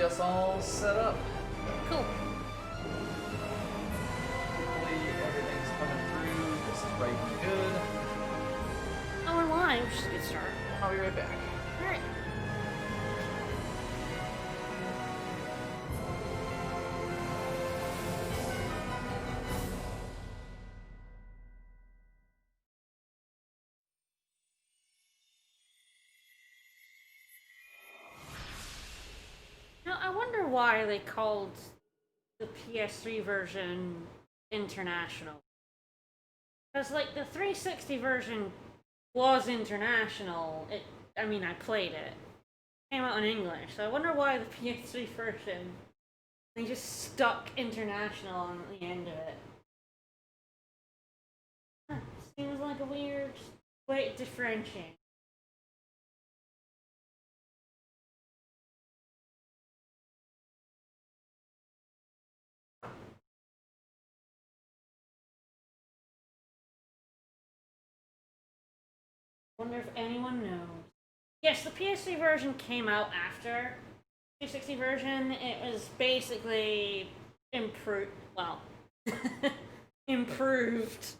be us all set up. Cool. Hopefully everything's coming through just right and good. Oh, we're live, which is a good start. I'll be right back. Alright. Now, I wonder why they called the PS3 version international. Because, like, the 360 version was international. I mean, I played it. Came out in English, so I wonder why the PS3 version, they just stuck international on the end of it. Huh, seems like a weird way to differentiate. Wonder if anyone knows. Yes, the PS3 version came out after 360 version. It was basically improved. Well, improved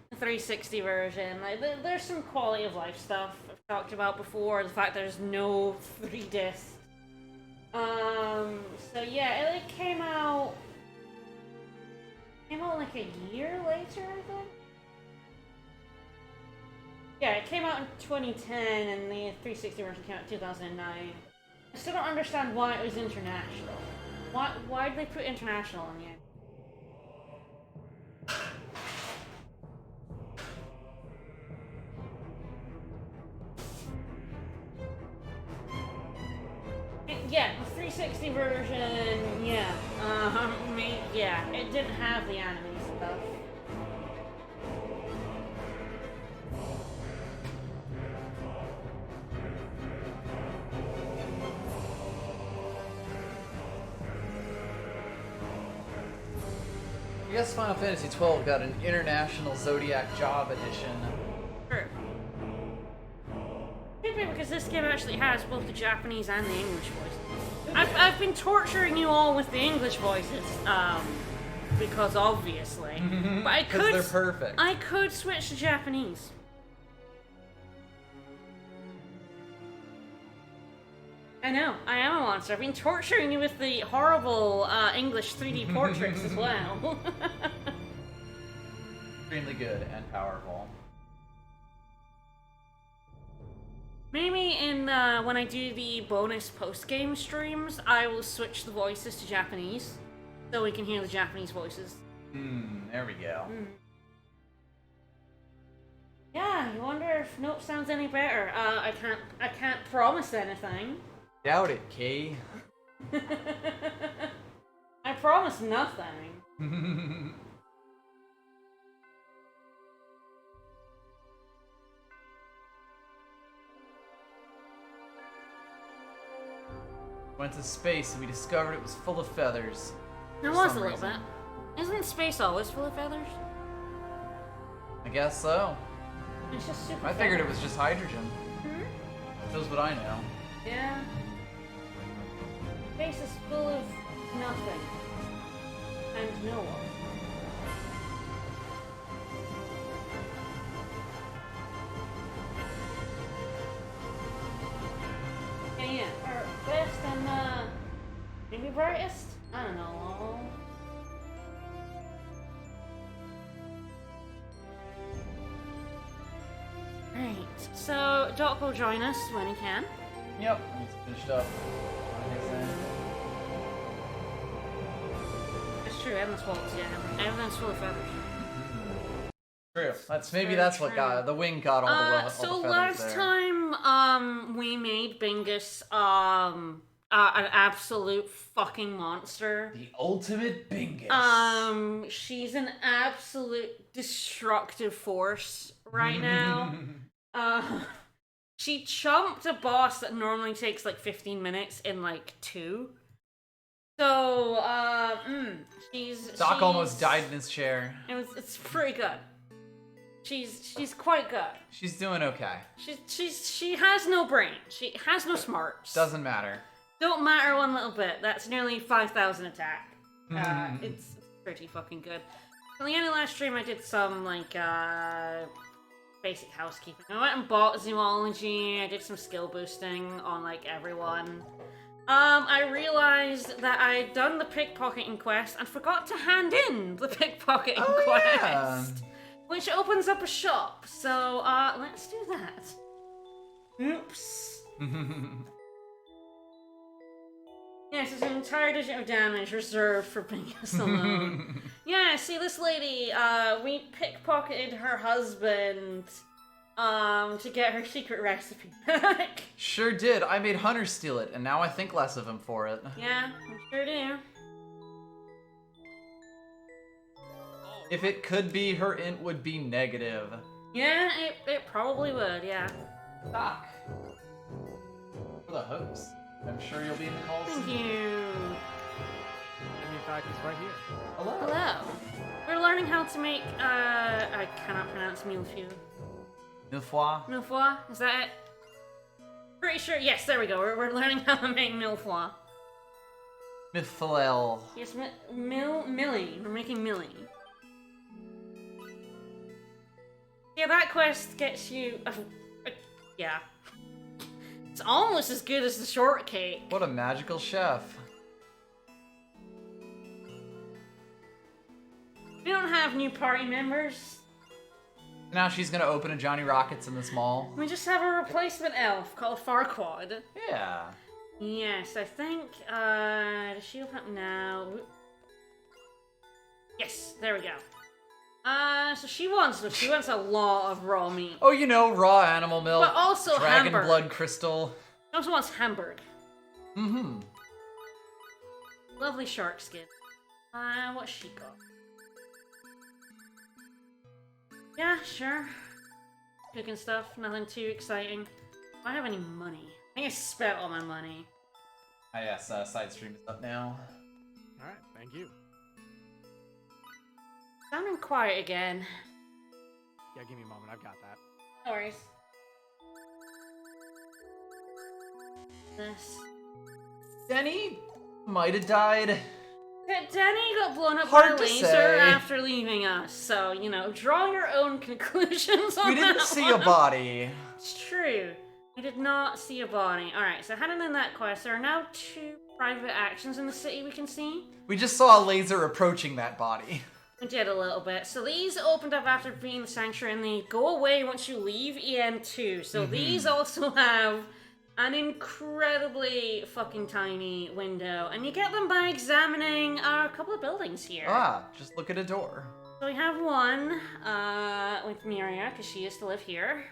the 360 version. Like, there's some quality of life stuff I've talked about before. The fact there's no 3 discs. So yeah, it came out. Came out like a year later, I think. Yeah, it came out in 2010, and the 360 version came out in 2009. I still don't understand why it was international. Why did they put international on the end? Yeah, the 360 version, yeah. Yeah, it didn't have the anime stuff. I guess Final Fantasy XII got an International Zodiac Job Edition. True. Maybe because this game actually has both the Japanese and the English voices. I've been torturing you all with the English voices, because obviously. But I could. Because they're perfect. I could switch to Japanese. I know, I am a monster. I've been torturing you with the horrible English 3D portraits as well. Extremely good and powerful. Maybe in when I do the bonus post-game streams, I will switch the voices to Japanese, so we can hear the Japanese voices. There we go. Yeah, you wonder if Nope sounds any better. I can't promise anything. Doubt it, Kay. I promise nothing. Went to space and we discovered it was full of feathers. There for was some a little reason. bit. Isn't space always full of feathers? I guess so. It's just super. I figured it was just hydrogen. Hmm? Shows what I know. Yeah. Space is full of nothing. And no one. Yeah, or best and maybe brightest? I don't know. Right, so Doc will join us when he can. Yep, he's finished up. It's true, everyone's full of, yeah, everyone's full of feathers. True. That's what got the wing got all the So all the feathers last there. time, we made Bingus, an absolute fucking monster. The ultimate Bingus. She's an absolute destructive force right now. She chomped a boss that normally takes like 15 minutes in like 2. So, Doc almost died in his chair. It's pretty good. She's quite good. She's doing okay. She has no brain. She has no smarts. Doesn't matter. Don't matter one little bit. That's nearly 5,000 attack. It's pretty fucking good. On the end of last stream, I did some, like, basic housekeeping. I went and bought zoology, I did some skill boosting on, like, everyone. I realized that I'd done the pickpocketing quest and forgot to hand in the pickpocketing quest. Yeah. Which opens up a shop, so, let's do that. Oops. Yes, there's an entire digit of damage reserved for Bingus alone. Yeah, see, this lady, we pickpocketed her husband, to get her secret recipe back. Sure did. I made Hunter steal it, and now I think less of him for it. Yeah, I sure do. If it could be, her int would be negative. Yeah, it probably would, yeah. Doc. For the host. I'm sure you'll be in the call Thank soon. you. And in fact, it's right here. Hello. Hello. We're learning how to make, I cannot pronounce millefeuille. Mille-fois. Mille-fois? Is that it? Pretty sure, yes, there we go. We're learning how to make mille-fois. Mille-fois. Yes, Millie. We're making Millie. Yeah, that quest gets you, yeah. It's almost as good as the shortcake. What a magical chef. We don't have new party members. Now she's gonna open a Johnny Rockets in this mall. We just have a replacement elf called Farquaad. Yeah. Yes, I think, does she open up now? Yes, there we go. So she wants a lot of raw meat. Oh, you know, raw animal milk. But also Dragon Hamburg. blood crystal. She also wants Hamburg. Mm-hmm. Lovely shark skin. What's she got? Yeah, sure. Cooking stuff, nothing too exciting. Do I have any money? I think I spent all my money. Ah, yes, side stream is up now. Alright, thank you. Sounding quiet again. Yeah, give me a moment, I've got that. No worries. This. Denny might have died. Danny got blown up Hard by a to laser say. after leaving us, so, you know, draw your own conclusions on We didn't that see one. a body. It's true. We did not see a body. Alright, so handing in that quest, there are now 2 private actions in the city we can see. We just saw a laser approaching that body. We did a little bit. So these opened up after being the sanctuary, and they go away once you leave EM2. So these also have an incredibly fucking tiny window, and you get them by examining a couple of buildings here. Ah, just look at a door. So we have one with Miria, because she used to live here.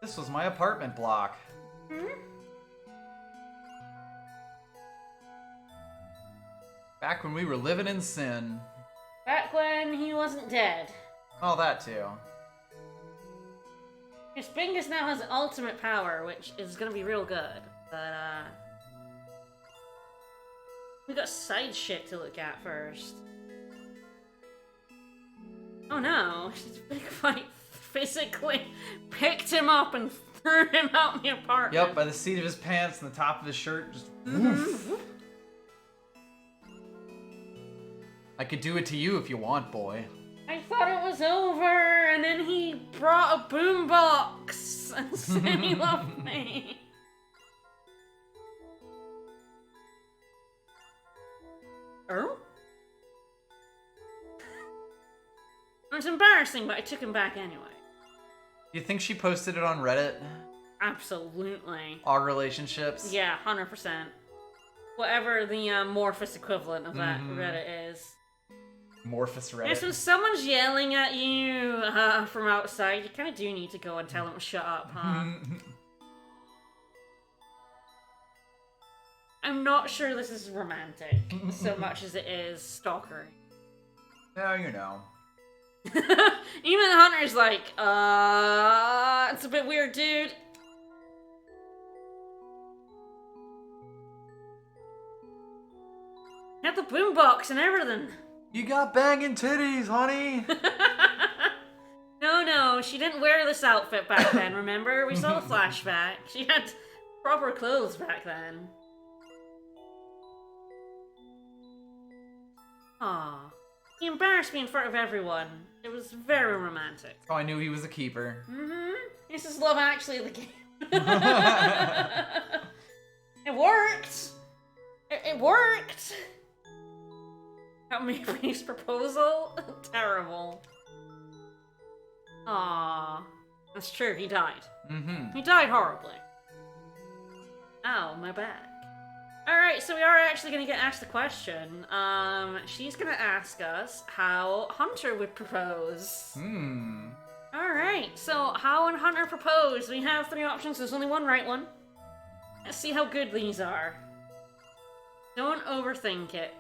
This was my apartment block. Back when we were living in sin. Back when he wasn't dead. Oh, that too. His Bingus now has ultimate power, which is gonna be real good. But, we got side shit to look at first. Oh no, this big fight physically picked him up and threw him out the apartment. Yep, by the seat of his pants and the top of his shirt, just woof. I could do it to you if you want, boy. I thought it was over, and then he brought a boombox and said he loved me. Oh? It's embarrassing, but I took him back anyway. Do you think she posted it on Reddit? Absolutely. Our relationships? Yeah, 100%. Whatever the Morphous equivalent of that Reddit is. Morphous Reddit. Yes, when someone's yelling at you from outside, you kind of do need to go and tell them to shut up, huh? I'm not sure this is romantic so much as it is stalker. Yeah, you know. Even the hunter's like, it's a bit weird, dude. Got the boombox and everything. You got banging titties, honey! No, she didn't wear this outfit back then, remember? We saw the flashback. She had proper clothes back then. Aw. He embarrassed me in front of everyone. It was very romantic. Oh, I knew he was a keeper. Mm-hmm. This is Love Actually the game. It worked! It worked! Got Maybri's proposal? Terrible. Aww. That's true, he died. Mm-hmm. He died horribly. Ow, my back. Alright, so we are actually gonna get asked the question. She's gonna ask us how Hunter would propose. Alright, so how would Hunter propose? We have 3 options, there's only one right one. Let's see how good these are. Don't overthink it.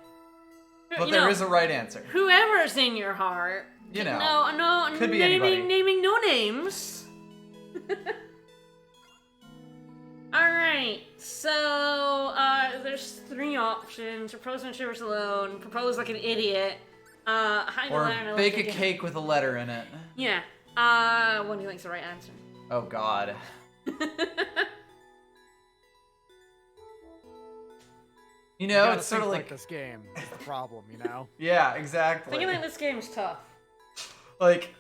But there is a right answer. Whoever's in your heart. You know. No, could be anybody. naming no names. Alright, so there's 3 options. Propose when shivers alone, propose like an idiot, hide Or a letter, bake a cake with a letter in it. Yeah. What do you think's the right answer? Oh god. You know, it's sort of like this game is the problem, you know? Yeah, exactly. Thinking like this game's tough. Like,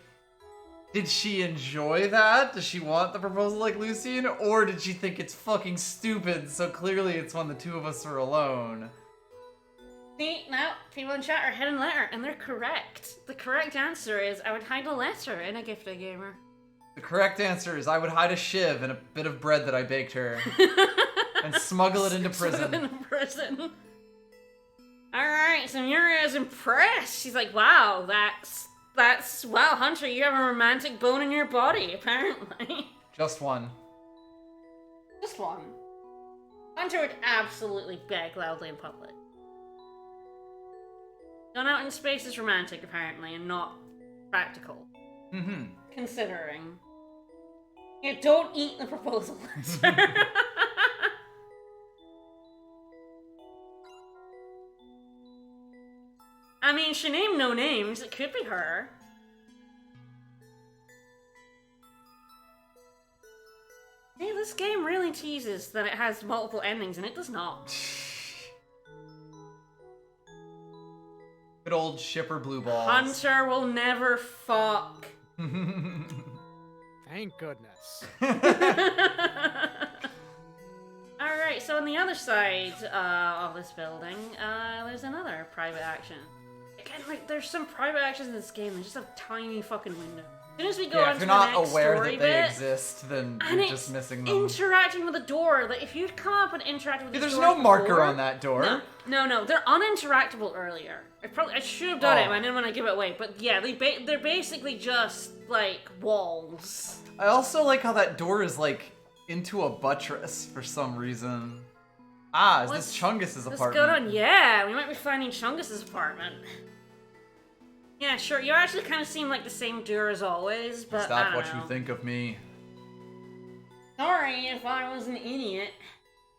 did she enjoy that? Does she want the proposal like Lucian? Or did she think it's fucking stupid, so clearly it's when the 2 of us are alone? See, now, people in chat are hidden letter, and they're correct. The correct answer is, I would hide a letter in a gift I gave her. The correct answer is I would hide a shiv in a bit of bread that I baked her. And smuggle it into prison. Smuggle it into prison. Alright, so Muria's impressed. She's like, wow, wow, Hunter, you have a romantic bone in your body, apparently. Just one. Just one. Hunter would absolutely beg loudly in public. Going out in space is romantic, apparently, and not practical. Mm-hmm. Considering. Yeah, don't eat the proposal letter. I mean, she named no names. It could be her. Hey, this game really teases that it has multiple endings, and it does not. Good old shipper blue balls. Hunter will never fuck. Thank goodness. Alright, so on the other side of this building, there's another private action. Again, like, there's some private actions in this game that just have tiny fucking windows. As soon as we go Yeah, on if to you're the not next aware story that they bit, exist, then and you're just missing them. interacting with the door, like, if you'd come up and interact with the There's door no marker before- on that door. No, they're uninteractable earlier. I should have done it, but I didn't want to give it away. But yeah, they're basically just, like, walls. I also like how that door is, like, into a buttress for some reason. Ah, is this Chungus's Let's apartment? go on. Yeah, we might be finding Chungus's apartment. Yeah, sure. You actually kind of seem like the same doer as always, but Is I that don't what know. you think of me? Sorry if I was an idiot.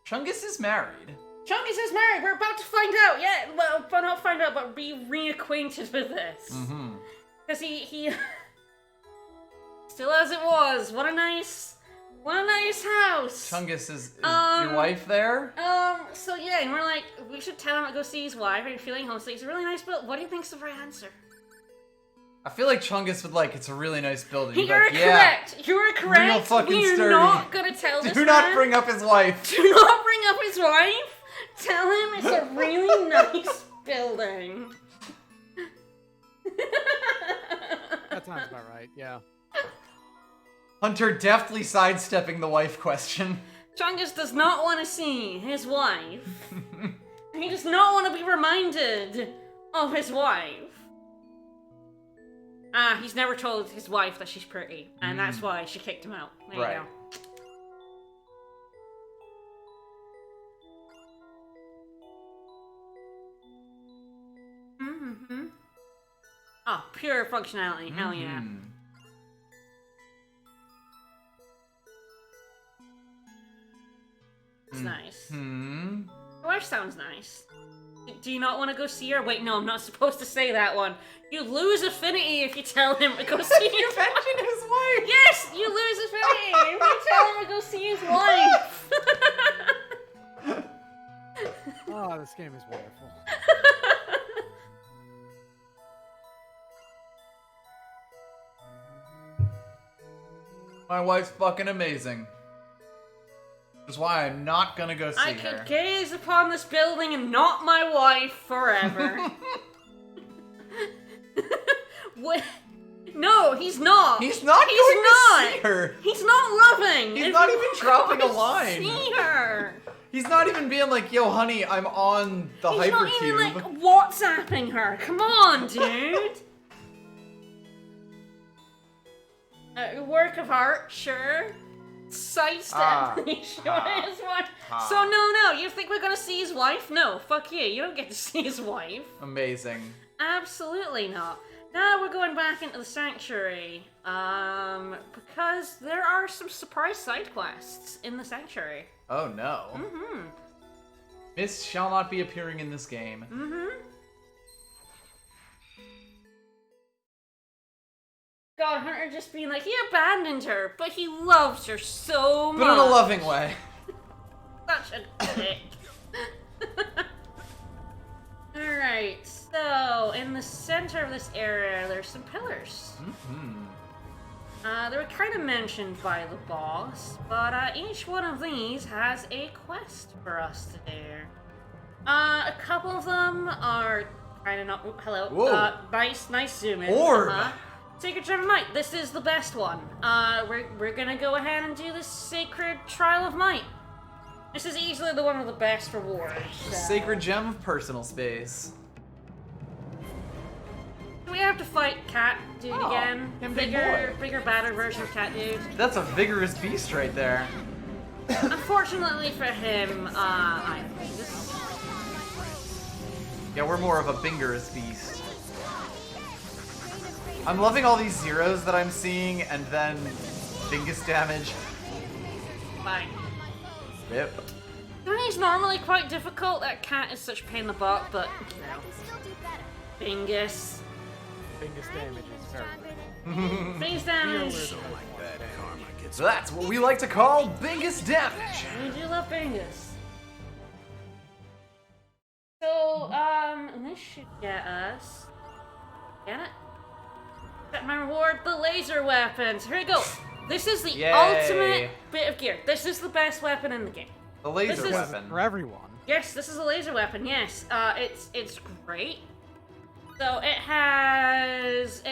Chungus is married. Chungus is married. We're about to find out. Yeah, well, not find out, but be reacquainted with this. Mm-hmm. Because he still as it was. What a nice house. Chungus is your wife there? So yeah, and we're like, we should tell him to go see his wife. Are you feeling homesick? It's a really nice build. What do you think's the right answer? I feel like Chungus would like, it's a really nice building. You He'd are be like, yeah, correct. You are correct. real fucking we are sturdy. not gonna tell this Do not man. bring up his wife. Do not bring up his wife. Tell him it's a really nice building. That sounds about right, yeah. Hunter deftly sidestepping the wife question. Chungus does not want to see his wife. He does not want to be reminded of his wife. He's never told his wife that she's pretty, and that's why she kicked him out. There Right. you go. Mm-hmm. Oh, pure functionality. Hell yeah. Mhm. It's nice. Hmm. Your wife sounds nice. Do you not want to go see her? Wait, no, I'm not supposed to say that one. You lose affinity if you tell him to go see You his wife. mentioned his wife. Yes, you lose affinity if you tell him to go see his wife. Oh, this game is wonderful. My wife's fucking amazing. Which is why I'm not gonna go see I her. could gaze upon this building and not my wife forever. What? No, he's not. He's not He's going not. to see her. He's not loving. He's If not you even dropping a wanna line. See her. He's not even being like, yo, honey, I'm on the He's not even hypercube. like WhatsApping her. Come on, dude. Work of art, sure. Sidestep, sure is one. So no, you think we're gonna see his wife? No, fuck you. You don't get to see his wife. Amazing. Absolutely not. Now we're going back into the sanctuary, because there are some surprise side quests in the sanctuary. Oh no. Mm-hmm. Miss shall not be appearing in this game. Mm-hmm. God, Hunter just being like, he abandoned her, but he loves her so much. But in a loving way. Such a dick. Alright, so in the center of this area, there's some pillars. Mm-hmm. They were kind of mentioned by the boss, but each one of these has a quest for us to do. A couple of them are kind of not. Hello. Whoa. Nice zoom in. Orb. Sacred Gem of Might. This is the best one. We're gonna go ahead and do this Sacred Trial of Might. This is easily the one with the best rewards. The Sacred Gem of Personal Space. Do we have to fight Cat Dude Oh, again? him big boy. Bigger, badder version of Cat Dude. That's a vigorous beast right there. Unfortunately for him, I think this. Yeah, we're more of a bingerous beast. I'm loving all these zeros that I'm seeing, and then Bingus damage. Fine. Yep. He's normally quite difficult. That cat is such a pain in the butt, but you know. Bingus. Biggest damage is very good. Face damage. So that's what we like to call Bingus damage. We do love Bingus. So, this should get us. Get it? Get my reward, the laser weapons. Here we go. This is the Yay. ultimate bit of gear. This is the best weapon in the game. The laser This is- weapon. For everyone. Yes, this is a laser weapon. Yes, it's great. So it has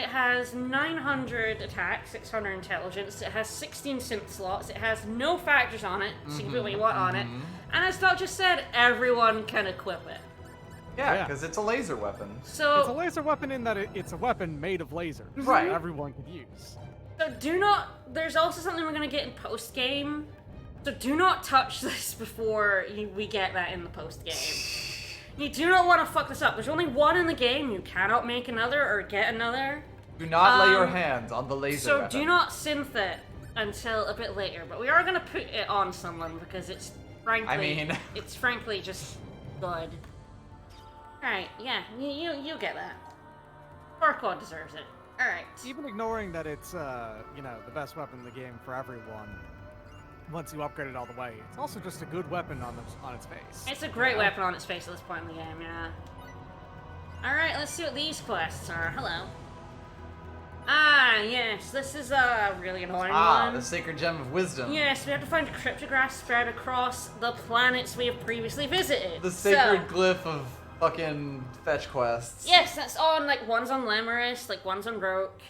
900 attack, 600 intelligence. It has 16 synth slots. It has no factors on it, so you can put what you want on it. And as Doc just said, everyone can equip it. Yeah, Yeah. because it's a laser weapon. So It's a laser weapon in that it's a weapon made of lasers. Right. That everyone could use. So do not. There's also something we're gonna get in post game. So do not touch this before we get that in the post game. You do not want to fuck this up. There's only one in the game. You cannot make another or get another. Do not lay your Um, hands on the laser So weapon. do not synth it until a bit later. But we are gonna put it on someone because it's frankly, it's frankly just good. All right, yeah, you get that. Farquaad deserves it. All right. Even ignoring that it's the best weapon in the game for everyone. Once you upgrade it all the way, it's also just a good weapon on its face. It's a great weapon on its face at this point in the game, yeah. Alright, let's see what these quests are. Hello. Ah, yes, this is a really annoying one. the Sacred Gem of Wisdom. Yes, we have to find a cryptograph spread across the planets we have previously visited. The sacred So, glyph of fucking fetch quests. yes, that's on, like, one's on Lemuris, like, one's on Roke.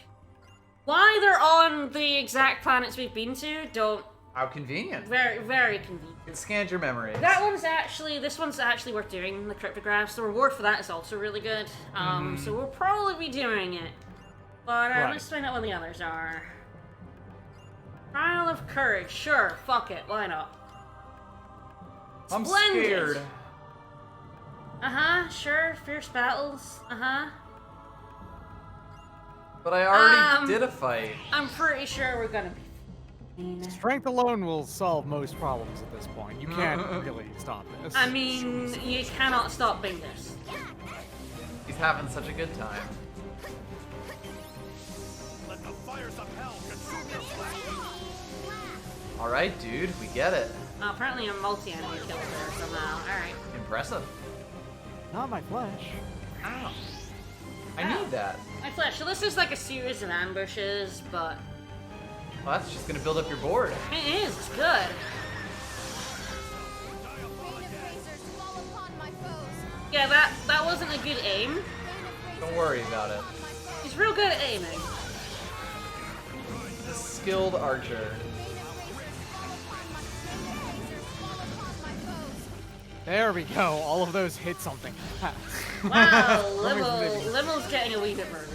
Why they're on the exact planets we've been to, don't... How convenient. Very, very convenient. It scanned your memories. This one's actually worth doing, the cryptographs. The reward for that is also really good. So we'll probably be doing it. But Right. let's find out what the others are. Trial of Courage, sure, fuck it, why not? I'm Splendid. scared. Uh-huh, sure, fierce battles, uh-huh. But I already did a fight. I'm pretty sure we're gonna be fine. Strength alone will solve most problems at this point. You can't really stop this. I mean, you cannot stop Bingus. He's having such a good time. Let the fires of hell consume your flesh. Alright, dude, we get it. Apparently a multi-enemy killer there somehow, alright. Impressive. Not my flesh. Ow. I Ow. need that. My flesh. So this is like a series of ambushes, but Well, that's just gonna build up your board. It is. It's good. Rain of razors fall upon my foes. Yeah, that wasn't a good aim. Rain of Don't razors worry about it. fall upon my foes. He's real good at aiming. He's a skilled archer. There we go. All of those hit something. Wow, Somebody's Limel's getting a wee bit murdered.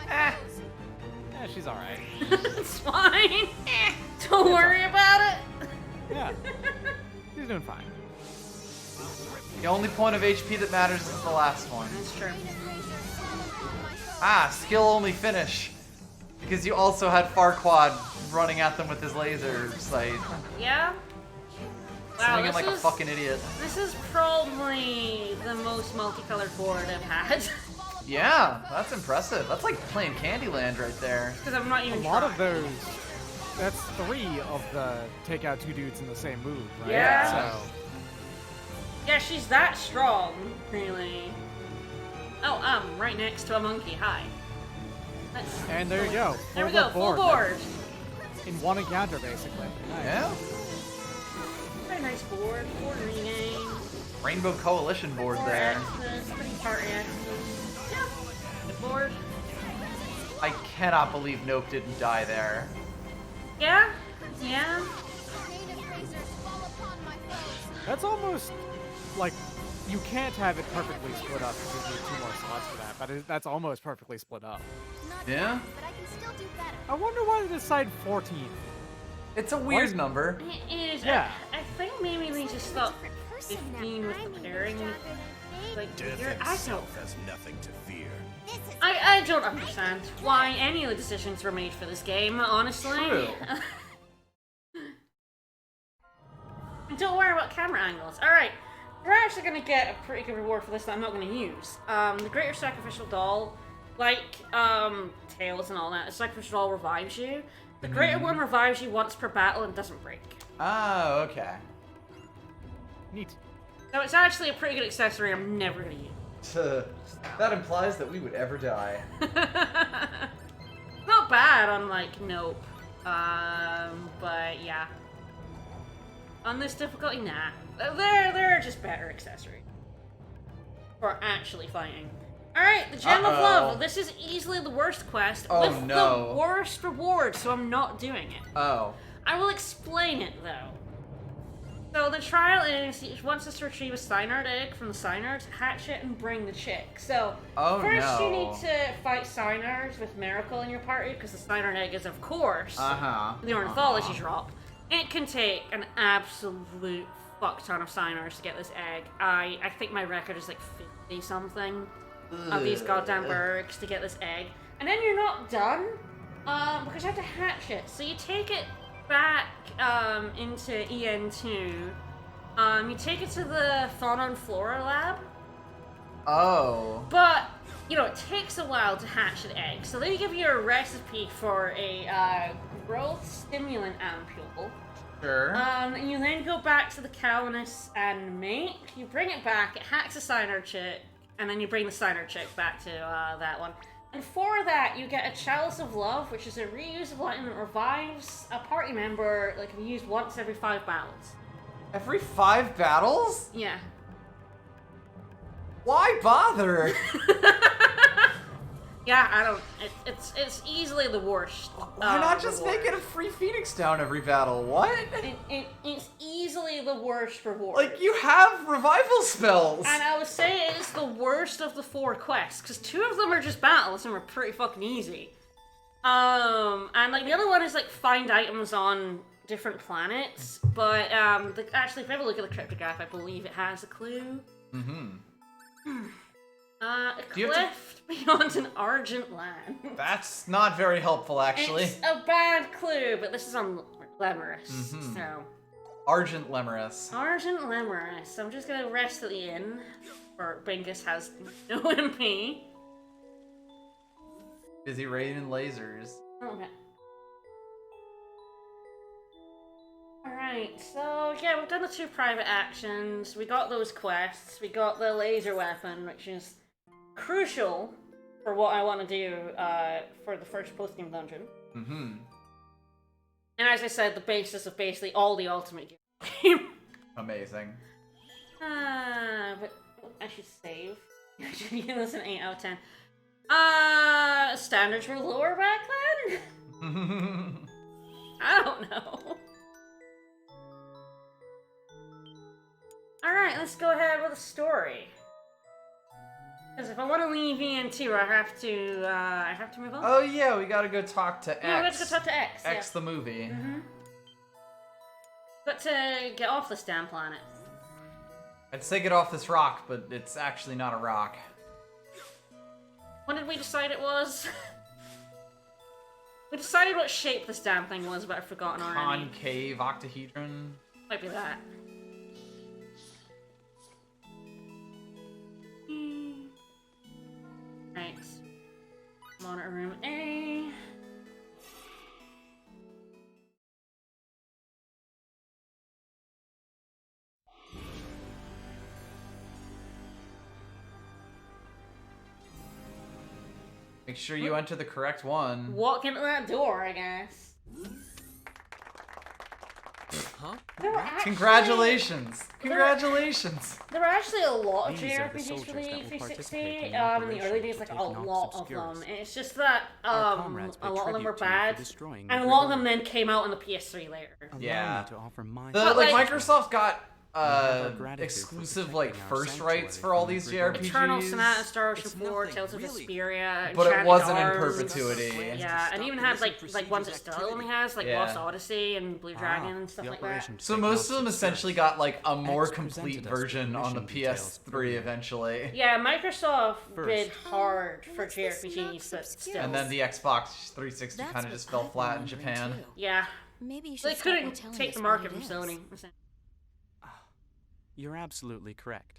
Yeah, she's alright. It's fine. Don't worry about it. Yeah. She's doing fine. The only point of HP that matters is the last one. That's true. Ah, skill only finish. Because you also had Farquaad running at them with his laser sight. Yeah. Wow, Swinging like a fucking idiot. This is probably the most multicolored board I've had. Yeah, that's impressive. That's like playing Candyland right there. Because I'm not A even lot of trying. those. That's 3 of the take out 2 dudes in the same move, right? Yeah. So, Yeah, she's that strong, really. Oh, right next to a monkey. Hi. Let's and there you go. There we go, full board. In one encounter, basically. Nice. Yeah. Very nice board. 4 regains. Rainbow Coalition board 4 there. X's, 3 party X's. Yeah. Good board. I cannot believe Nope didn't die there. Yeah? Yeah. Rain of razors fall upon my foes. That's almost like you can't have it perfectly split up because you need 2 more slots for that. But that's almost perfectly split up. Not Yeah? great, but I can still do better. I wonder why they decided 14. It's a weird number. It is. Yeah. I think maybe they just thought 15 with the pairing. Like, Death I don't. itself has nothing to fear. I don't understand why any of the decisions were made for this game, honestly. True. And don't worry about camera angles. Alright, we're actually going to get a pretty good reward for this that I'm not going to use. The Greater Sacrificial Doll, like Tails and all that, the Sacrificial Doll revives you. The Greater one revives you once per battle and doesn't break. Oh, okay. Neat. So it's actually a pretty good accessory I'm never going to use. That implies that we would ever die. Not bad on like Nope. But yeah. On this difficulty, nah. They're just better accessories. For actually fighting. Alright, the Gem of Uh-oh. Love. This is easily the worst quest Oh, with no. the worst reward, so I'm not doing it. Oh. I will explain it though. So the trial is he wants us to retrieve a Cynard egg from the Cynards, hatch it, and bring the chick. So Oh, first you no. need to fight Cynards with Miracle in your party, because the Cynard egg is of course Uh-huh. the ornithology drop. It can take an absolute fuck ton of Cynards to get this egg. I think my record is like 50 something of these goddamn bergs to get this egg. And then you're not done, because you have to hatch it. So you take it back into EN2. You take it to the Fauna and Flora lab, Oh. but you know it takes a while to hatch an egg. So they give you a recipe for a growth stimulant ampule. Sure. And you then go back to the Calvinus and mate. You bring it back. It hacks a Cynard chick, and then you bring the Cynard chick back to that one. And for that, you get a Chalice of Love, which is a reusable item that revives a party member, like used once every 5 battles. Every 5 battles? Yeah. Why bother? Yeah, I don't. It's easily the worst. Why not just reward. make it a free Phoenix Down every battle? What? It's easily the worst reward. Like, you have revival spells! And I would say it's the worst of the 4 quests, because 2 of them are just battles and were pretty fucking easy. And like the other one is like find items on different planets, but actually if you ever look at the cryptograph, I believe it has a clue. Mm-hmm. A Do you have cliff beyond an argent land. That's not very helpful, actually. It's a bad clue, but this is on Lemurus, Mhm. so. Argent Lemurus. Argent Lemurus. I'm just gonna rest at the inn, for Bingus has no MP. Busy raining lasers. Okay. Alright, so yeah, we've done the 2 private actions, we got those quests, we got the laser weapon, which is crucial for what I want to do for the first post-game dungeon. Mm-hmm. And as I said, the basis of basically all the Ultimate Gear game. Amazing. But I should save. I should give this an 8 out of 10. Standards were lower back then? I don't know. Alright, let's go ahead with the story. Because if I want to leave EN2, I have to move on. Oh yeah, we gotta go talk to X. Yeah, let's go talk to X. X the movie. But to get off this damn planet. I'd say get off this rock, but it's actually not a rock. When did we decide it was? We decided what shape this damn thing was, but I've forgotten already. Concave octahedron. Might be that. Right. Monitor room A. Make sure you enter the correct one. Walk into that door, I guess. Huh? There were actually, Congratulations! Congratulations! There were actually a lot of These are the JRPGs for soldiers the that will 360 participate in the in the early operation days, to like take a Nox lot of Obscurus. them. It's just that Our comrades a pay lot of them were tribute to you for bad, destroying and a the lot of them Gregor. then came out on the PS3 later. Allow Yeah. me to offer my The, But, like, like- Microsoft got our gratitude exclusive for like protecting our first rights sanctuary for all from the these Gregor. JRPGs. Eternal Sonata, Star Ocean It's 4, nothing, Tales of really. Vesperia, But it Enchanted wasn't in Arms. perpetuity. Yeah, and even had like ones it still only has, like Yeah. Lost Odyssey and Blue Dragon and stuff the like that. operation to So take most of Nox them Obscurus. essentially got like a more X complete presented us with version on the mission details PS3 earlier. eventually. Yeah, Microsoft First. bid hard for What's this JRPGs, Nox but Obscurus? still. And then the Xbox 360 That's kind of what just fell I've flat been in wondering, Japan. too. Yeah. Maybe you should They start by couldn't telling take us the what market it from is. Sony. You're absolutely correct.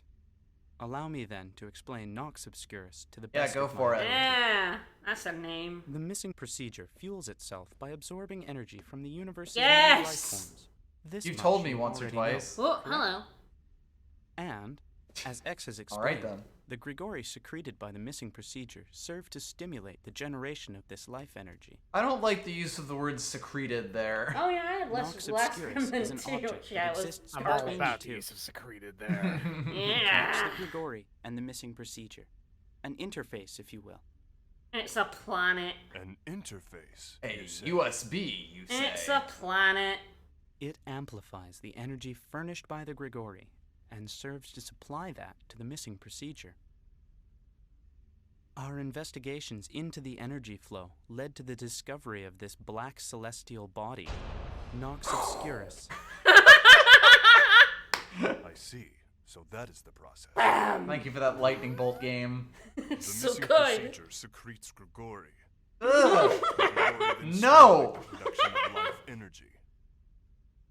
Allow me then to explain Nox Obscurus to the Yeah, best go of my for it. ability. Yeah, that's a name. The missing procedure fuels itself by absorbing energy from the universe's Yes! many life forms. This You've much told me you once or already know. twice. Oh, hello. And, as X has All right explained, then. the Grigori secreted by the missing procedure serve to stimulate the generation of this life energy. I don't like the use of the word secreted there. Oh yeah, I had Nox less Obscurus than is an two, object which yeah, that it was exists I'm between all the about two. the use of secreted there. Perhaps Yeah. the Grigori and the missing procedure. An interface, if you will. It's a planet. An interface, A you say? USB, you say. It's a planet. It amplifies the energy furnished by the Grigori and serves to supply that to the missing procedure. Our investigations into the energy flow led to the discovery of this black celestial body, Nox Obscurus. I see. So that is the process. Thank you for that lightning bolt game. The so missing good. procedure secretes Grigori. Ugh. Grigori then No! stimulate the production of life energy.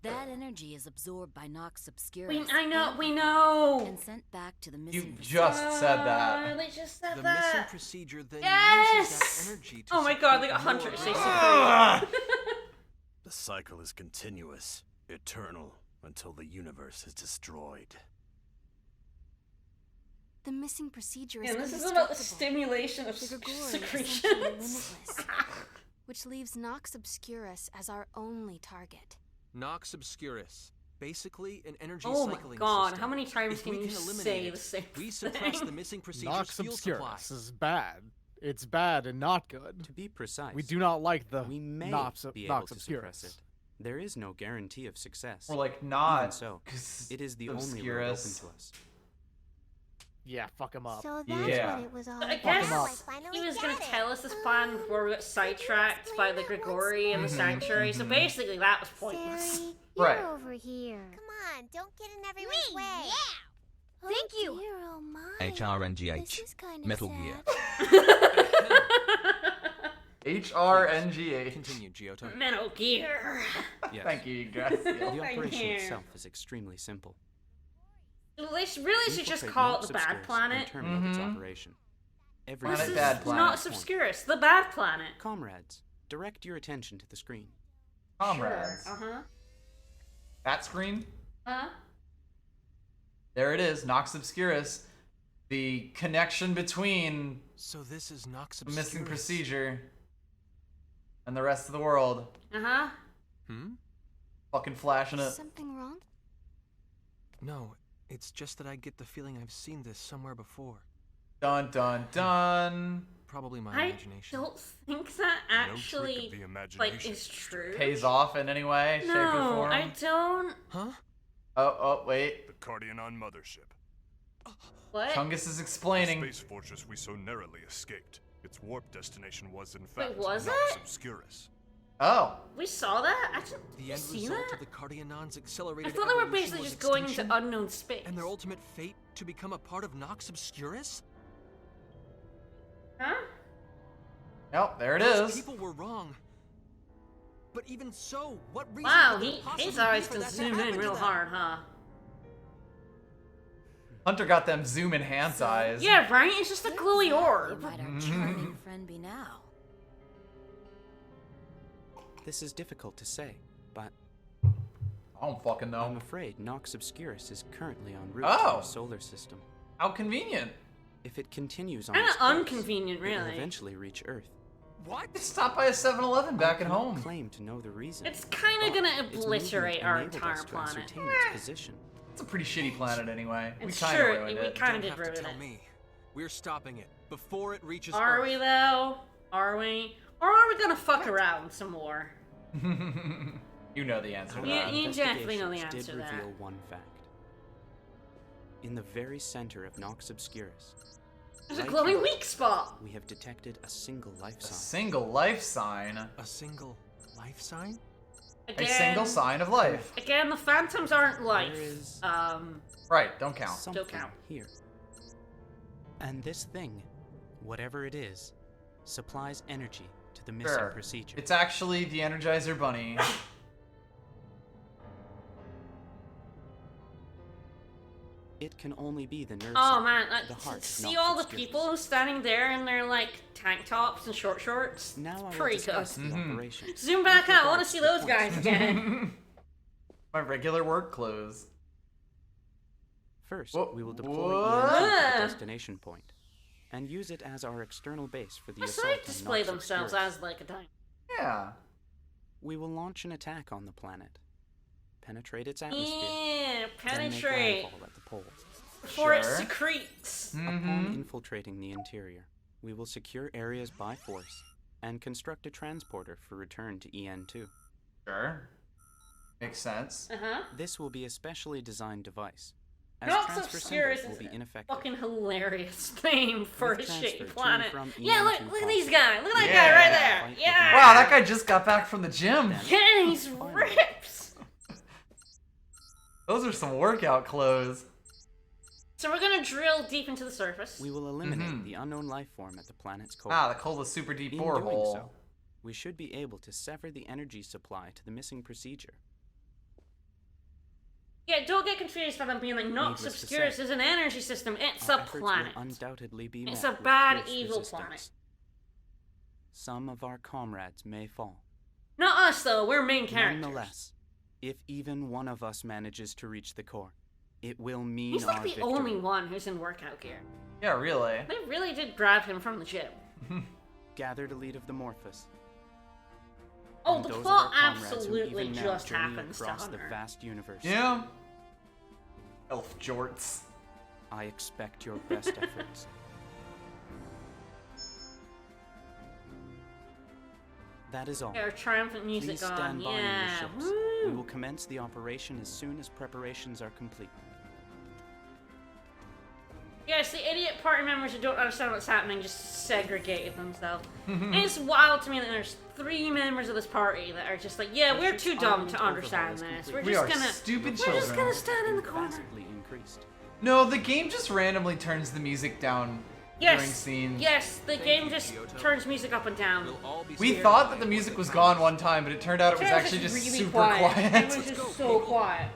That energy is absorbed by Nox Obscurus. I know, we know. And sent back to the missing You procedure. just said that. They just said The that. missing procedure then Yes! uses that energy to Oh my god, they secrete got Hunter more say life. Ugh. The cycle is continuous, eternal, until the universe is destroyed. The missing procedure is Yeah, this is about the indestructible. stimulation of The Gregorian is secretions. essentially limitless, which leaves Nox Obscurus as our only target. Nox Obscurus. Basically, an energy Oh my cycling god, system. how many times If can we you eliminate say it, the same we suppress thing? the missing procedure's Nox fuel supply. Obscurus is bad. It's bad and not good. To be precise, We do not like the we may Nox be able Nox to suppress Obscurus. it. There is no guarantee of success. Or like Even not. so, 'cause it is the only road open Obscurus. to us. Yeah, fuck him up. So that's Yeah. what it was all I Fuck 'em guess up. he was gonna tell us this plan before we got sidetracked by the Grigori and the Sanctuary, so basically that was pointless. you're Right. over here. Come on, don't get in everyone's way. Yeah. Thank you. Dear, oh my. HRNGH. This is kind of Metal sad. Gear. HRNGA. Continue, Giotto. Metal Gear. Yes. Thank you, The Graciel. operation you. itself is extremely simple. They really should just Infiltrate call it Nox the Bad Obscurus Planet. and terminate its Mhm. operation. Every Planet This Bad is Planet. not Obscurus, the Bad Planet. Comrades, direct your attention to the screen. Comrades. Sure. Uh-huh. That screen? Huh? There it is, Nox Obscurus. The connection between So this is Nox the Obscurus. missing procedure and the rest of the world. Uh-huh. Fucking flashing it. Something wrong? No, it's just that I get the feeling I've seen this somewhere before. Dun dun dun. Probably my I imagination. don't think that actually the like is true. Pays off in any way, shape, or No, form. I don't. Huh? Oh, wait. The Cardionon mothership. What? Chungus is The explaining. space fortress we so narrowly escaped. Its warp destination was in fact was Nox it? Obscurus. Oh. We saw that? I didn't The you end see result that? of the Cardionon's I accelerated thought they were evolution basically was just going extinction, into unknown space. and their ultimate fate to become a part of Nox Obscurus? Huh? Yep, there it Those is. people were wrong. But even so, what reason Wow, could there possibly his be eyes for can that to zoom happen in to real them? hard, huh? Hunter got them zoom enhance eyes. Yeah, right? It's just a glowy Exactly orb. might our charming friend be now? This is difficult to say, but I don't fucking I'm know. afraid Nox Obscurus is currently en route Oh. to our solar system. How convenient. If it continues on Kinda its course, inconvenient, it will really. eventually reach Earth. What? It's stopped by a 7-Eleven back I at cannot home. claim to know the reason. It's kinda but gonna its movement obliterate our enabled entire us to planet. ascertain its position. It's a pretty shitty planet anyway. It's we kinda true, ruined we it. kinda Don't did have to ruin tell it. me. We're stopping it before it reaches Are Earth. we though? Are we? Or are we gonna fuck around some more? You know the answer to Yeah, that. you definitely know the Investigations answer to did that. reveal one fact. In the very center of Nox Obscurus, There's a right glowing here, weak spot! we have detected a single life A sign. single life sign. A single life sign? A single sign of life. Again, the phantoms aren't life. There is Right, don't count. something count. here. And this thing, whatever it is, supplies energy to the missing Sure. procedure. It's actually the Energizer Bunny. It can only be the nerve Oh center, man, the heart of see Nox all the Obscurus. people standing there in their like tank tops and short shorts? Now I will Pretty good. discuss the operation. Zoom back With out, I wanna regards see to the those guys points. again. My regular work clothes. First, Wha- we will deploy what? EN to Ah. the destination point, and use it as our external base for the I assault say on display Nox themselves Obscurus. as like a dime. Yeah. We will launch an attack on the planet, penetrate its atmosphere, Yeah, then make penetrate landfall at the pole. before it Sure. secretes. Upon infiltrating the interior, we will secure areas by force and construct a transporter for return to EN2. Sure. Makes sense. Uh-huh. This will be a specially designed device, as Nox transfer Obscurus symbols is will be ineffective. fucking hilarious name for a With transfer shitty to planet. and from Yeah, look, EN2 look at these possible. guys. Look at that Yeah. guy right there. Fight with Yeah. Wow, that guy just got back from the gym. Yeah, he's ripped. Those are some workout clothes. So we're gonna drill deep into the surface. We will eliminate Mhm. the unknown life form at the planet's core. Ah, the coldest super deep In doing borehole. so, we should be able to sever the energy supply to the missing procedure. Yeah, don't get confused by them being like Nox Needless to Obscurus say, is an energy system. It's Our a efforts will planet. undoubtedly be It's met a with bad, fierce evil resistance. planet. Some of our comrades may fall. Not us though. We're main characters. Nonetheless, if even one of us manages to reach the core, it will mean He's like our the victory. only one who's in workout gear. Yeah, really. They really did grab him from the gym. Gather to lead of the Morphus. Oh, and the those of plot our comrades who absolutely even now just journey happens to across the Hunter. vast universe. Yeah. Elf jorts. I expect your best efforts. That is all. Our triumphant music Please on. stand by on Yeah. your ships. Woo. We will commence the operation as soon as preparations are complete. Yes, the idiot party members who don't understand what's happening just segregated themselves. And it's wild to me that there's 3 members of this party that are just like, yeah, we're too dumb to understand this. We're We just are gonna, stupid we're just children. gonna stand in the corner. Vastly increased. No, the game just randomly turns the music down during Yes, scenes. yes, the game just turns music up and down. We'll all be We scared thought by that the it music when was it gone comes. one time, but it turned out it was Turns actually just really super quiet. quiet. It was Let's just go, so people. quiet.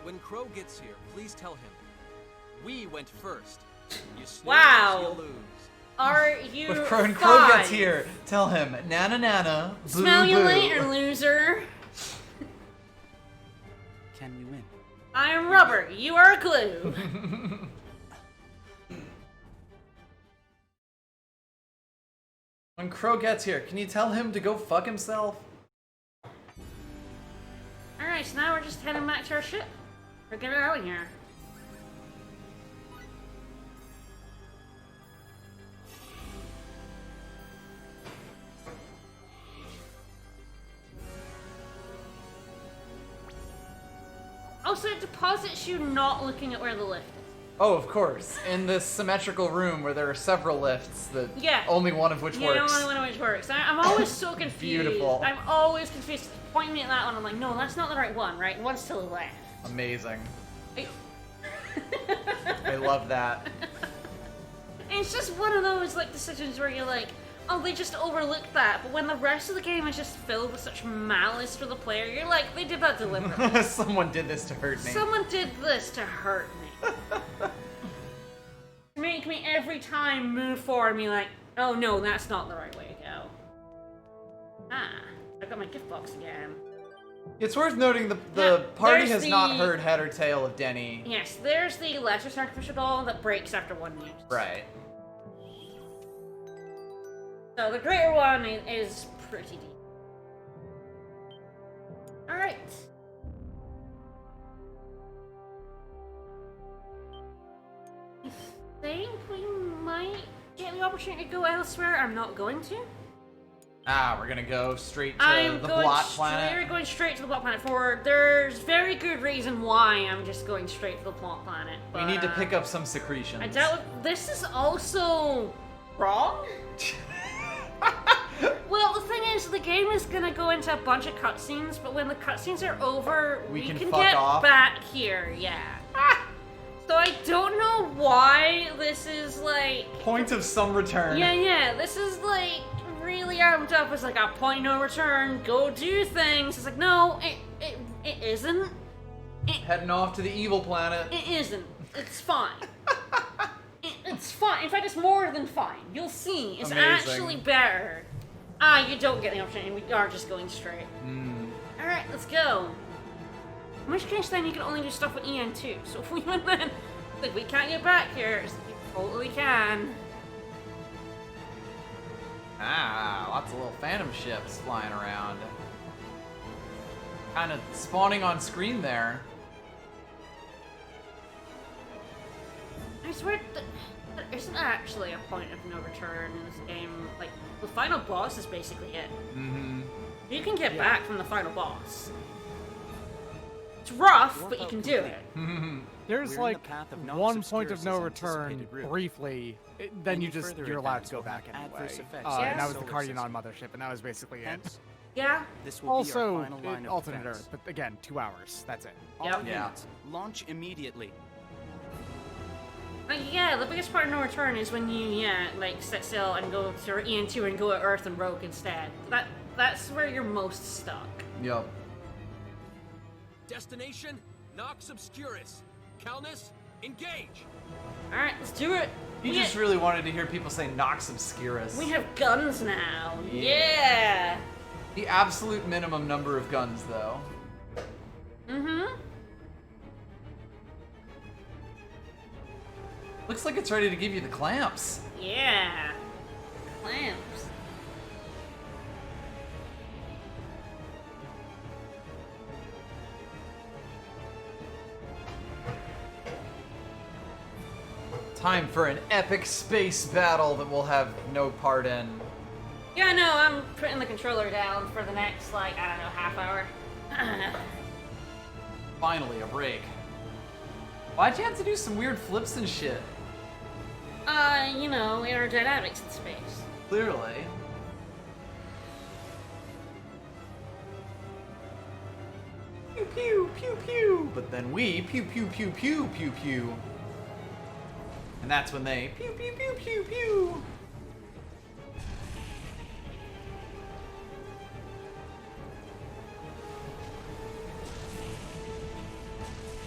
When Crow gets here, please tell him. We went first. You snooze, Wow. you lose. Are you When Crow gets fine? here, tell him, nana nana, boo Smell you boo. later, loser. Can we win? I am rubber. You are glue. When when Crow gets here, can you tell him to go fuck himself? Alright, so now we're just heading back to our ship. We're getting out of here. Also, it deposits you not looking at where the lift is. Oh, of course. In this symmetrical room where there are several lifts, that only one of which works. Only one of which works. I'm always so confused. Beautiful. I'm always confused. Pointing me at that one, I'm like, no, that's not the right one, right? One's to the left. Amazing. I love that. And it's just one of those like decisions where you're like, oh, they just overlooked that. But when the rest of the game is just filled with such malice for the player, you're like, they did that deliberately. Someone did this to hurt me. Someone did this to hurt me. Make me every time move forward and be like, oh no, that's not the right way to go. Ah, I got my gift box again. It's worth noting the party has there's not the- heard head or tail of Denny. Yes, there's the lesser sacrificial doll that breaks after one use. Right. So the greater one is pretty deep. Alright. I think we might get the opportunity to go elsewhere. I'm not going to. We're gonna go straight to I'm the going Blot We're Planet. going straight to the Blot Planet. There's very good reason why I'm just going straight to the Blot Planet. We But, need to pick up some secretions. I doubt this is also wrong. Well, the thing is, the game is gonna go into a bunch of cutscenes, but when the cutscenes are over, We can can fuck get off. back here. Yeah. So I don't know why this is like. Point of some return. Yeah. This is like really amped up as like a point no return. Go do things. It's like no, it isn't. Heading off to the evil planet. It isn't. It's fine. It's fine. In fact, it's more than fine. You'll see. It's Amazing. actually better. You don't get the opportunity. We are just going straight. Alright, let's go. In which case, then you can only do stuff with EN too. So if we went then, like, we can't get back here. So we totally can. Lots of little phantom ships flying around. Kind of spawning on screen there. I swear, there isn't actually a point of no return in this game. Like, the final boss is basically it. Mm-hmm. You can get back from the final boss. It's rough, but you can do it. There's We're in like the path of Nox one point of Obscurus' no return anticipated route. briefly, then Any you just further you're allowed advance to go will have back anyway. adverse effects on And the that was the solar Cardion system. Mothership, and that was basically it. Hence, Yeah? this will Also, be our final line of alternate defense. Earth, but again, 2 hours. That's it. All Yep. units, launch immediately. Like, yeah, the biggest part of no return is when you, like, set sail and go to EN2 and go to Earth and Rogue instead. That's where you're most stuck. Yup. Destination, Nox Obscurus. Calnus, engage! Alright, let's do it! You just really wanted to hear people say Nox Obscurus. We have guns now. Yeah. Yeah! The absolute minimum number of guns, though. Mm-hmm. Looks like it's ready to give you the clamps. Yeah. Clamps. Time for an epic space battle that we'll have no part in. Yeah, no, I'm putting the controller down for the next, like, I don't know, half hour. Finally, a break. Why'd you have to do some weird flips and shit? You know, aerodynamics in space. Clearly. Pew pew pew pew. But then we pew pew pew pew pew pew. And that's when they pew pew pew pew pew.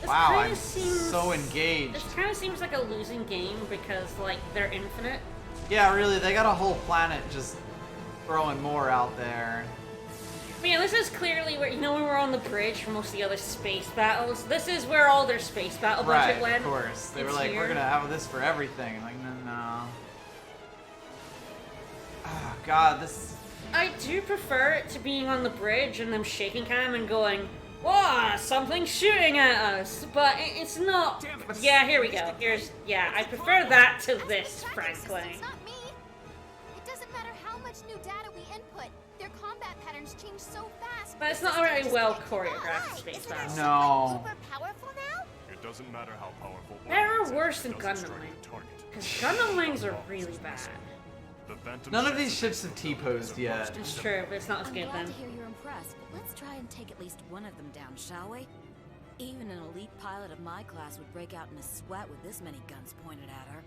This Wow, kinda I'm so engaged. This kind of seems like a losing game because, like, they're infinite. Yeah, really, they got a whole planet just throwing more out there. But yeah, this is clearly where, you know, when we're on the bridge for most of the other space battles, this is where all their space battle budget Right, went. of course. They were It's like, here. we're gonna have this for everything. Like, no. Oh, God, this. I do prefer it to being on the bridge and them shaking cam and going, "Whoa, something's shooting at us," but it's not. Yeah, here we go. I prefer that to this, frankly. It's not me. It doesn't matter how much new data we input. Their combat patterns change so fast. But it's not a very well choreographed space battle. No. Uber powerful now? It doesn't matter how powerful. They're one worse is, than it doesn't Gundam strike Wing. the target. Because Gundam Wings are really bad. The Phantom None of Ships these ships have T-posed yet. It's true, but it's not as I'm good glad then. to hear you're impressed, but let's try and take at least one of them down, shall we? Even an elite pilot of my class would break out in a sweat with this many guns pointed at her.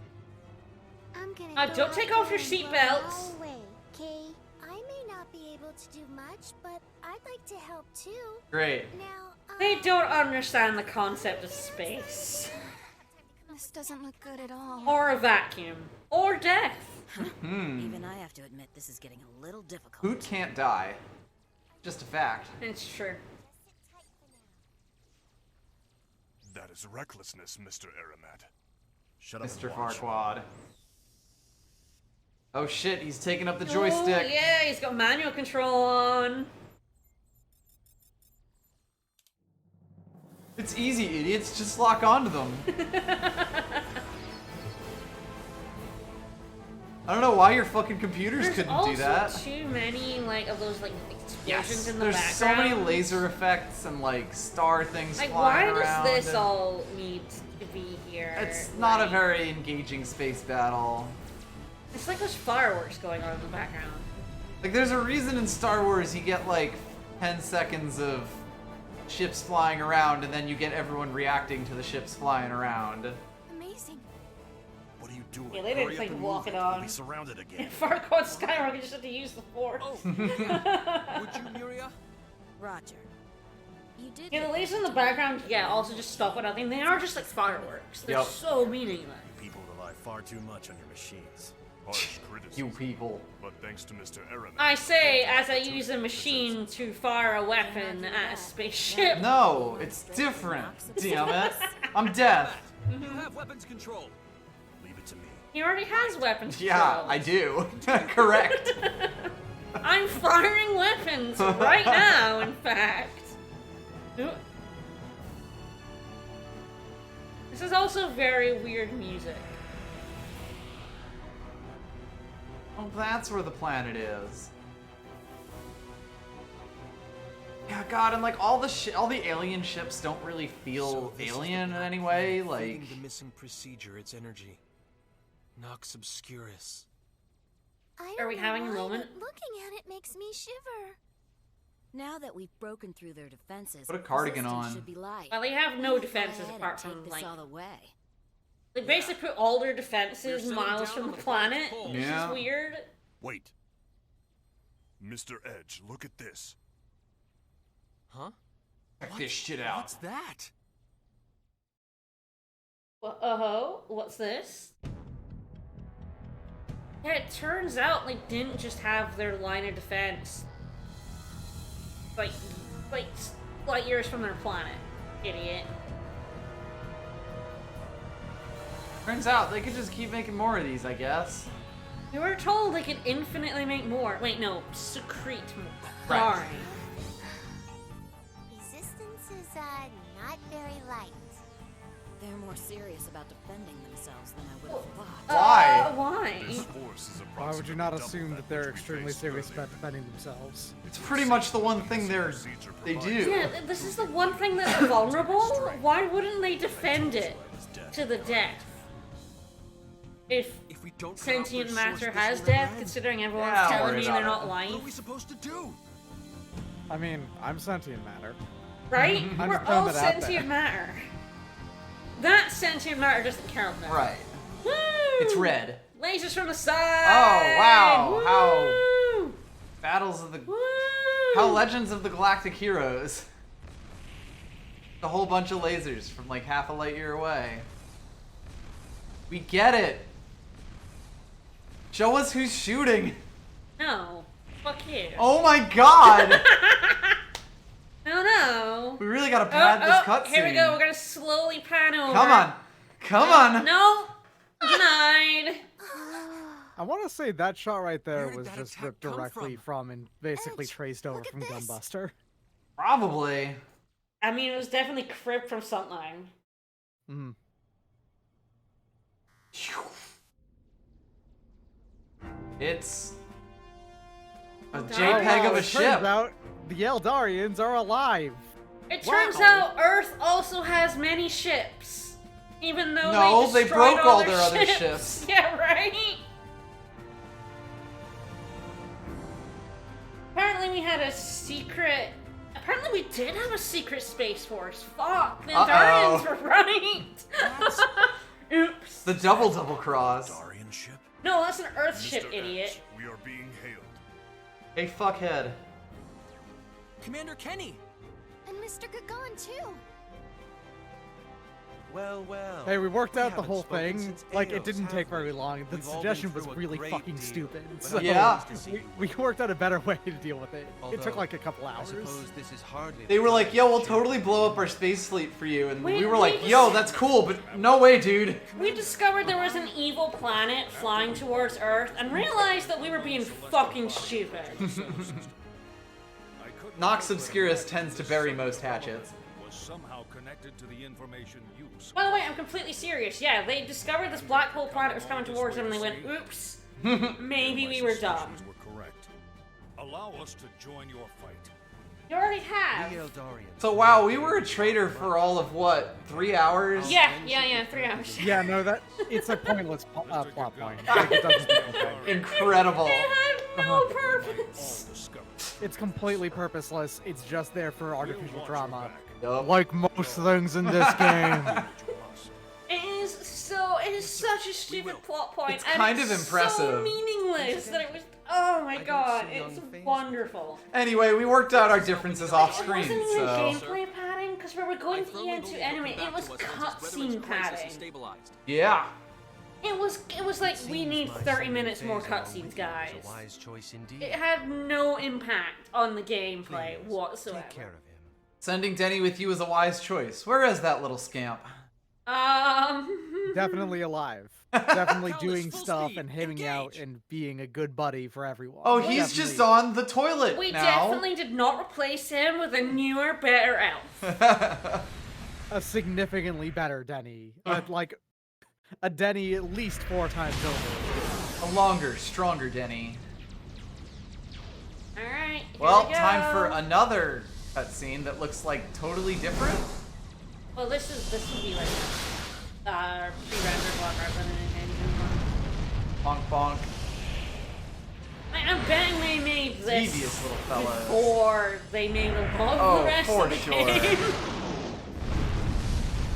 I'm gonna go Don't out take there off your and seatbelts. blow away, okay? I may not be able to do much, but I'd like to help too. Great. Now, They don't understand the concept of space. This doesn't look good at all. Or a vacuum. Or death. Even I have to admit this is getting a little difficult. Hoot can't die. Just a fact. It's true. That is recklessness, Mr. Aramat. Shut up, Mr. and watch. Farquaad. Oh shit, he's taking up the Oh, joystick. yeah, he's got manual control on. It's easy, idiots. Just lock onto them. I don't know why your fucking computers There's couldn't also do that. too many of those explosions Yes, in the there's so background. many laser effects and star things Like, flying why around. does this and all need to be here? It's not a Like, very engaging space battle. It's like there's fireworks going on in the background. Like, there's a reason in Star Wars you get like 10 seconds of ships flying around, and then you get everyone reacting to the ships flying around. Amazing. What are you doing? Yeah, they didn't Hurry up think and walk move it We'll on. be surrounded again. Farquaad Skyrocket just had to use the force. Would you, Miria? Roger. You did. Yeah, the get lasers in that the background, also just stop at nothing. They are just like fireworks. They're Yep. so meaningless. People rely far too much on your machines. Harsh criticism. You people. But thanks to Mr. Aramat. I say as I use a machine to fire a weapon at a spaceship. No, it's different. Damn it. I'm deaf. You have weapons control. Leave it to me. He already has weapons. Yeah, control. I do. Correct. I'm firing weapons right now, in fact. Ooh. This is also very weird music. Oh, that's where the planet is. Yeah, God, and like all the alien ships don't really feel this is alien the in any black way. planet Like, feeding the missing procedure its energy. Nox Obscurus. I Are we don't know having a why, moment? but looking at it makes me shiver. Now that we've broken through their defenses, Put a cardigan resistance on. should be light. Well, they have no Let's go defenses ahead and apart take from this like all the way. they basically put all their defenses We're sitting miles down from on the the planet, pole. which Yeah. is weird. Wait. Mr. Edge, look at this. Huh? check this shit out. What's that? What's this? Yeah, it turns out they didn't just have their line of defense like light years from their planet, idiot. Turns out they could just keep making more of these, I guess. We were told they could infinitely make more. Wait, no, secrete more. Right. Sorry. Resistance is, not very light. They're more serious about defending themselves than I would have thought. Why? Why? This force is Why would you not approximately assume double that they're which we extremely faced serious earlier. about defending themselves? It's pretty much the one thing they do. Yeah, this is the one thing that's vulnerable. Why wouldn't they defend it to the death? If If we don't cut off sentient their matter source, has this will never death, end. considering everyone's Yeah, telling worry me about they're it. not What are we life, supposed to do? I mean, I'm sentient matter. right? I'm We're just throwing all it out there. sentient matter. That sentient matter doesn't count though. Right. Woo! It's red. Lasers from the side. Oh, wow, how- Woo! Battles of the... Woo! How Legends of the Galactic Heroes. A whole bunch of lasers from like half a light year away. We get it. Show us who's shooting. No. Fuck you. Oh my god. No. We really gotta pad this cutscene. Here we go. We're gonna slowly pan over. Come on. Come on. No. Denied. I want to say that shot right there Where did was that just attack ripped come directly from and basically Edge, traced over look at from this. Gunbuster. Probably. I mean, it was definitely cribbed from something. Hmm. It's a Oh, JPEG of a it ship. turns out the Eldarians are alive. It turns Wow. out Earth also has many ships. Even though No, they they destroyed broke all all their their other ships. ships. Yeah, right? Apparently we had a secret... Apparently we did have a secret space force. Fuck, the Uh-oh. Eldarians were right. Oops. The double cross. Darian ship? No, that's an Earth Mr. ship, idiot. X, we are being hailed. Hey, fuckhead. Commander Kenny! And Mr. Gagan, too. Well, well. Hey, we worked we out the haven't whole spoken thing. since Like, it Eos, didn't have take we? very long. The We've all been suggestion was through a really great fucking deal, stupid. but So I'm Yeah. pleased to see you. we worked out a better way to deal with it. It took Although, like a couple I hours. suppose this is hardly They the were like, time yo, we'll to totally share blow with up our space fleet for you. And We- we were we like, just- yo, that's cool, but no way, dude. We discovered there was an evil planet flying towards Earth and realized that we were being fucking stupid. Nox Obscurus tends to bury most hatchets. Was somehow connected to the information you By the way, I'm completely serious. Yeah, they discovered this black hole planet was coming towards them and they went, oops, maybe we were dumb. were correct. Allow us to join your fight. You already have. The Eldarians. So, wow, we were a traitor for all of what, 3 hours? Yeah, 3 hours. Yeah, no, it's a pointless plot point. Like, it doesn't do anything. Incredible. It had no purpose. It's completely purposeless. It's just there for artificial drama. Yup. Like most things in this game. It is such a stupid plot point. It's and kind it's of impressive. so meaningless that it was, oh my god, see it's young faces. wonderful. Anyway, we worked out our differences off It screen, wasn't even so. gameplay padding, because we were going to EN2 anime, it was cutscene padding. Yeah. It was like, we need 30 minutes more cutscenes, guys. A wise choice indeed. It had no impact on the gameplay Please, whatsoever. Take care of him. Sending Denny with you was a wise choice. Where is that little scamp? Definitely alive. Definitely Callis, doing full stuff speed, and hanging out engage. and being a good buddy for everyone. Oh, he's just on the toilet We now. definitely did not replace him with a newer, better elf. a significantly better Denny. Like a Denny at least 4 times over. A longer, stronger Denny. Alright, Well, time for another cutscene that looks like totally different. Well, this will be like pre-rendered one rather than an engine one. Bonk bonk. I'm betting they made this Devious little fella. before they made a lot of Oh, the rest for of the sure. game.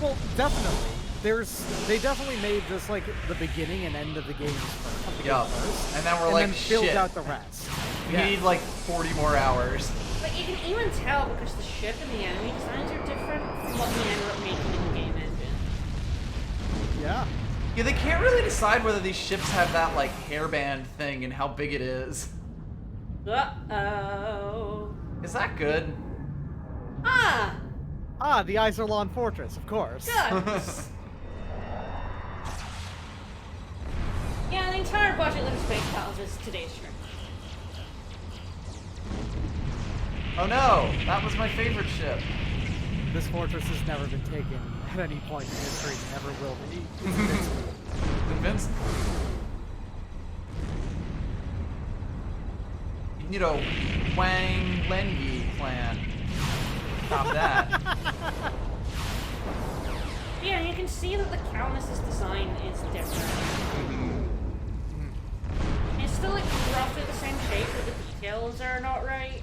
Well, definitely. They definitely made this like the beginning and end of the game first. Yup. And then we're and like, then filled shit. out the rest. We need like 40 more hours. But you can even tell because the ship and the enemy designs are different from what we ended up making in the game engine. Yeah. Yeah, they can't really decide whether these ships have that like hairband thing and how big it is. Uh-oh. Is that good? Ah! Ah, the Iserlon Fortress, of course. Guns! Yeah, the entire budget of Space Battles is today's stream. Oh no, that was my favorite ship. This fortress has never been taken at any point in history, never will be. It's invincible. Invincible. You need a Wang Lenyi plan. Stop that. Yeah, you can see that the Calnus' design is different. It's still like roughly the same shape, but the details are not right.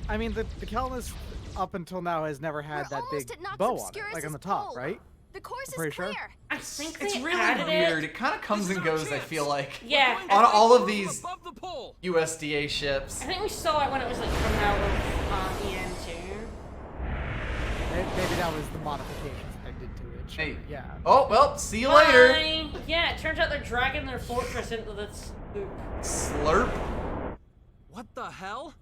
I mean, the Calnus up until now has never had that big bow on it, like on the top, right? The course I'm pretty is clear. sure. I think It's they really added weird. it. It kind of comes and goes, I feel like. Yeah. On all of these Above the pole. USDA ships. I think we saw it when it was like coming out of EN2. Maybe that was the modifications that they did to it. Sure. Hey. Yeah. Oh, well, see you later. Bye. Yeah, it turns out they're dragging their fortress into this loop. Slurp. What the hell?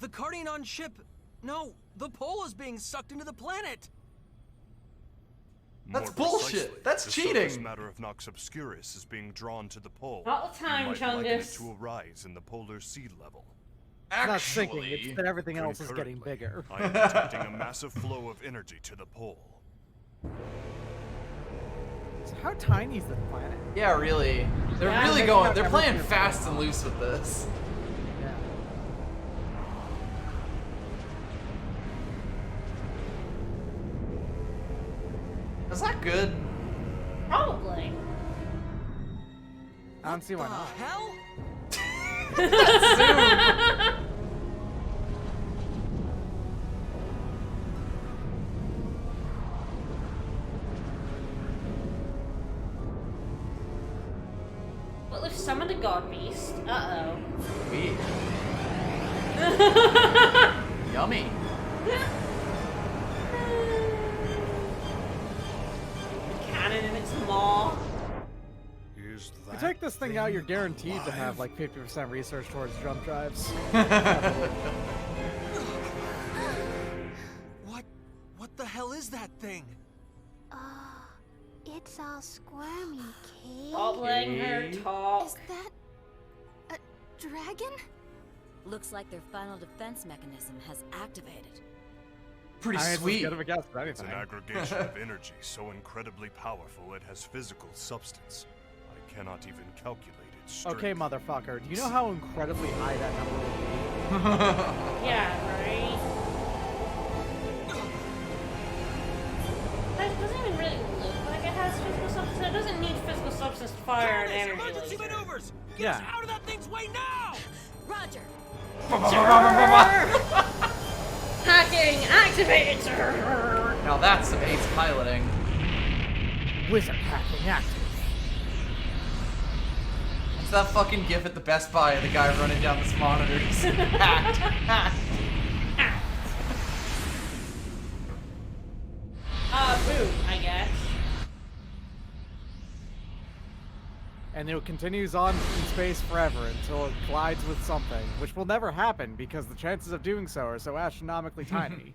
The Cardianon ship... No, the pole is being sucked into the planet. That's More bullshit. precisely, That's the cheating. surface matter of Nox Obscurus is being drawn to the pole. Not the time, You might liken it Chungus. to a rise in the polar sea level. It's not sinking, it's that everything else is getting Concurrently, bigger. I am detecting a massive flow of energy to the pole. So how tiny is the planet? Yeah, really. They're Yeah, really they going. have They're playing everything fast and going on. loose with this. Yeah. Is that good? Probably. I don't see why not. Hell? Well, they've summoned a god beast. Uh-oh. Sweet. Yummy. Cannon in its maw. Is If you take this thing out, you're guaranteed to have like 50% research towards jump drives. What the hell is that thing? It's all squirmy, Kate. Stop letting her Okay. talk. Is that a dragon? Looks like their final defense mechanism has activated. Pretty I ain't as sweet. good of a guess for It's anything. an aggregation of energy so incredibly powerful it has physical substance. I cannot even calculate its strength. Okay, motherfucker. Do you know how incredibly high that number would be? Yeah, right? That doesn't even really look like it has physical substance. It doesn't need physical substance to fire an energy Emergency laser. maneuvers! Get Yeah. us out of that thing's way now! Roger. Hacking activated, sir. Now that's some ace piloting. Wizard hacking active. It's that fucking gif at the Best Buy of the guy running down this monitor. Just hacked. Hacked. Boom, I guess. And it continues on in space forever until it collides with something, which will never happen because the chances of doing so are so astronomically tiny.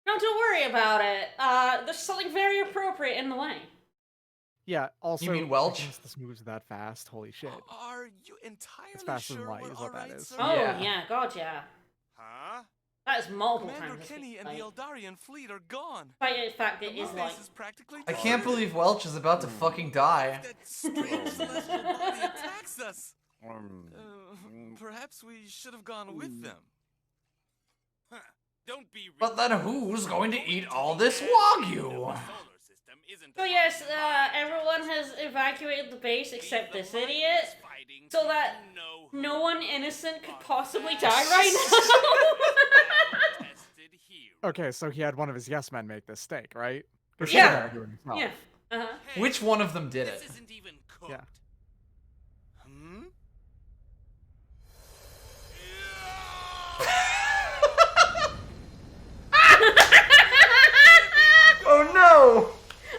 Don't worry about it. There's something very appropriate in the way. Yeah, also, You mean Welch? since this moves that fast, holy shit. Are you entirely It's faster than sure light we're is what that alright, is. sir? Oh, Yeah. yeah, god, yeah. Huh? That is multiple Commander times. Kenny and the Eldarian fleet are gone. Despite the fact it The is moon like. base is practically I can't destroyed. believe Welch is about to fucking die. That strange celestial body attacks us. Perhaps we should have gone with them. Huh. Don't be But then who's going to eat all this Wagyu? So yes, everyone has evacuated the base except this idiot, so that no one innocent could possibly die right now. Okay, so he had one of his yes men make this steak, right? Or Yeah. should he do it himself? Yeah. Uh-huh. Which one of them did it? This isn't even cooked. Yeah. Hmm? Oh no!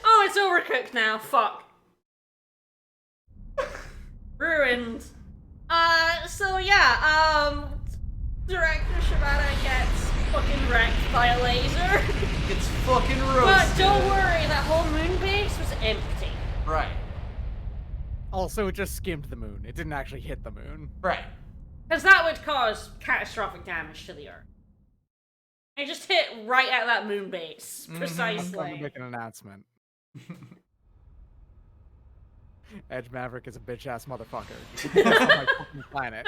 Oh, it's overcooked now. Fuck. Ruined. So yeah, Director Shibata gets fucking wrecked by a laser. It's fucking roasted. But don't worry, that whole moon base was empty. Right. Also, it just skimmed the moon. It didn't actually hit the moon. Right. Because that would cause catastrophic damage to the Earth. It just hit right at that moon base, I'm going to precisely. make an announcement. Edge Maverick is a bitch-ass motherfucker. He's on my fucking planet.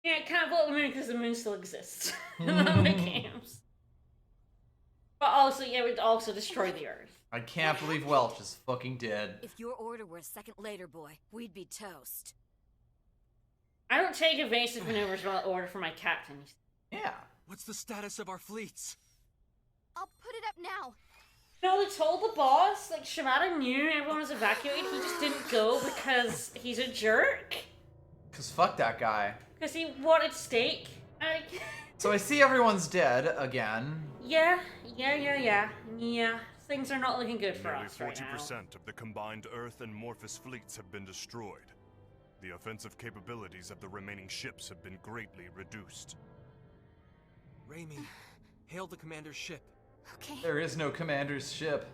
Yeah, it can't blow up the moon because the moon still exists. in the games. But also, yeah, we'd also destroy the Earth. I can't believe Welch is fucking dead. If your order were a second later, boy, we'd be toast. I don't take evasive maneuvers without order from my captain. Yeah. What's the status of our fleets? I'll put it up now. No, they told the boss, like, Shimada knew everyone was evacuated, he just didn't go because he's a jerk. Cause fuck that guy. Because he wanted steak. So I see everyone's dead again. Yeah. Things are not looking good for Nearly us right now. 40% of the combined Earth and Morphus fleets have been destroyed. The offensive capabilities of the remaining ships have been greatly reduced. Raimi, Hail the commander's ship. Okay. There is no commander's ship.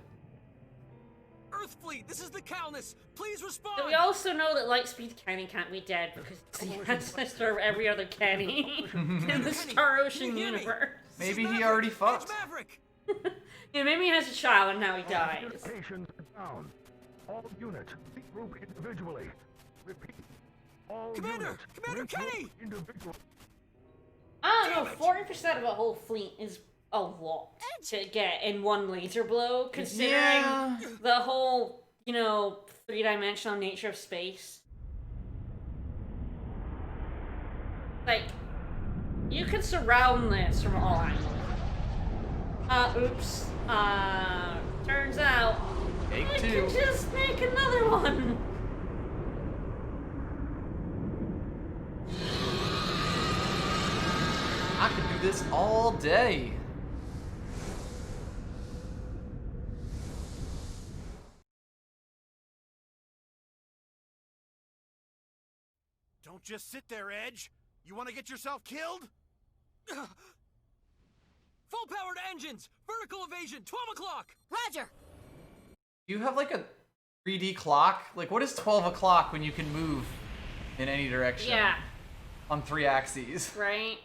Earth Fleet, this is the Calnus. Please respond. But we also know that Lightspeed Kenny can't be dead because it's the ancestor of every other Kenny in the Star Ocean universe. Maybe he already fucked. Maverick. Yeah, maybe he has a child and now he dies. Communications down. All units, regroup individually. Repeat. All Commander! Commander Kenny! Individually. I don't know, 40% of a whole fleet is a lot to get in one laser blow, considering the whole, you know, three-dimensional nature of space. Like, you could surround this from all angles. Oops. Turns out, Take I two. could just make another one. I could do this all day. Don't just sit there, Edge. You want to get yourself killed? Full-powered engines! Vertical evasion, 12 o'clock! Roger! You have like a 3D clock? Like, what is 12 o'clock when you can move in any direction? Yeah. On 3 axes. Right?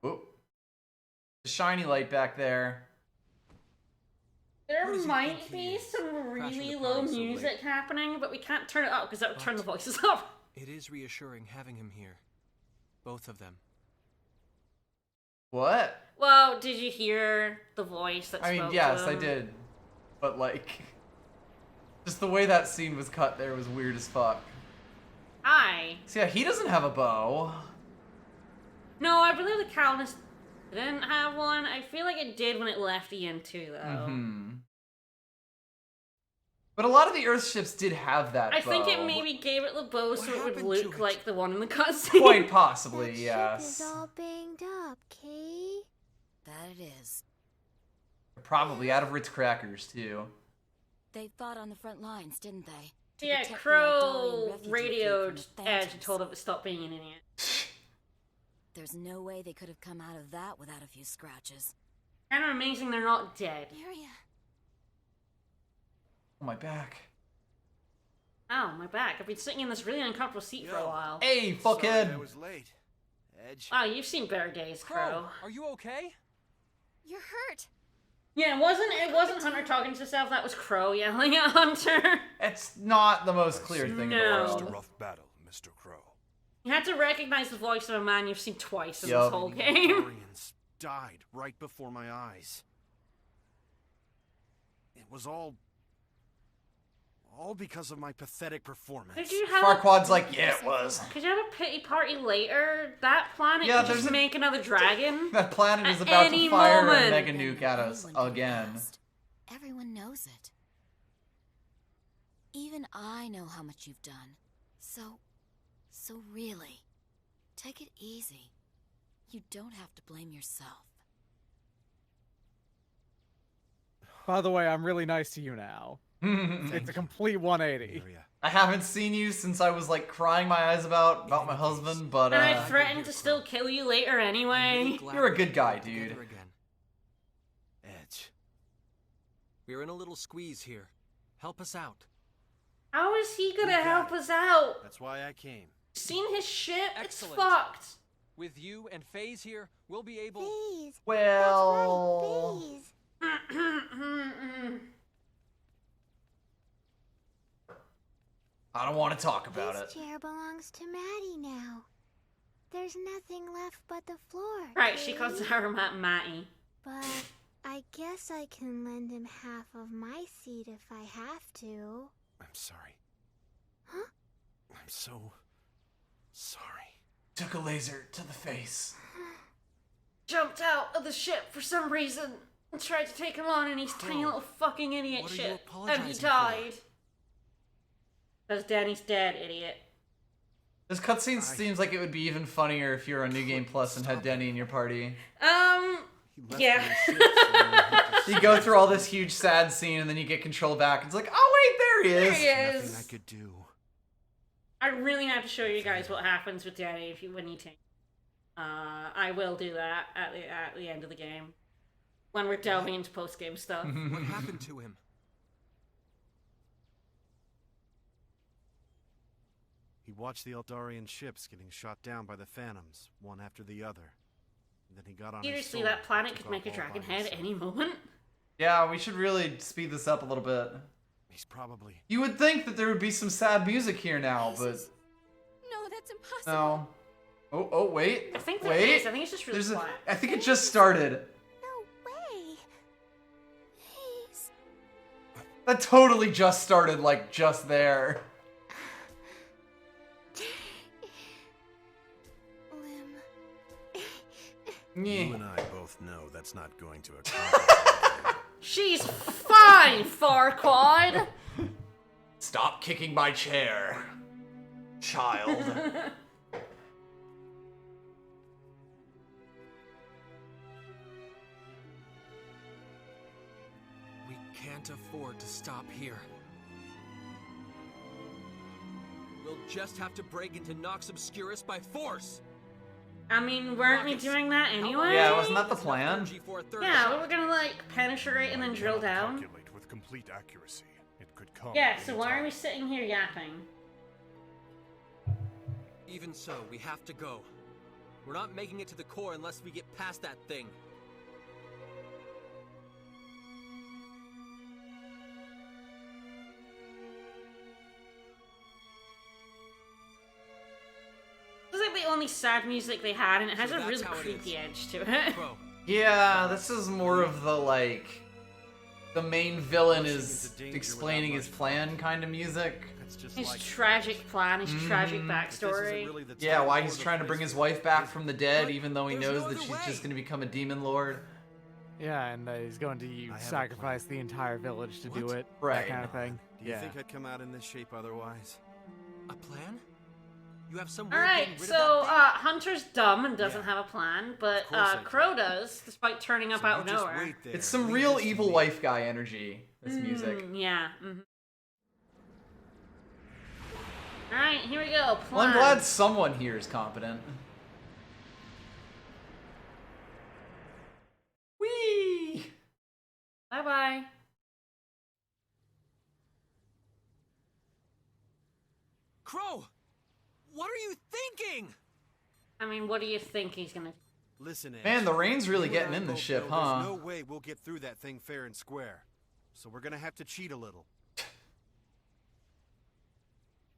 Whoop. The shiny light back there. There What does he might think he be is? some Crashing really the low party so music late. happening, but we can't turn it up because that would turn the What? voices up. It is reassuring having him here. Both of them. What? Well, did you hear the voice that I mean, spoke yes, to I him? did. But, like, just the way that scene was cut there was weird as fuck. Hi. So, yeah, he doesn't have a bow. No, I believe the Calnus didn't have one. I feel like it did when it left EN2, though. Mm-hmm. But a lot of the Earth ships did have that I bow. think it maybe gave it the bow so it would happened look to it? like the one in the cutscene. Quite possibly, That yes. ship is all banged up, Kay. That it is. Probably out of Ritz crackers, too. They fought on the front lines, didn't they? To Yeah, protect the Crow Eldarian refugee radioed fleet from the Edge and Phantoms. told him to stop being an idiot. There's no way they could have come out of that without a few scratches. Kind of amazing they're not dead. Miria. Oh, my back. Ow, my back. I've been sitting in this really uncomfortable seat for a Yo. while. Hey, Sorry I fuckhead! was late. Edge. Wow, you've seen better days, Crow. Crow, are you okay? You're hurt. Yeah, it wasn't Hunter talking to himself, that was Crow yelling at Hunter. It's not the most clear thing in the No. Just a world. rough battle, Mr. Crow. You had to recognize the voice of a man you've seen twice in Yup. this whole The game. Eldarians died right before my eyes. It was all because of my pathetic performance. Could you have Farquaad's like, yeah, it was. Could you have a pity party later? That planet Yeah, could just there's a- make another dragon. That planet is At about any to fire moment. a mega Then nuke at us anyone can again. blast. Everyone knows it. Even I know how much you've done. So really, take it easy. You don't have to blame yourself. By the way, I'm really nice to you now. It's a complete 180. Miria. I haven't seen you since I was like crying my eyes about my husband, but And I threatened to still kill you later I'm anyway. really glad You're a we good guy, got together dude. Again. Edge. We're in a little squeeze here. Help us out. How is he gonna You got help it. us out? That's why I came. Seen his ship? Excellent. It's fucked. With you and FaZe here, we'll be able... Please. well, That's right, please. I don't want to talk about This it. chair belongs to Maddie now. There's nothing left but the floor. Right, she Kay. calls her Matty. But I guess I can lend him half of my seat if I have to. I'm sorry. Huh? I'm so sorry. Took a laser to the face. Jumped out of the ship for some reason and tried to take him on in his tiny little fucking idiot what are you ship. And apologizing he for? died. Because Danny's dead, idiot. This cutscene seems like it would be even funnier if you were on New Game Plus and had Denny in your party. He left Yeah. me in shit, so I had to You go through all this huge sad scene and then you get control back. It's like, oh wait, there he is. There he nothing is. I could do. I really have to show you guys what happens with Danny when you take. I will do that at the end of the game. When we're delving into post-game stuff. What happened to him? He watched the Eldarian ships getting shot down by the Phantoms, one after the other. And then he got on his Seriously, sword that planet and could took make a off all dragon by head himself. any moment. Yeah, we should really speed this up a little bit. He's probably... You would think that there would be some sad music here now, but No, that's impossible. no. Oh, wait. I think there wait. is. I think it's just really quiet. I think it just started. No way. He's... That totally just started, like, just there. Lim. You and I both know that's not going to accomplish. She's fine, Farquaad! Stop kicking my chair, child. We can't afford to stop here. We'll just have to break into Nox Obscurus by force! I mean, weren't we doing that anyway? Yeah, wasn't that the plan? Yeah, we were gonna, like, penetrate and then drill down. Calculate with complete accuracy. It could come. Yeah, at so any why are time. we sitting here yapping? Even so, we have to go. We're not making it to the core unless we get past that thing. This is like the only sad music they had, and it has So a that's really how it creepy is. edge to it. Bro, Yeah, this is more of the, like, the main villain Pushing is into danger explaining without his much plan kind of music. That's just His like tragic plan, his tragic If this isn't backstory. really the Yeah, time why or he's the trying to bring place his for wife it, back is from it? the dead, But even though he there's knows no that other she's just way. going to become a demon lord. Yeah, and he's going to I have a sacrifice the entire village to do What? it. Right. That kind of thing. Do you Yeah. think I'd come out in this shape otherwise? a plan? You have some way of Alright, getting rid so, of that Hunter's dumb and doesn't Yeah. have a plan, but, course I do. Crow does, despite turning up So out you of just nowhere. wait there It's some and leave real this to evil me. wife guy energy, this music. Yeah. Alright, here we go. Plan. Well, I'm glad someone here is competent. Whee! Bye-bye. Crow! What are you thinking? I mean, what do you think he's gonna... Listen, Edge, Man, the rain's really you and getting I in the both ship, know huh? There's no way we'll get through that thing fair and square. So we're gonna have to cheat a little.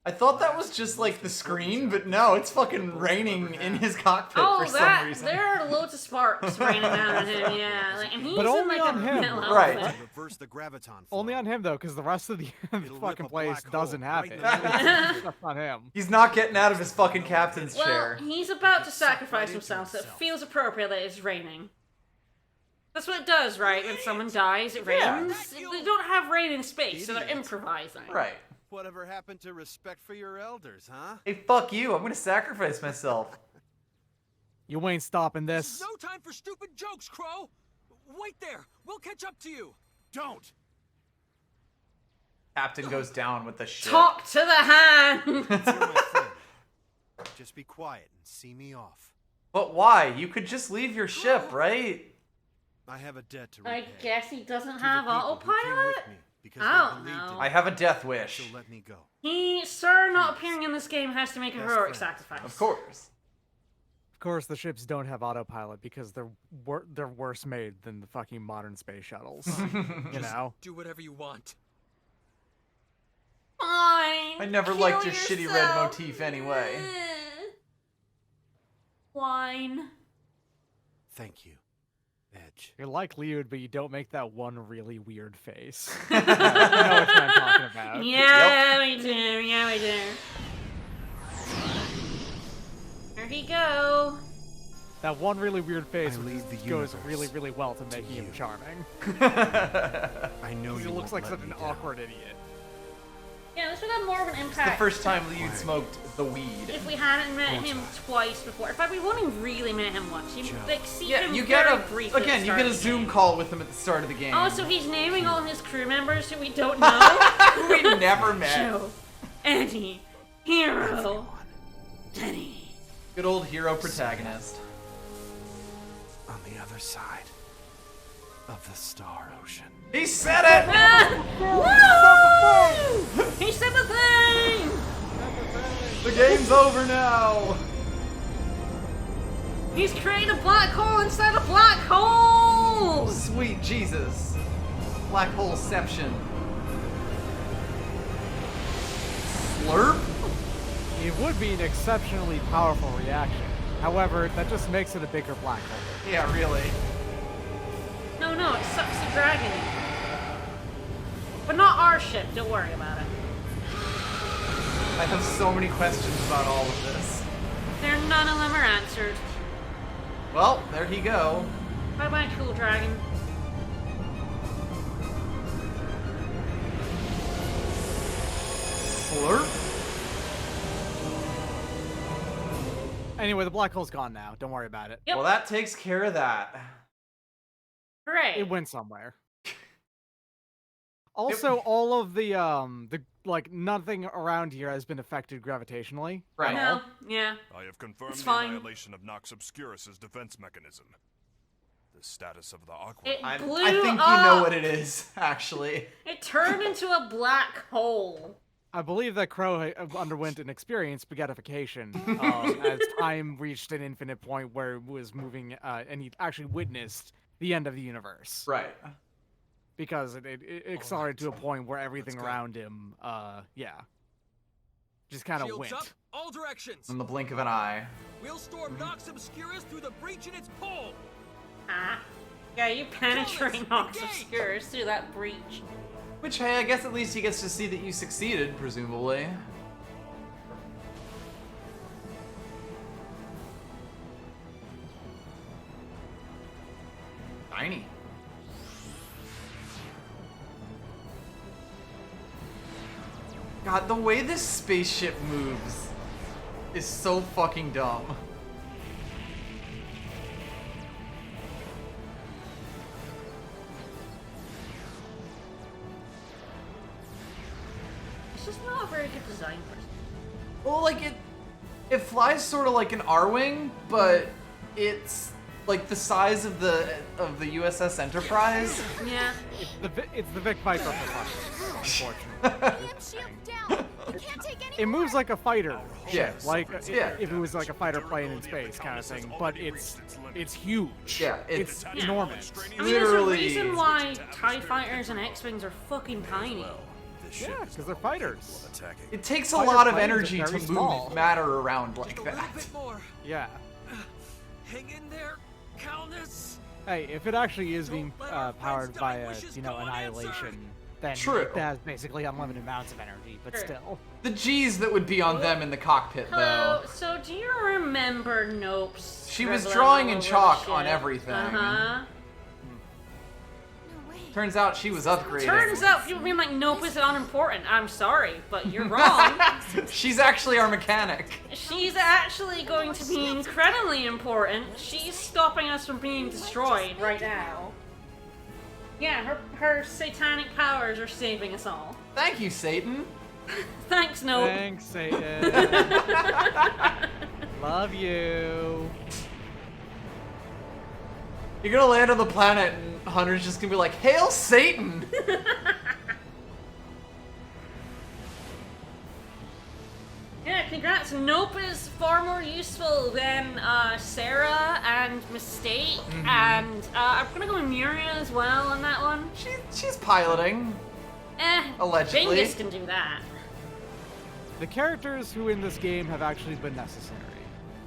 I thought that was just like the screen, but no, it's fucking raining in his cockpit Oh, for some that... reason. There are loads of sparks raining down on him, yeah. Like, and he's But in, only like, on a him. metal Right. outfit. Reverse the graviton. Only flow. on him though, because the rest of the, the It'll fucking rip a place black hole doesn't have right in it. the middle. That's on him. He's not getting out of his fucking captain's Well, chair. he's about to sucked sacrifice right into himself, so it himself. feels appropriate that it's raining. That's what it does, right? When someone dies, it Yeah. rains. They don't have rain in space, so they're Idiot. improvising. Right. Whatever happened to respect for your elders, huh? Hey, fuck you. I'm gonna sacrifice myself. You ain't stopping this. No time for stupid jokes, Crow! Wait there! We'll catch up to you! Don't! Captain goes down with the ship. Talk to the hand! You're my friend. Just be quiet and see me off. But why? You could just leave your ship, right? I have a debt to I repay. guess he doesn't To the have people who came autopilot? with me because I they don't believed know. in I me. have a death wish. So let me go. Sir not appearing in this game has to make a Best heroic friends. sacrifice. Of course. Of course, the ships don't have autopilot because they're worse made than the fucking modern space shuttles. You know? Do whatever you want. Fine. I never kill liked your shitty red yourself. motif anyway. Wine. Thank you, Edge. You're like Leod, but you don't make that one really weird face. You know which one I'm talking about. Yeah, we do. Yeah, we do. There he go. That one really weird face I leave the goes universe really, really well to making him you. charming. I know He you looks won't like let such an me down. awkward idiot. Yeah, this would have more of an The impact first time Leod smoked the weed. if we hadn't met him twice before. In fact, we've only really met him once. You like see Yeah, him you get very a briefly. at again. the You start get a of the Zoom game. call with him at the start of the game. Oh, so he's naming all his crew members who we don't know. we never met. Joe, Eddie, Hero, Denny, Good old hero protagonist. On the other side of the Star Ocean. He said it! Woo! He said the thing! The game's over now! He's created a black hole inside a black hole! Sweet Jesus. Black holeception. Slurp? It would be an exceptionally powerful reaction. However, that just makes it a bigger black hole. Yeah, really. No, it sucks the dragon. But not our ship, don't worry about it. I have so many questions about all of this. None of them are answered. Well, there he go. Bye-bye, cool dragon. Slurp? Anyway, the black hole's gone now. Don't worry about it. Yep. Well, that takes care of that. Hooray. It went somewhere. Also, all of the like nothing around here has been affected gravitationally. Right. No, yeah. I have confirmed It's the fine. annihilation of Nox Obscurus's defense mechanism. The status of the Aqua. It I blew think you know what it is, actually. It turned into a black hole. I believe that Crow underwent an experience spaghettification as time reached an infinite point where it was moving, and he actually witnessed the end of the universe. Right. Because it accelerated to a point where everything around him, just kind of Shields went. up, all directions. In the blink of an eye. We'll storm Nox Obscurus through the breach in its pole. Ah. Yeah, you penetrate Nox Obscurus through that breach. Which, hey, I guess at least he gets to see that you succeeded, presumably. Tiny. God, the way this spaceship moves is so fucking dumb. It's just not a very good design for it. Well, like, it flies sort of like an R-Wing, but it's like the size of the USS Enterprise. Yeah. It's the Vic Viper for unfortunately. It moves like a fighter. Yeah. Like Yeah. if it was like a fighter plane in space kind of thing, but it's huge. Yeah, it's enormous. I mean, there's a reason why TIE fighters and X-Wings are fucking tiny. Yeah, because they're fighters. It takes a Fighter lot of planes are energy to very move small. matter around like A little that. bit more. Yeah. Hang in there, Calnus. Hey, if it actually is being Don't let our powered friends' by dying a wishes you go know unanswered. annihilation, then True. it has basically unlimited amounts of energy. But True. still, The G's that would be on them in the cockpit, Hello. though. So, do you remember Nope's? She was scribbling drawing all in over the chalk on ship? everything. Uh-huh. Turns out she was upgraded. Turns out people being like, Nope is unimportant. I'm sorry, but you're wrong. She's actually our mechanic. She's actually going to be incredibly important. She's stopping us from being destroyed right now. Yeah, her satanic powers are saving us all. Thank you, Satan. Thanks, Nope. thanks, Satan. Love you. You're gonna land on the planet and Hunter's just gonna be like, Hail Satan! Yeah, congrats. Nope is far more useful than Sarah and Mistake, and I'm gonna go with Muria as well on that one. She's piloting. Allegedly. Genghis can do that. The characters who in this game have actually been necessary.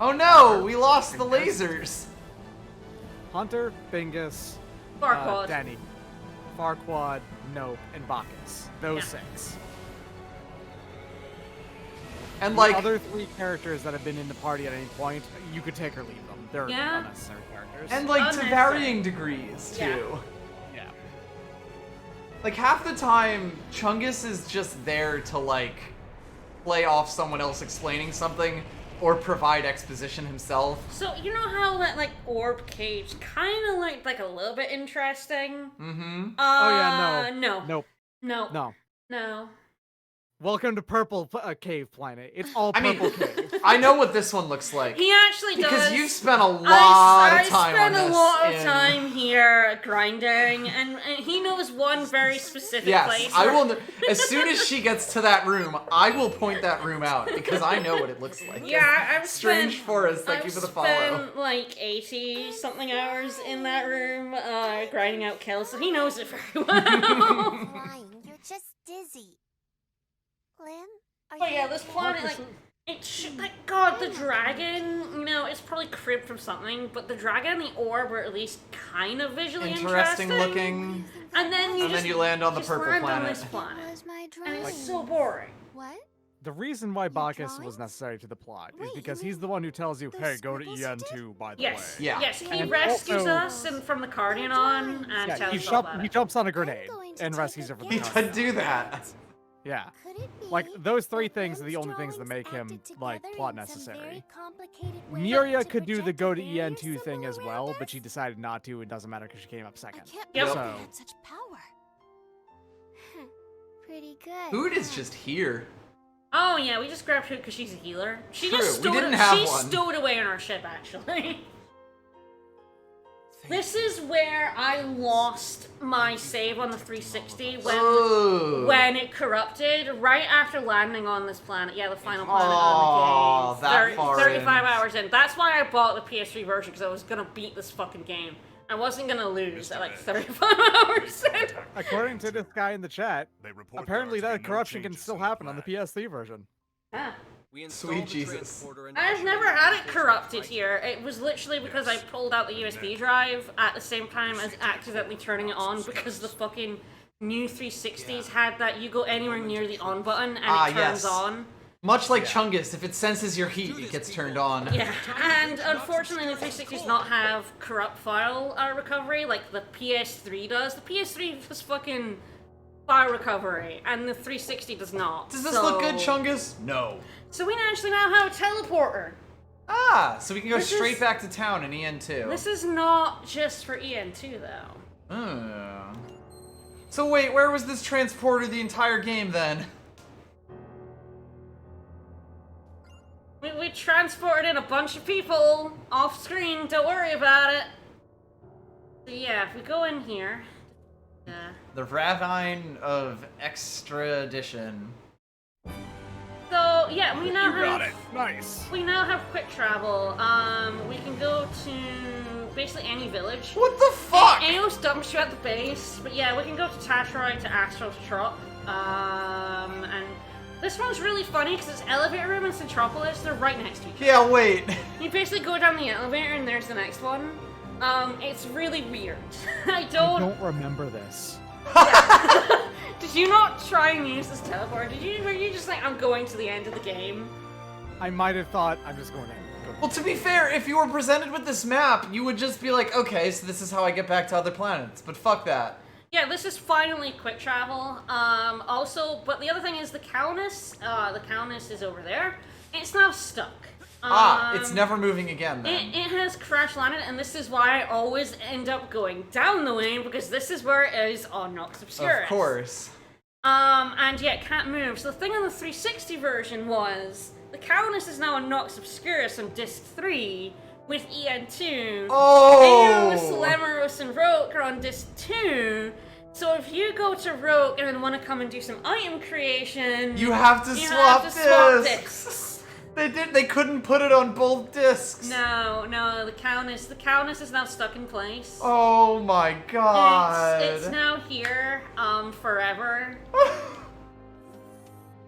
Oh no, we lost the lasers. Hunter, Bingus, Farquaad. Danny, Farquaad, Nope, and Bacchus. Those Yeah. 6. And The like, other 3 characters that have been in the party at any point, you could take or leave them. They're Yeah. unnecessary characters. and like to Unnecessary. varying degrees too. Yeah. yeah. Like half the time, Chungus is just there to like play off someone else explaining something or provide exposition himself. So you know how that like orb cage kind of like a little bit interesting. Mm-hmm. Oh yeah, no. No. Nope. No. No. No. Welcome to Purple Cave Planet. It's all I mean, purple cave. I know what this one looks like. He actually does. Because you've spent a lot of time on this. I spent a lot of in- time here grinding, and he knows one very specific place. Yes, I will. As soon as she gets to that room, I will point that room out because I know what it looks like. Yeah, I've Strange spent, Forest. Thank you for the follow. spent like 80 something hours in that room, grinding out kills, so he knows it very well. Flying, you're just dizzy. Lim, are But you yeah, this okay? planet, like, like, God, the dragon, you know, it's probably cribbed from something, but the dragon and the orb were at least kind of visually Interesting looking. And then you land on the just purple land on planet. this planet. Was my And dream. it's so boring. What? The reason why Bacchus drawings? was necessary to the plot is Wait, because you he's mean the one who tells you, those hey, go to scribbles you EN2, by the Yes, way. Yeah. yes, he And rescues also- us from the Cardianon and Yeah, tells he, us all about he it. jumps on a grenade going to and take rescues a her from the He guess. did Cardianon. do that. Yeah. Could it be Like, those three that things are the Lim's only things that drawings make him, acted like, together plot in some very necessary. complicated way Miria to could do the project go a to barrier EN2 thing as symbol well, around but us? she decided not to. It doesn't matter because she came up I second. can't Yep. believe So- he had such power. Pretty good. Hood is just here. Oh yeah, we just grabbed Hood because she's a healer. She True, just we stowed didn't it, have she one. stowed away on our ship actually. This is where I lost my save on the 360 Oh. when it corrupted right after landing on this planet. Yeah, the final planet Aw, on the that game. far 35 in. hours in. That's why I bought the PS3 version because I was gonna beat this fucking game. I wasn't gonna lose at like 35 hours in. According to this guy in the chat, They report apparently there are to that be no corruption can changes still in the happen on the plan. PS3 version. Ah. We installed Sweet the Jesus. transporter and I've ushered never in had the it first corrupted right. here. It was literally because I pulled out the USB drive at the same time as accidentally turning it on because the fucking new 360s had that you go anywhere near the on button and it turns Yes. on. Much like Chungus, if it senses your heat, it gets turned on. Yeah, and unfortunately the 360 does not have corrupt file recovery like the PS3 does. The PS3 has fucking file recovery, and the 360 does not. Does this look good, Chungus? No. So we actually now have a teleporter. Ah, so we can go This straight is- back to town in EN2. This is not just for EN2 though. So wait, where was this transporter the entire game then? We transported in a bunch of people off screen, don't worry about it. So yeah, if we go in here. The Ravine of Extradition. So yeah, we now You got have it. Nice. we now have quick travel. We can go to basically any village. What the fuck? Eos dumps you at the base, but yeah, we can go to Tasharai, to Astro's Trop. And this one's really funny because it's elevator room and Centropolis. They're right next to each other. Yeah, wait. You basically go down the elevator and there's the next one. It's really weird. I I don't. don't remember this. Did you not try and use this teleport? Were you just like, I'm going to the end of the game? I might have thought, I'm just going in. Well, to be fair, if you were presented with this map, you would just be like, okay, so this is how I get back to other planets. But fuck that. Yeah, this is finally quick travel. Also, but the other thing is the Calnus. The Calnus is over there. It's now stuck. It's never moving again then. It has crash landed, and this is why I always end up going down the lane, because this is where it is on Nox Obscurus. Of course. And yeah, it can't move. So the thing on the 360 version was, the Calnus is now on Nox Obscurus on Disc 3, with EN2. Oh! Eos, Lemeros, and Roke are on Disc 2. So if you go to Roke and then want to come and do some item creation, You have to swap discs. They couldn't put it on both discs. No, the Calnus is now stuck in place. Oh my god. It's now here, forever.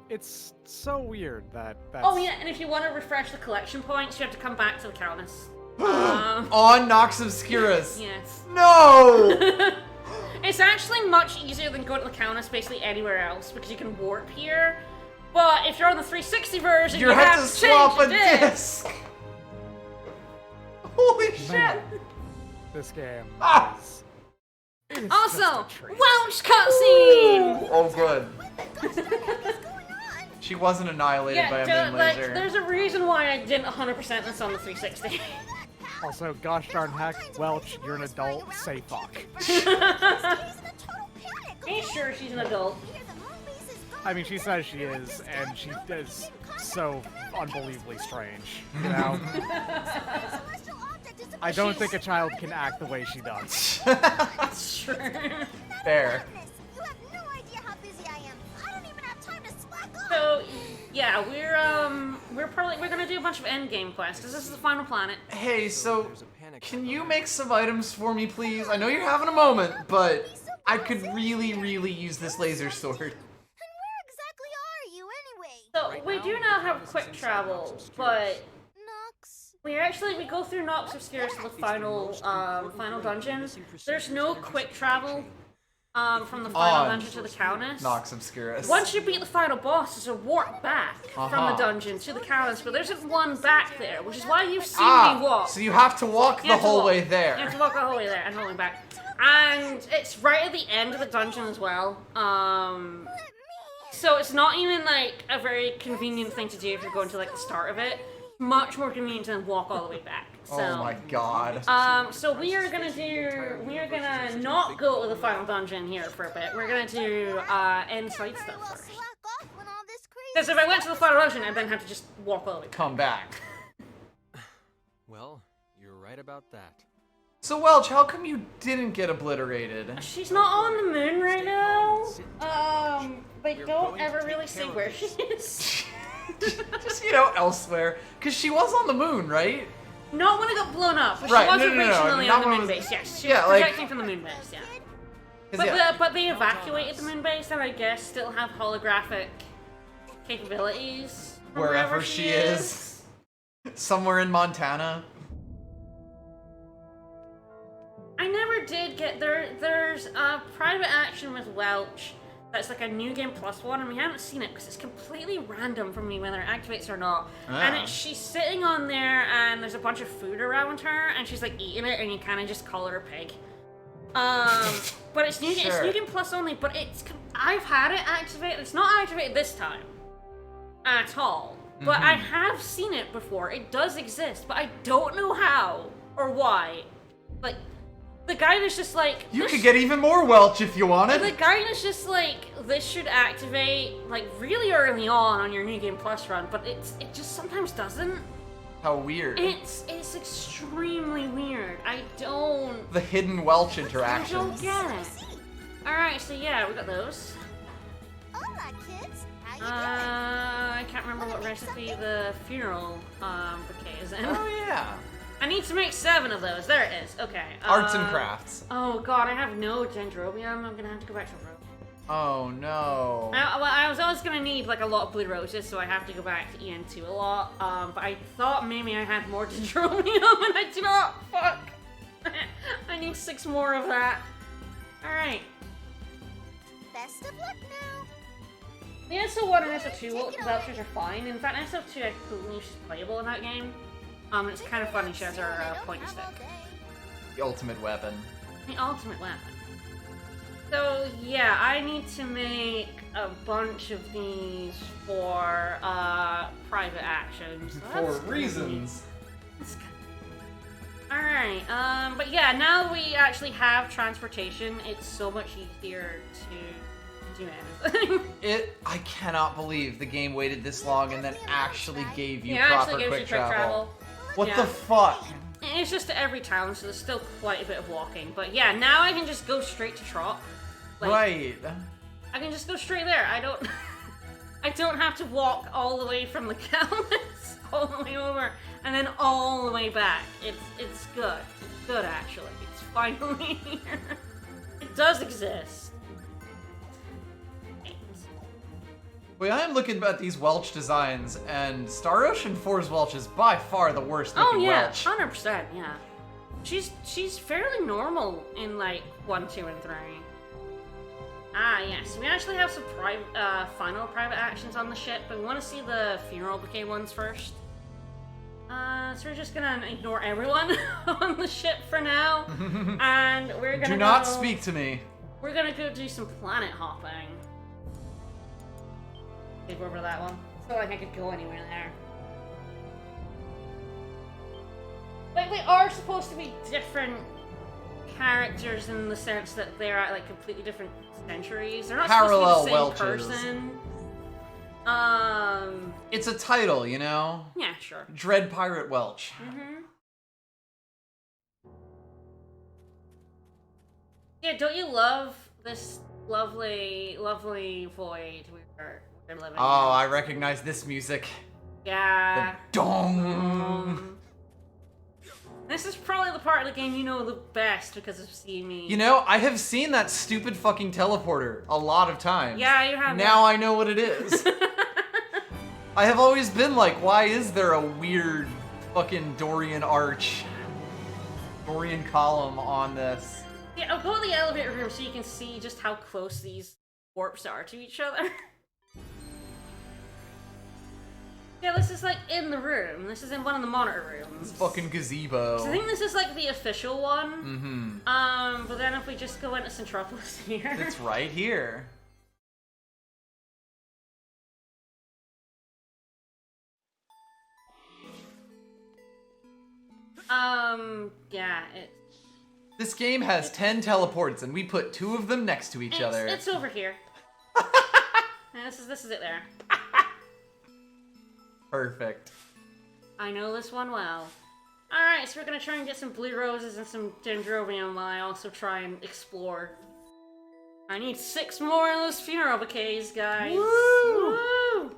It's so weird that that's... Oh yeah, and if you want to refresh the collection points, you have to come back to the Calnus. On Nox Obscurus. Yes. No! It's actually much easier than going to the Calnus basically anywhere else, because you can warp here. But if you're on the 360 version, you have to swap a change the disc. Holy shit! Man, this game Ah! is... it is Also, just a treat. Welch cutscene! Oh, good. She wasn't annihilated by a main laser. There's a reason why I didn't 100% this on the 360. Also, gosh darn heck, Welch, you're an adult, say fuck. Are you sure she's an adult? Here, the moon base is gone. I mean, she says she is, and she is so unbelievably strange, you know? I don't think a child can act the way she does. Sure. Fair. You have no idea how busy I am. I don't even have time to slack off. So, yeah, we're gonna do a bunch of endgame quests, because this is the final planet. Hey, so can you make some items for me, please? I know you're having a moment, but I could really, really use this laser sword. And where exactly are you anyway? So, we do now have quick travel, but Nox. we go through Nox Obscurus to the final dungeon. There's no quick travel from the final dungeon to the Countess. Nox Obscurus. Once you beat the final boss, there's a warp back from the dungeon to the Countess, but there isn't one back there, which is why you've seen me walk. So you have to walk the whole way there. You have to walk the whole way there and the whole way back. And it's right at the end of the dungeon as well. So it's not even like a very convenient thing to do if you're going to like the start of it. Much more convenient to walk all the way back. So, oh my god. So we are gonna not go to the final dungeon here for a bit. We're gonna do end side stuff first. Because if I went to the final dungeon, I'd then have to just walk all the way back. Come back. Well, you're right about that. So Welch, how come you didn't get obliterated? She's not on the moon right now. They don't ever really say where she is. Just, you know, elsewhere. Because she was on the moon, right? Not when it got blown up, but Right, she was no, originally not on the when it moon was- base, yes. She yeah, was like- projecting from the moon base, yeah. Yeah. But they evacuated the moon base and I guess still have holographic capabilities. from Wherever she is. Somewhere in Montana. I never did get there's a private action with Welch that's like a New Game Plus one, and we haven't seen it because it's completely random for me whether it activates or not. And she's sitting on there, and there's a bunch of food around her, and she's like eating it, and you kind of just call her a pig. But it's New Game Plus only. But I've had it activated. It's not activated this time at all. But I have seen it before. It does exist, but I don't know how or why. Like. The guy was just like... You could get even more Welch if you wanted. The guy was just like, this should activate, like, really early on your New Game Plus run, but it just sometimes doesn't. How weird. It's extremely weird. I don't... The hidden Welch I interactions. don't get it. Alright, so yeah, we got those. Alright, kids. How you I can't remember what recipe the funeral bouquet is in. Oh, yeah. I need to make 7 of those. There it is. Okay. Arts and crafts. Oh god, I have no dendrobium. I'm gonna have to go back to Rome. Oh no. I was always gonna need like a lot of blue roses, so I have to go back to EN2 a lot. But I thought maybe I had more dendrobium, and I do not. Fuck. I need 6 more of that. All right. Best of luck now. The SO1 and SO2 vouchers are fine. In fact, SO2 I believe she's playable in that game. It's kind of funny. She has her pointy stick. The ultimate weapon. The ultimate weapon. So yeah, I need to make a bunch of these for private actions. So For reasons. Alright, but yeah, now that we actually have transportation, it's so much easier to do anything. I cannot believe the game waited this long and then actually gave you Yeah, proper actually gives quick you quick travel. What Yeah. the fuck? It's just to every town, so there's still quite a bit of walking. But yeah, now I can just go straight to Trot. Right. I can just go straight there. I don't have to walk all the way from the Calmas all the way over and then all the way back. It's good. It's good actually. It's finally here. It does exist. Wait, I am looking at these Welch designs, and Star Ocean 4's Welch is by far the worst looking Oh yeah, Welch. 100%. Yeah, she's fairly normal in like 1, 2, and 3. Ah yes, we actually have some final private actions on the ship, but we want to see the funeral bouquet ones first. So we're just gonna ignore everyone on the ship for now, and we're gonna Do not speak to me. We're gonna go do some planet hopping. Okay, go over to that one. I feel like I could go anywhere there. Like, they are supposed to be different characters in the sense that they're at like completely different centuries. They're not Parallel supposed to be the same Welches. person. It's a title, you know? Yeah, sure. Dread Pirate Welch. Yeah, don't you love this lovely, lovely void we're living Oh, in? I recognize this music. Yeah. Dong! This is probably the part of the game you know the best because of seeing me. You know, I have seen that stupid fucking teleporter a lot of times. Yeah, you have. Now I know what it is. I have always been like, why is there a weird fucking Dorian arch, Dorian column on this? Yeah, I'll go to the elevator room so you can see just how close these warps are to each other. Yeah, this is like in the room. This is in one of the monitor rooms. This fucking gazebo. So I think this is like the official one. Mm-hmm. But then if we just go into Centropolis here. It's right here. Yeah, it. This game has 10 teleports and we put 2 of them next to each other. It's over here. Yeah, this is it there. Perfect. I know this one well. Alright, so we're gonna try and get some blue roses and some dendrobium while I also try and explore. I need 6 more of those funeral bouquets, guys. Woo! Woo!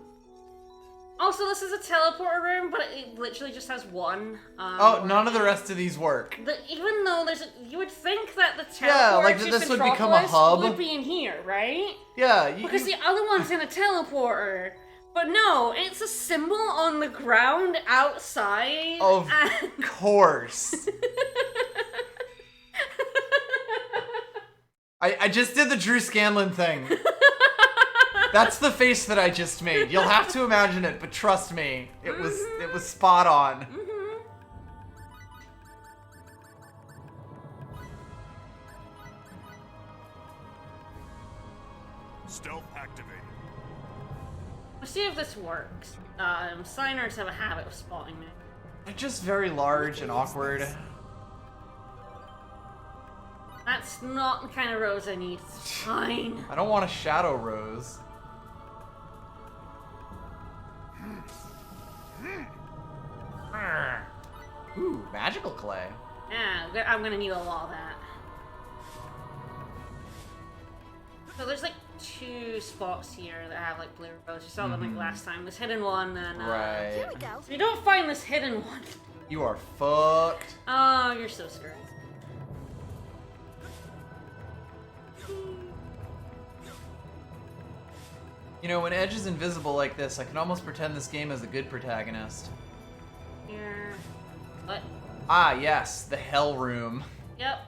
Also, this is a teleporter room, but it literally just has one. Oh, none of the rest of these work. Even though you would think that the teleporter Yeah, like to this would become a hub. would be in here, right? Yeah, Because the other one's in a teleporter. But no, it's a symbol on the ground outside. Of course. I just did the Drew Scanlon thing. That's the face that I just made. You'll have to imagine it, but trust me, it was spot on. Stealth activated. Let's see if this works. Signers have a habit of spotting me. They're just very large and awkward. That's not the kind of rose I need. It's fine. I don't want a shadow rose. Ooh, magical clay. Yeah, I'm gonna need a lot of that. So there's like 2 spots here that have like blue roses. You saw them like last time. This hidden one and Right. Here we go. if you don't find this hidden one. You are fucked. Oh, you're so screwed. You know, when Edge is invisible like this, I can almost pretend this game is a good protagonist. Here. What? Ah, yes, the Hell Room. Yep.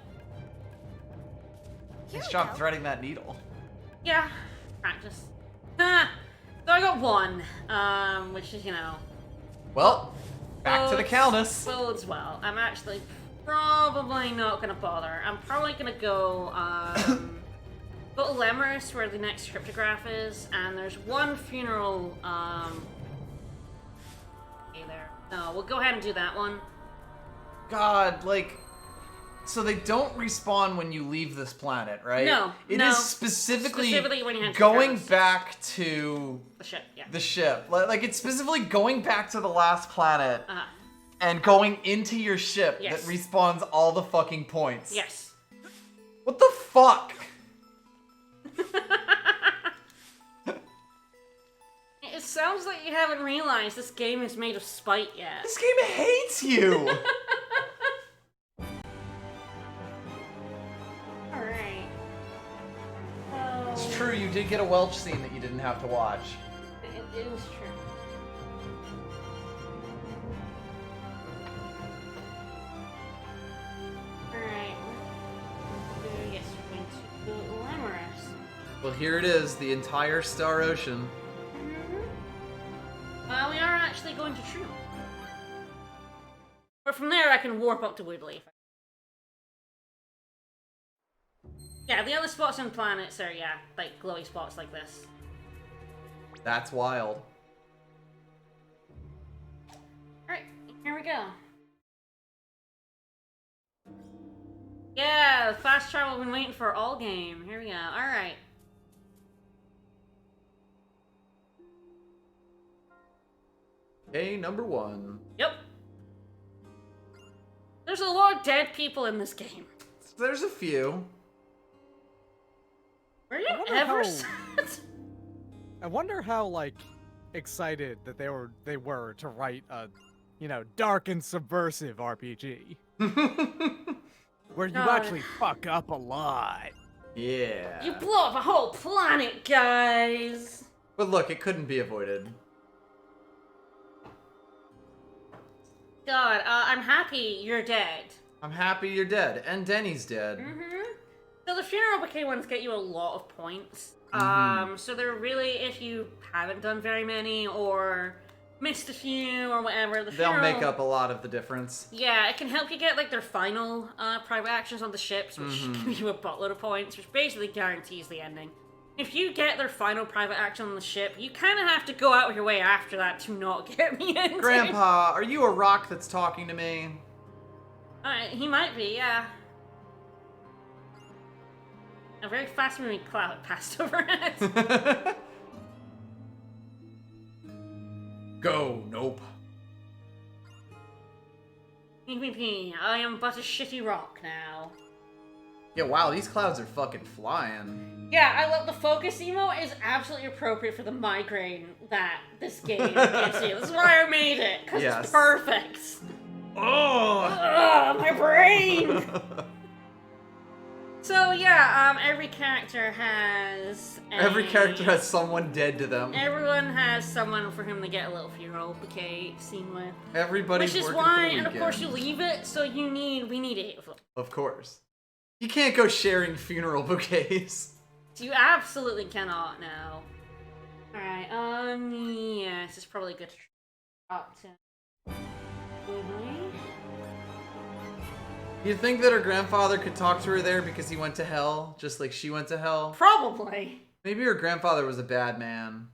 Nice job threading that needle. Yeah. Practice. Ah! So I got 1. Which is, you know. Well, back to the Calnus. Bodes well. I'm actually probably not gonna bother. I'm probably gonna go, go to Lemurus, where the next cryptograph is, and there's 1 funeral, okay there. No, we'll go ahead and do that one. God, like, so they don't respawn when you leave this planet, right? No, It no. is specifically when you enter going Paris. back to The ship, yeah. the ship. Like, it's specifically going back to the last planet Uh-huh. and going into your ship Yes. that respawns all the fucking points. Yes. What the fuck? It sounds like you haven't realized this game is made of spite yet. This game hates you! Alright. It's true, you did get a Welch scene that you didn't have to watch. It was true. Alright. Yes, we're going to go Lemurus. Well, here it is, the entire Star Ocean. Well, we are actually going to True. But from there, I can warp up to Woodleaf. Yeah, the other spots on planets are, yeah, like glowy spots like this. That's wild. Alright, here we go. Yeah, the fast travel we've been waiting for all game. Here we go. Alright. Okay, number 1. Yep. There's a lot of dead people in this game. There's a few. Were you wonder ever how- sad? I wonder how like excited that they were to write a, dark and subversive RPG where you God. actually fuck up a lot. Yeah. You blow up a whole planet, guys! But look, it couldn't be avoided. God, I'm happy you're dead. I'm happy you're dead, and Denny's dead. So the funeral bouquet ones get you a lot of points. So they're really, if you haven't done very many or missed a few or whatever, the They'll funeral, make up a lot of the difference. Yeah, it can help you get like their final private actions on the ships, which give you a buttload of points, which basically guarantees the ending. If you get their final private action on the ship, you kind of have to go out of your way after that to not get me into. Grandpa, are you a rock that's talking to me? He might be, yeah. A very fast-moving cloud passed overhead. Go, nope. I am but a shitty rock now. Yeah, wow, these clouds are fucking flying. Yeah, I love the focus emote is absolutely appropriate for the migraine that this game gives you. This is why I made it, because it's perfect. Oh! Ugh, my brain! So yeah, every character has Every character has someone dead to them. Everyone has someone for whom they get a little funeral bouquet scene with. Everybody's Which is working why, for the and of course you weekend. leave it, so we need 8 of them. Of course. You can't go sharing funeral bouquets. You absolutely cannot now. Alright, yes, it's probably good to talk to. You think that her grandfather could talk to her there because he went to hell, just like she went to hell? Probably. Maybe her grandfather was a bad man.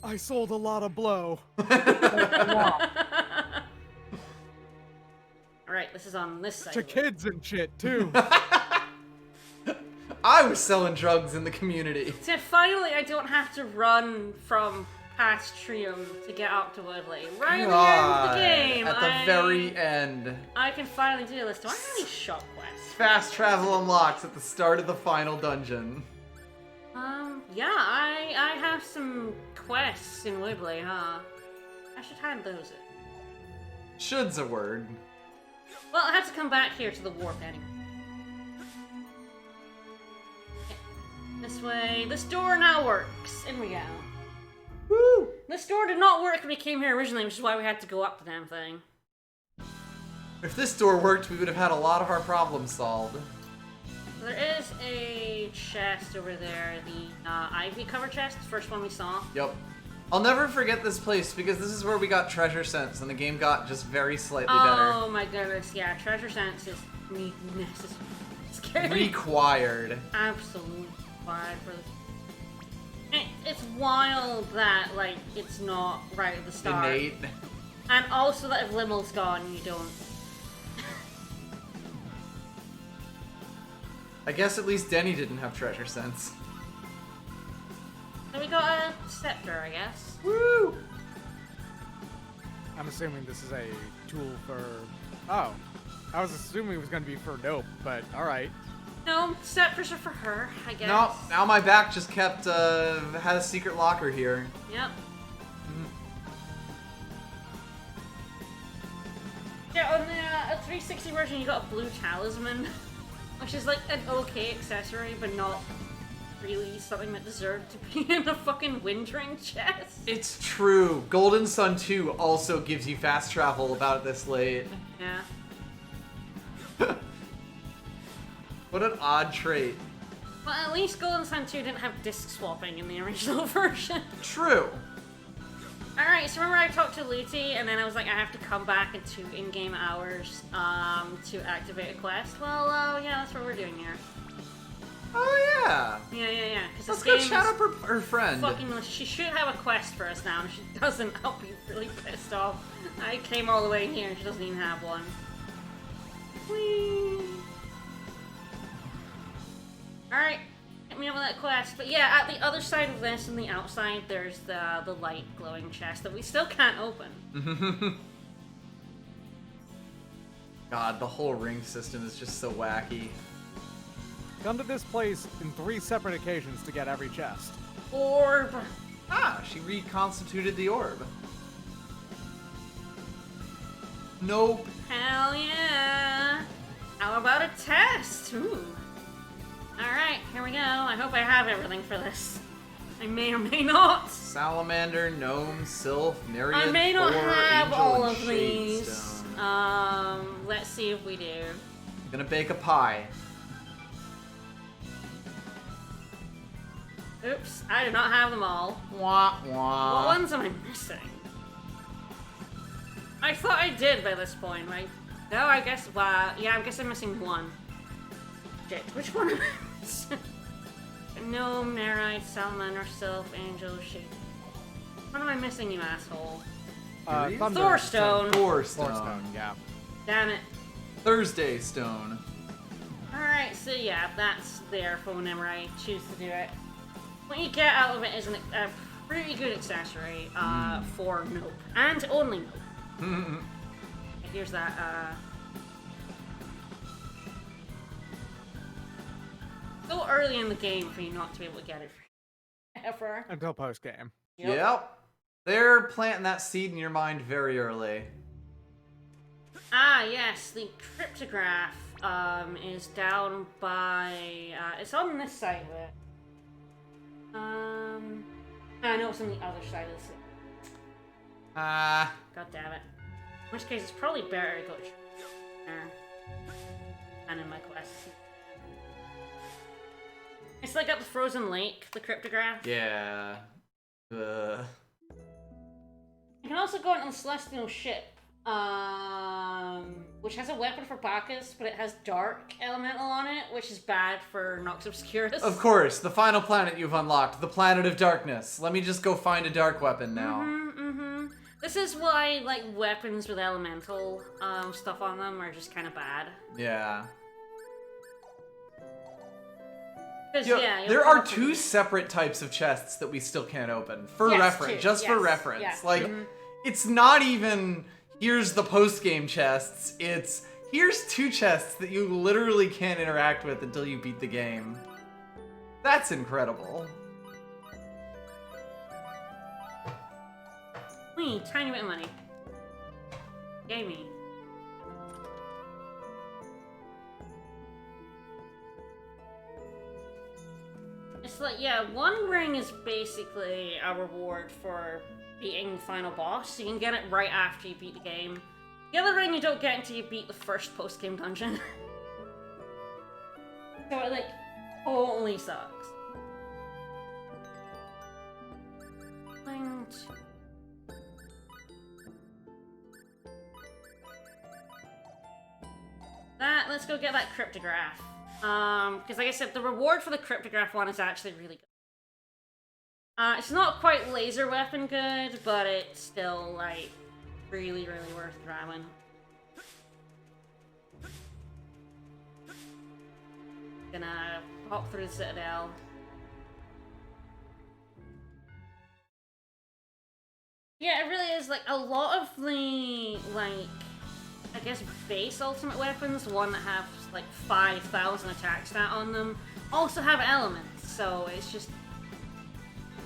I sold a lot of blow. Alright, this is on this side. To kids and shit, too. I was selling drugs in the community. So finally, I don't have to run from past Trium to get up to Woodley. Right at the end of the game. At the very end. I can finally do this. Do I have any shop quests? Fast travel unlocks at the start of the final dungeon. Yeah, I have some quests in Woodley, huh? I should hand those in. Should's a word. Well, I have to come back here to the warp anyway. This way. This door now works. In we go. Woo! This door did not work when we came here originally, which is why we had to go up the damn thing. If this door worked, we would have had a lot of our problems solved. There is a chest over there, the ivy cover chest, the first one we saw. Yep. I'll never forget this place because this is where we got treasure sense and the game got just very slightly better. Oh my goodness, yeah, treasure sense is necessary. Required. Absolutely required for this. It's wild that, like, it's not right at the start. Innate. And also that if Limel's gone, you don't. I guess at least Denny didn't have treasure sense. So we got a scepter, I guess. Woo! I'm assuming this is a tool for... Oh. I was assuming it was going to be for Nope, but alright. No, scepters are for her, I guess. No, now my back just kept, had a secret locker here. Yep. Yeah, on the 360 version, you got a blue talisman, which is like an okay accessory, but not really something that deserved to be in a fucking wind ring chest. It's true. Golden Sun 2 also gives you fast travel about this late. Yeah. What an odd trait. Well, at least Golden Sun 2 didn't have disc swapping in the original version. True. Alright, so remember I talked to Looty, and then I was like, I have to come back in 2 in-game hours to activate a quest? Well, yeah, that's what we're doing here. Oh, yeah. Yeah. Let's go chat up her friend. Fucking, she should have a quest for us now, and if she doesn't, I'll be really pissed off. I came all the way here, and she doesn't even have one. Whee! Alright, me up with that quest. But yeah, at the other side of this, on the outside, there's the light glowing chest that we still can't open. God, the whole ring system is just so wacky. Come to this place in 3 separate occasions to get every chest. Orb. Ah, she reconstituted the orb. Nope. Hell yeah. How about a test? Ooh. Alright, here we go. I hope I have everything for this. I may or may not. Salamander, gnome, sylph, myriad, I may not boar, have angel, all and of these. shadestone. Let's see if we do. Gonna bake a pie. Oops, I do not have them all. Wah wah. What ones am I missing? I thought I did by this point, right? No, I guess, yeah, I guess I'm missing one. Shit, which one am I missing? Gnome, Nerite, Salamander, Sylph, Angel, Shade. What am I missing, you asshole? Thorstone. Thorstone, yeah. Damn it. Thursday Stone. Alright, so yeah, that's there for whenever I choose to do it. What you get out of it is a pretty good accessory for Nope. And only Nope. Here's that, so early in the game for you not to be able to get it ever. Until post-game. Yep. They're planting that seed in your mind very early. Ah, yes, the cryptograph is down by, it's on this side of it. I know it's on the other side of the city. God damn it. In which case, it's probably better to go there. And in my quest. It's like up the frozen lake, the cryptograph. Yeah. You can also go into the celestial ship, which has a weapon for Bacchus, but it has dark elemental on it, which is bad for Nox Obscurus. Of course, the final planet you've unlocked, the planet of darkness. Let me just go find a dark weapon now. This is why, like, weapons with elemental stuff on them are just kind of bad. Yeah. Yeah, there are 2 separate types of chests that we still can't open. For reference. Just for reference. Yeah. Like, it's not even, here's the post-game chests. It's, here's 2 chests that you literally can't interact with until you beat the game. That's incredible. Wee, tiny bit of money. Yay me. It's like, yeah, one ring is basically a reward for beating the final boss. You can get it right after you beat the game. The other ring you don't get until you beat the first post-game dungeon. So it, like, totally sucks. Let's go get that cryptograph. Because like I said, the reward for the cryptograph one is actually really good. It's not quite laser weapon good, but it's still, like, really, really worth grabbing. Gonna hop through the Citadel. Yeah, it really is, like, a lot of the, like, I guess base ultimate weapons, the one that have like 5,000 attack stat on them, also have elements, so it's just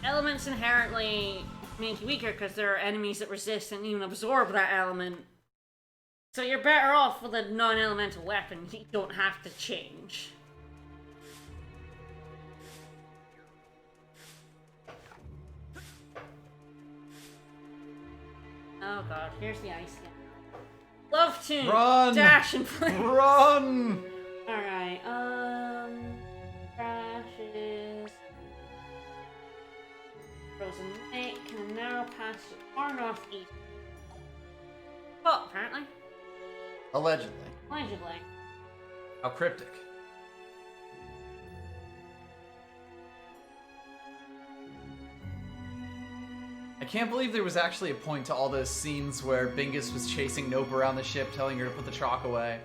elements inherently make you weaker because there are enemies that resist and even absorb that element. So you're better off with a non-elemental weapon. You don't have to change. Oh god, here's the ice again. Love to Run! Dash and play. Run! Alright, crashes. Frozen Lake and a narrow pass to far northeast. Well, apparently. Allegedly. Allegedly. How cryptic. I can't believe there was actually a point to all those scenes where Bingus was chasing Nope around the ship, telling her to put the chalk away.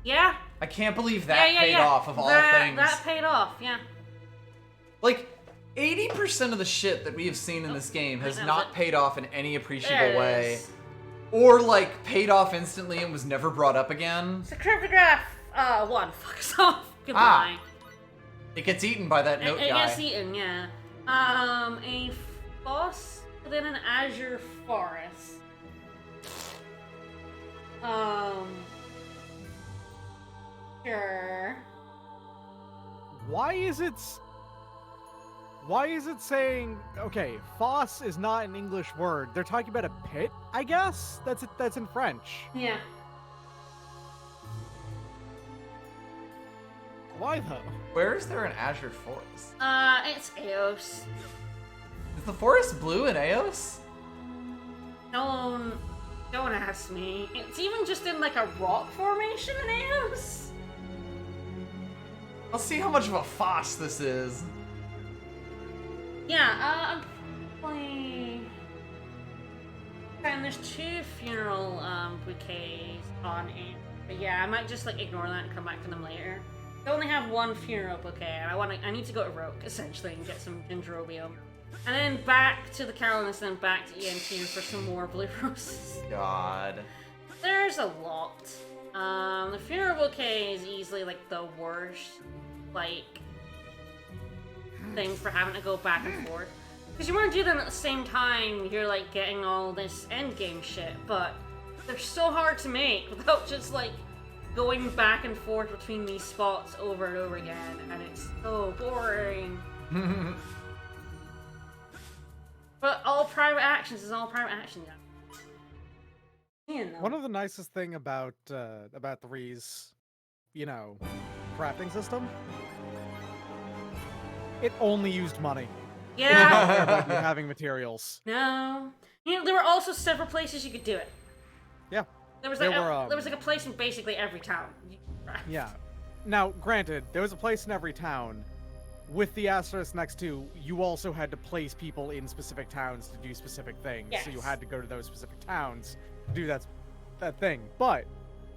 Yeah. I can't believe that paid off of all things. That paid off, yeah. Like, 80% of the shit that we have seen in this game has not paid off in any There appreciable it way. is. Or, like, paid off instantly and was never brought up again. It's a cryptograph 1 fucks off. Goodbye. It gets eaten by that note It guy. gets eaten, yeah. A foss within an azure forest. Sure. Why is it saying, okay, foss is not an English word. They're talking about a pit, I guess? That's in French. Yeah. Why though? Where is there an azure forest? It's Eos. Is the forest blue in Eos? Don't ask me. It's even just in like a rock formation in Eos. Let's see how much of a foss this is. Yeah, I'm probably... And there's 2 funeral bouquets on it. But yeah, I might just like ignore that and come back to them later. I only have 1 funeral bouquet, and I need to go to Roke essentially and get some Dendrobium. And then back to the Carolynist, and then back to ENT for some more blue roses. God. There's a lot. The funeral bouquet is easily like the worst, like, thing for having to go back and forth. Because you want to do them at the same time, you're like getting all this endgame shit, but they're so hard to make without just like going back and forth between these spots over and over again, and it's so boring. But all private actions is all private action, yeah. One of the nicest thing about 3's, crafting system, it only used money. Yeah. It did not care about you having materials. No. There were also several places you could do it. Yeah. There was There like were, there was like a place in basically every town. Yeah. Now, granted, there was a place in every town. With the asterisk next to, you also had to place people in specific towns to do specific things. Yes. So you had to go to those specific towns to do that thing. But,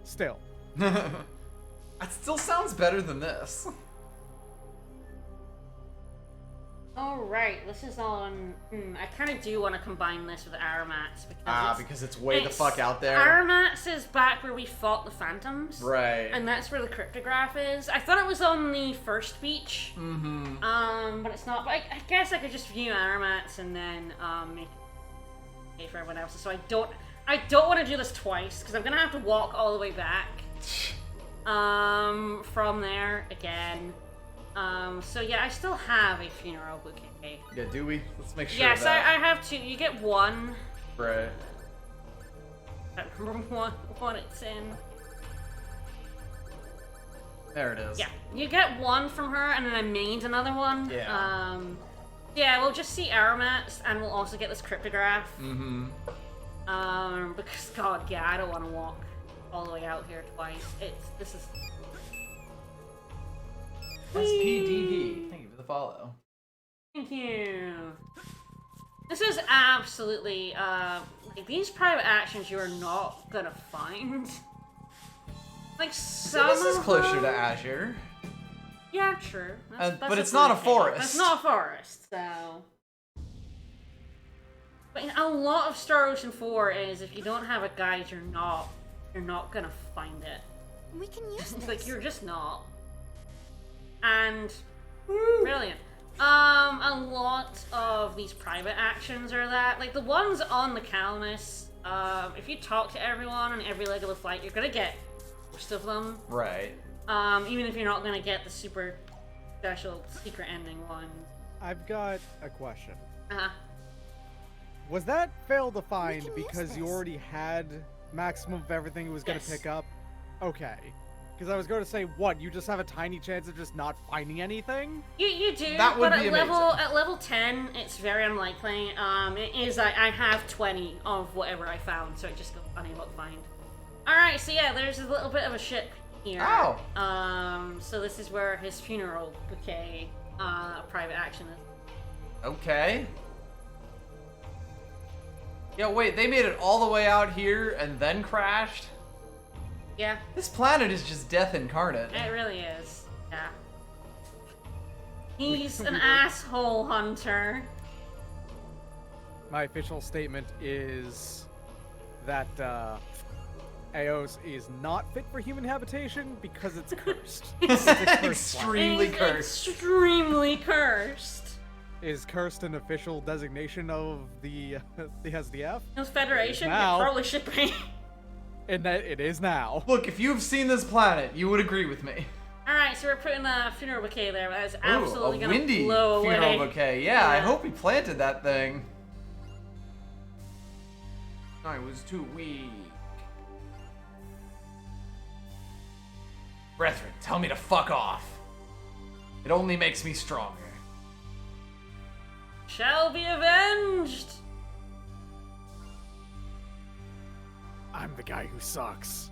still. That still sounds better than this. Alright, this is on... I kind of do want to combine this with Aramats because it's way the fuck out there. Aramats is back where we fought the Phantoms. Right. And that's where the cryptograph is. I thought it was on the first beach. Mm-hmm. But it's not. But I guess I could just view Aramats and then make it for everyone else. So I don't want to do this twice because I'm gonna have to walk all the way back. From there again. So yeah, I still have a funeral bouquet. Yeah, do we? Let's make sure Yes, of that. I have 2. You get 1. Right. I don't remember what it's in. There it is. Yeah, you get 1 from her, and then I made another one. Yeah. Yeah, we'll just see Aramats, and we'll also get this cryptograph. Mm-hmm. Because, God, yeah, I don't want to walk all the way out here twice. This is... SPDD. Thank you for the follow. Thank you. This is absolutely, like, these private actions you are not gonna find. Like, some This is of closer them- to Azure. Yeah, true. But it's not a good thing. forest. It's not a forest, so... But a lot of Star Ocean 4 is if you don't have a guide, you're not gonna find it. We can use this. Like, you're just not. And brilliant. A lot of these private actions are that, like the ones on the Calnus, if you talk to everyone on every leg of the flight, you're gonna get most of them. Right. Even if you're not gonna get the super special secret ending one. I've got a question. Uh-huh. Was that fail to find because you already had maximum of everything it was going to Yes. pick up? Okay. Because I was going to say, what, you just have a tiny chance of just not finding anything? You do, That would but be at level 10, it's very unlikely. It is, I have 20 of whatever I found, so it just goes unable to find. Alright, so yeah, there's a little bit of a ship here. Oh! So this is where his funeral bouquet, private action is. Okay. Yeah, wait, they made it all the way out here and then crashed? Yeah. This planet is just death incarnate. It really is, yeah. He's an asshole hunter. My official statement is that Eos is not fit for human habitation because it's cursed. It's a cursed Extremely It's cursed. Extremely cursed. Is cursed an official designation of the SDF? His Federation? Now. It probably should be. And that it is now. Look, if you've seen this planet, you would agree with me. Alright, so we're putting a funeral bouquet there. That's Ooh, absolutely a gonna windy blow away. funeral bouquet. Yeah, I Yeah. hope he planted that thing. I was too weak. Brethren, tell me to fuck off. It only makes me stronger. Shall be avenged! I'm the guy who sucks.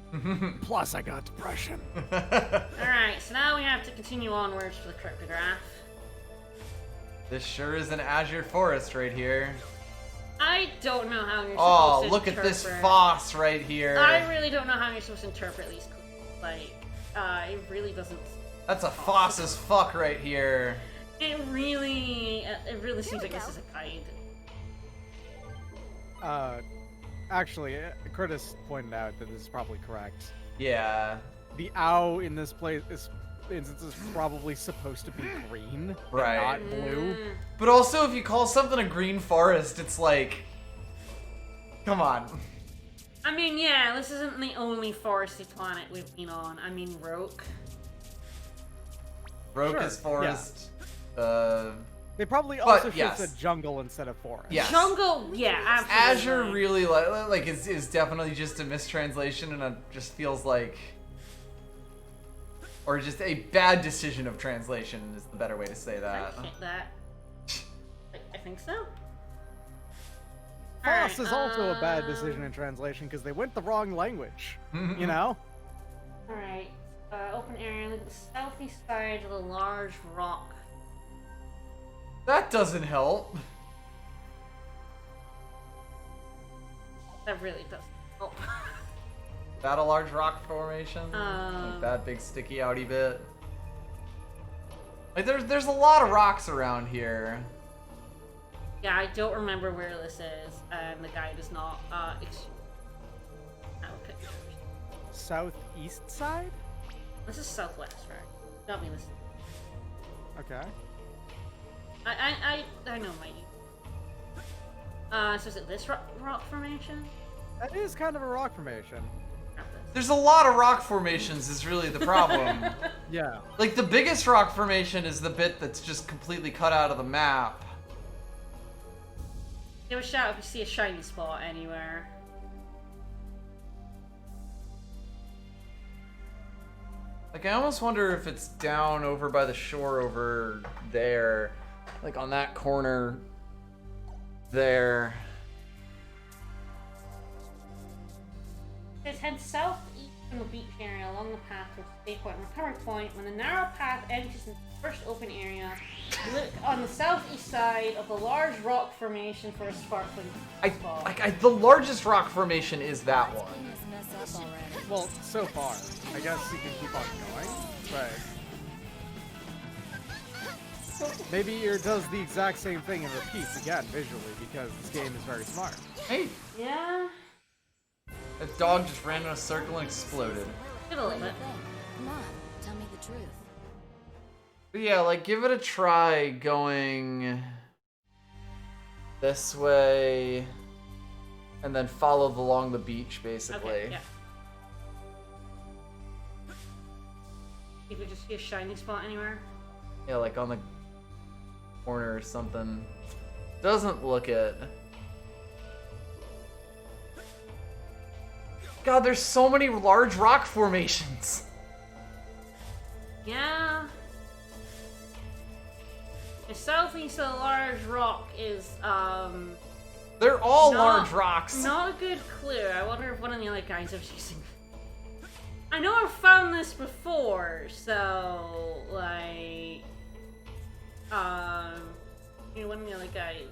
Plus, I got depression. Alright, so now we have to continue onwards for the cryptograph. This sure is an azure forest right here. I don't know how you're supposed Oh, to look interpret. at this foss right here. I really don't know how you're supposed to interpret these. Like, it really doesn't. That's a foss as fuck right here. It really seems like this is a guide. Actually, Curtis pointed out that this is probably correct. Yeah. The owl in this place is probably supposed to be green, Right. and not blue. But also, if you call something a green forest, it's like, come on. I mean, yeah, this isn't the only foresty planet we've been on. I mean, Roke. Roke Sure, is forest. They probably But, also should yes. have said jungle instead of forest. Yes. Jungle, yeah, absolutely. Azure really like is definitely just a mistranslation, and it just feels like, or just a bad decision of translation is the better way to say that. I think so. Foss is Alright, also a bad decision in translation because they went the wrong language. You know? Alright, open area, look at the southeast side of the large rock. That doesn't help. That really doesn't help. That a large rock formation? Like that big sticky outy bit? Like there's a lot of rocks around here. Yeah, I don't remember where this is, and the guy does not, pictures. Southeast side? This is southwest, right? Got me this. Okay. I know my. So is it this rock formation? That is kind of a rock formation. There's a lot of rock formations is really the problem. Yeah. Like the biggest rock formation is the bit that's just completely cut out of the map. Give a shout if you see a shiny spot anywhere. Like I almost wonder if it's down over by the shore over there. Like on that corner there. Just head southeast from the beach area along the path towards Stay Point and Recovery Point. When the narrow path enters the first open area, look on the southeast side of the large rock formation for a sparkling spot. The largest rock formation is that one. Well, so far. I guess you can keep on going, but maybe it does the exact same thing and repeats again visually because this game is very smart. Hey, Yeah? a dog just ran in a circle and exploded. Did a little bit. Come on, tell me the truth. But yeah, like give it a try going this way and then follow along the beach basically. Okay, yeah. If you just see a shiny spot anywhere. Yeah, like on the corner or something. Doesn't look it. God, there's so many large rock formations. Yeah. The southeast of the large rock is, They're all not- large rocks. Not a good clue. I wonder if one of the other guys is using. I know I've found this before, so like, one of the other guys.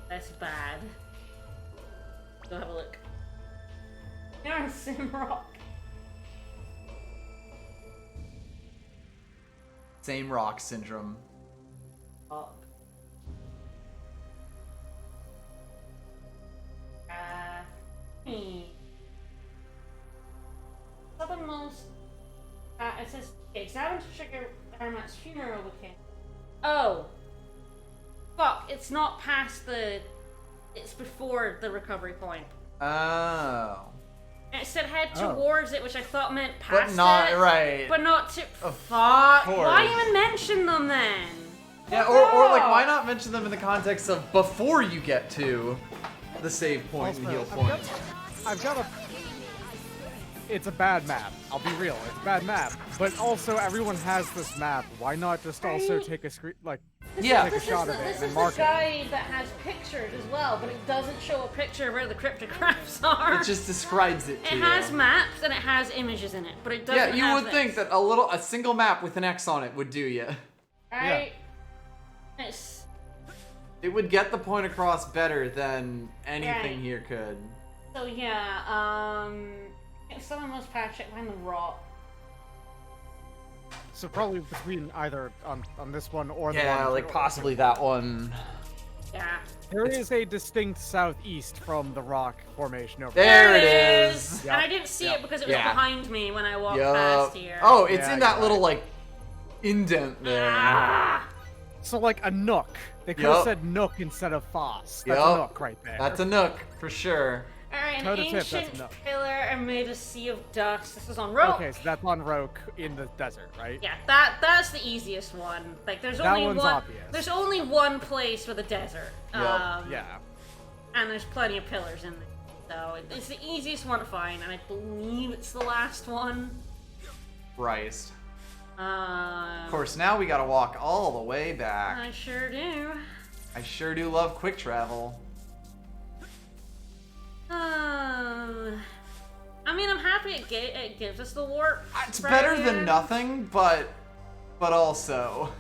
That's bad. Go have a look. You're on Simrock. Same rock syndrome. Fuck. Southernmost. It says examine to trigger Hermat's funeral weekend. Oh. Fuck, it's not past the. It's before the recovery point. Oh. And it said head towards it, which I thought meant past But not, it. right. But not to. Of Fuck. course. Why even mention them then? Yeah, or like, why not mention them in the context of before you get to the save point and heal point? I've got a. It's a bad map. I'll be real. It's a bad map. But also, everyone has this map. Why not just also take a screen, like, take a shot of it This and is mark the guide that has pictures as well, but it doesn't show a picture of where the cryptographs are. It just describes it to It you. has maps and it has images in it, but it doesn't. Yeah, you have would this. think that a single map with an X on it would do you. Right? It's. It would get the point across better than anything Right. here could. So yeah, someone must patch it behind the rock. So probably between either on this one or the Yeah, one. like possibly that one. Yeah. There is a distinct southeast from the rock formation over There it is. And I didn't see it because it was Yeah. behind me when I walked Yup. past here. Oh, it's Yeah, in that you're little like indent there. Ah! So like a nook. They could Yup. have said nook instead of foss. That's Yup. a nook right there. That's a nook for sure. Alright, an Toe to tip, that's ancient enough. pillar amid a sea of dust. This is on rope. Okay, so that's on Roke in the desert, right? Yeah, that's the easiest one. Like there's That only one's one. obvious. There's only one place with a desert. Yeah. And there's plenty of pillars in there. So it's the easiest one to find, and I believe it's the last one. Christ. Of Of course, now we gotta walk all the way back. I sure do. I sure do love quick travel. I mean, I'm happy it gives us the warp. It's right better here. than nothing, but also.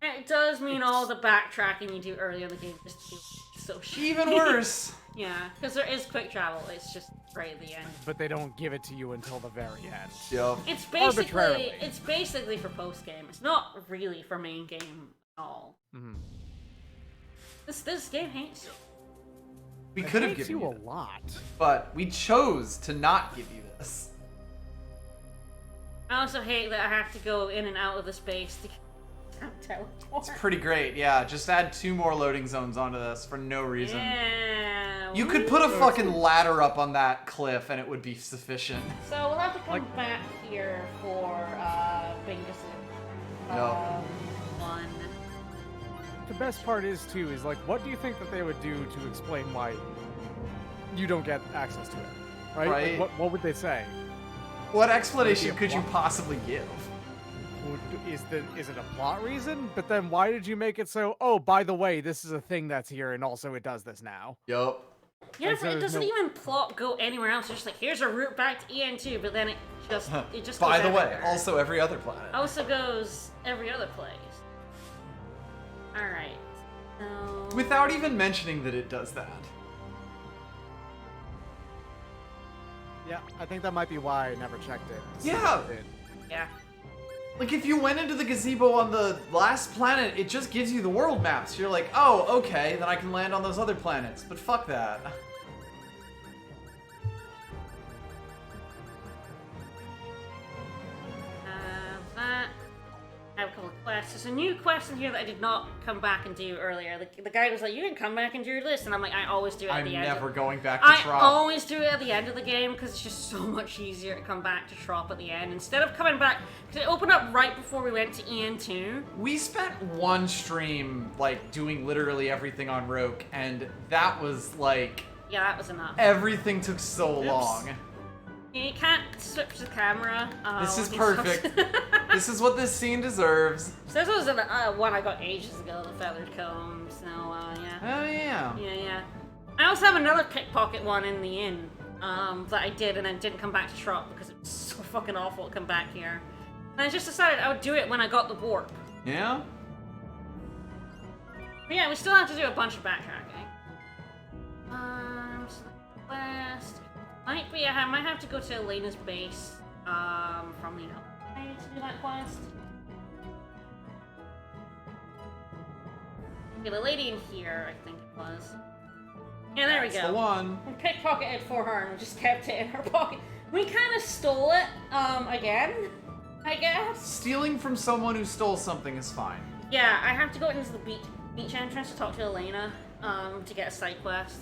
It does mean all the backtracking you do earlier in the game just feels so shitty. Even worse. Yeah, because there is quick travel. It's just right at the end. But they don't give it to you until the very end. Yep. It's Arbitrarily. basically for post game. It's not really for main game at all. Mhm. This game hates you. We It could have hates given you you a lot. but we chose to not give you this. I also hate that I have to go in and out of the space to teleport. It's pretty great, yeah. Just add 2 more loading zones onto this for no reason. Yeah. You could put a fucking ladder up on that cliff and it would be sufficient. So we'll have to come back here for Bingus. One. The best part is too is like, what do you think that they would do to explain why you don't get access to it? Right? Right. Like, what would they say? What explanation Maybe a could you plot. possibly give? Is it a plot reason? But then why did you make it so? Oh, by the way, this is a thing that's here, and also it does this now. Yup. Yeah, And so but it there's doesn't no- even plot go anywhere else. It's just like here's a route back to EN2, but then it just By goes the way, everywhere. also every other planet. Also goes every other place. All right. So Without even mentioning that it does that. Yeah, I think that might be why I never checked it. Yeah. yeah. Like, if you went into the gazebo on the last planet, it just gives you the world maps. You're like, oh, okay, then I can land on those other planets. But fuck that. That. I have a couple of quests. There's a new quest in here that I did not come back and do earlier. The guy was like, you can come back and do this, and I'm like, I always do it at I'm the end. never going back to I Trop. always do it at the end of the game because it's just so much easier to come back to Trop at the end instead of coming back because it opened up right before we went to EN2. We spent one stream, like, doing literally everything on Roke, and that was, like... Yeah, that was enough. Everything took so Oops. long. You can't switch the camera. This is when he perfect. This is what this scene deserves. So this was one I got ages ago, the feathered comb. So yeah. Oh yeah. Yeah. I also have another pickpocket one in the inn that I did and then didn't come back to Trop because it was so fucking awful to come back here. And I just decided I would do it when I got the warp. Yeah? But yeah, we still have to do a bunch of backtracking. Quest. Might be. I might have to go to Elena's base from the outside to do that quest. Okay, the lady in here, I think it was. Yeah, there we That's go. the one. We pickpocketed for her and just kept it in her pocket. We kind of stole it, again, I guess. Stealing from someone who stole something is fine. Yeah, I have to go into the beach entrance to talk to Elena, to get a side quest.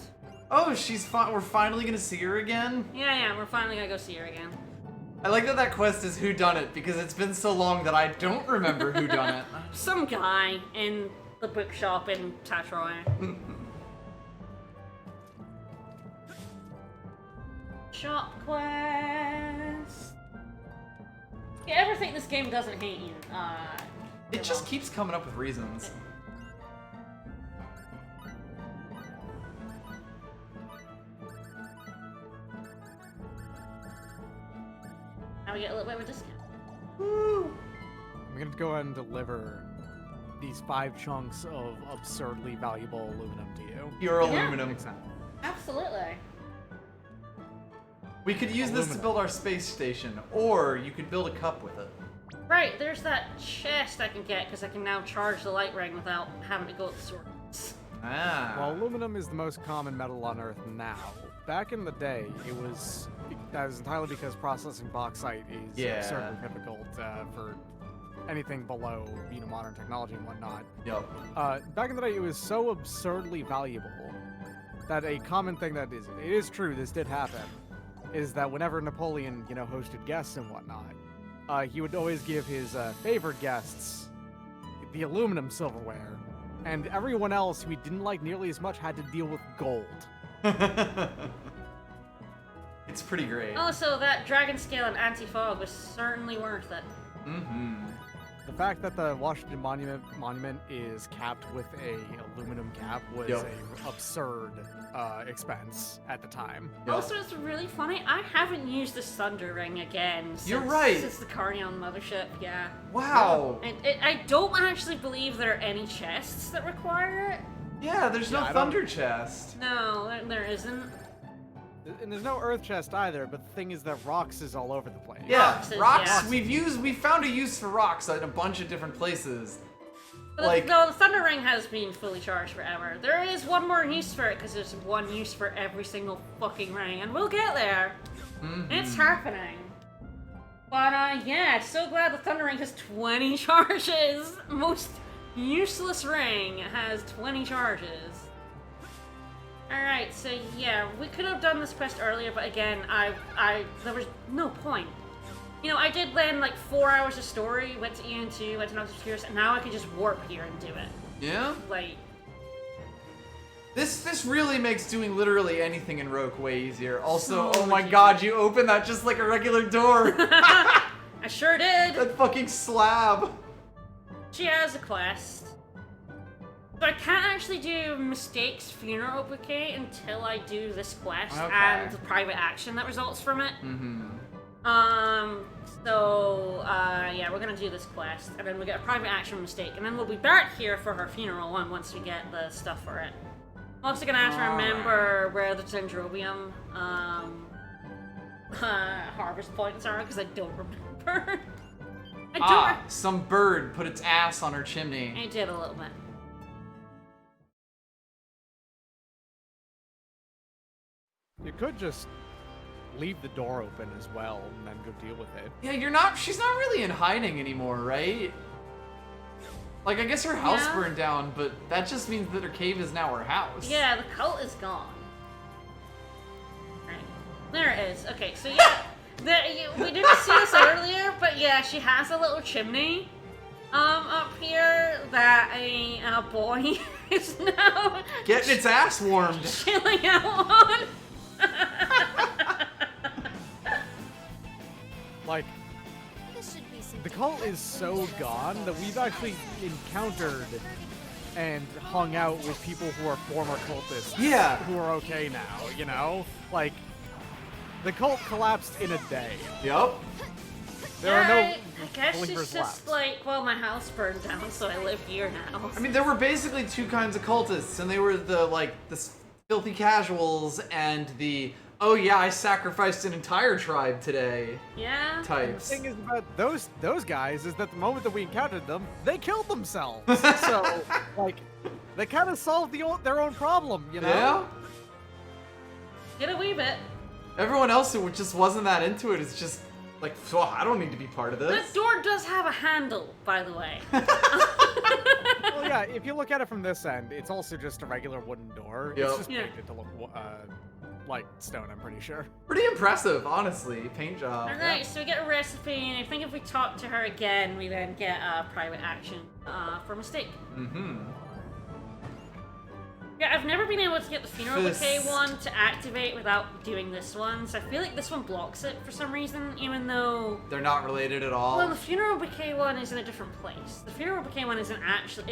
Oh, we're finally gonna see her again? Yeah, we're finally gonna go see her again. I like that quest is whodunit, because it's been so long that I don't remember whodunit. Some guy in the bookshop in Tatroy. Shop quest. You ever think this game doesn't hate you? It just keeps coming up with reasons. Now we get a little bit of a discount. Woo! I'm gonna go ahead and deliver these 5 chunks of absurdly valuable aluminum to you. Pure aluminum. Exactly. Absolutely. We could use this to build our space station, or you could build a cup with it. Right, there's that chest I can get because I can now charge the light ring without having to go to the source. Ah. Well, aluminum is the most common metal on Earth now. Back in the day, that was entirely because processing bauxite is absurdly difficult for anything below modern technology and whatnot. Yep. Back in the day, it was so absurdly valuable that a common thing it is true, this did happen, is that whenever Napoleon, hosted guests and whatnot, he would always give his favored guests the aluminum silverware, and everyone else who he didn't like nearly as much had to deal with gold. It's pretty great. Also, that dragon scale and anti-fog was certainly worth it. Mm-hmm. The fact that the Washington Monument is capped with a aluminum cap was an absurd expense at the time. Also, it's really funny. I haven't used this Thunder Ring again since the Carnion Mothership. Yeah. Wow. I don't actually believe there are any chests that require it. Yeah, there's no Thunder chest. No, there isn't. And there's no Earth chest either, but the thing is that rocks is all over the place. Yeah, rocks. We found a use for rocks in a bunch of different places. But the Thunder Ring has been fully charged forever. There is one more use for it, because there's one use for every single fucking ring, and we'll get there. It's happening. But yeah, so glad the Thunder Ring has 20 charges. Most useless ring has 20 charges. Alright, so yeah, we could have done this quest earlier, but again, there was no point. I did land like 4 hours of story, went to EN2, went to Noctis Obscurus, and now I can just warp here and do it. Yeah? Like... This really makes doing literally anything in Rogue way easier. Also, So oh my much god, you opened that just like a regular door! I sure did! That fucking slab! She has a quest. But I can't actually do Mistake's funeral bouquet until I do this quest and the private action that results from it. Yeah, we're gonna do this quest, and then we get a private action Mistake, and then we'll be back here for her funeral one once we get the stuff for it. I'm also gonna have to remember where the Dendrobium harvest points are, because I don't remember. Some bird put its ass on her chimney. I did a little bit. You could just leave the door open as well and then go deal with it. Yeah, she's not really in hiding anymore, right? Like, I guess her house burned down, but that just means that her cave is now her house. Yeah, the cult is gone. Right. There it is. Okay, so yeah, we didn't see this earlier, but yeah, she has a little chimney up here that a boy is now getting its ass warmed. Chilling out on. Like, the cult is so gone that we've actually encountered and hung out with people who are former cultists. Yeah. Who are okay now, Like, the cult collapsed in a day. Yup. There are no I guess she's believers just left. like, well, my house burned down, so I live here now. I mean, there were basically two kinds of cultists, and they were the filthy casuals and the, oh yeah, I sacrificed an entire tribe today. Yeah. Types. The thing is about those guys is that the moment that we encountered them, they killed themselves. So, like, They kind of solved their own problem, you know? Yeah? Did a wee bit. Everyone else who just wasn't that into it is just like, oh, I don't need to be part of This this. door does have a handle, by the way. Well, yeah, if you look at it from this end, it's also just a regular wooden door. Yep. It's just Yeah. painted to look like stone, I'm pretty sure. Pretty impressive, honestly. Paint job. Alright, so we get a recipe, and I think if we talk to her again, we then get a private action for mistake. Mm-hmm. Yeah, I've never been able to get the funeral bouquet Fist. one to activate without doing this one, so I feel like this one blocks it for some reason, even though... They're not related at all. Well, the funeral bouquet one is in a different place. The funeral bouquet one is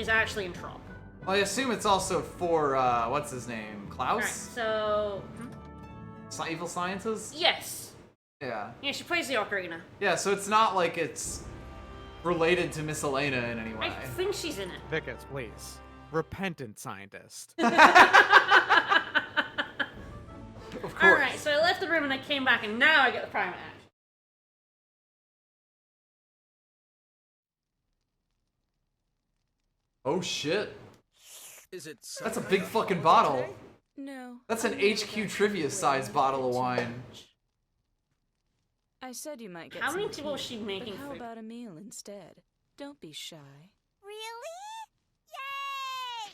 actually in Trop. Well, I assume it's also for, what's his name? Klaus? Alright, so... Evil Sciences? Yes. Yeah. Yeah, she plays the ocarina. Yeah, so it's not like it's related to Miss Elena in any way. I think she's in it. Vickets, please. Repentant scientist. Of course. Alright, so I left the room and I came back, and now I get the private action. Oh shit. Is it? That's a big fucking bottle. No. That's an HQ trivia sized bottle of wine. I said you might get How many some people is tea, she making but how food? about a meal instead? Don't be shy. Really? Yay!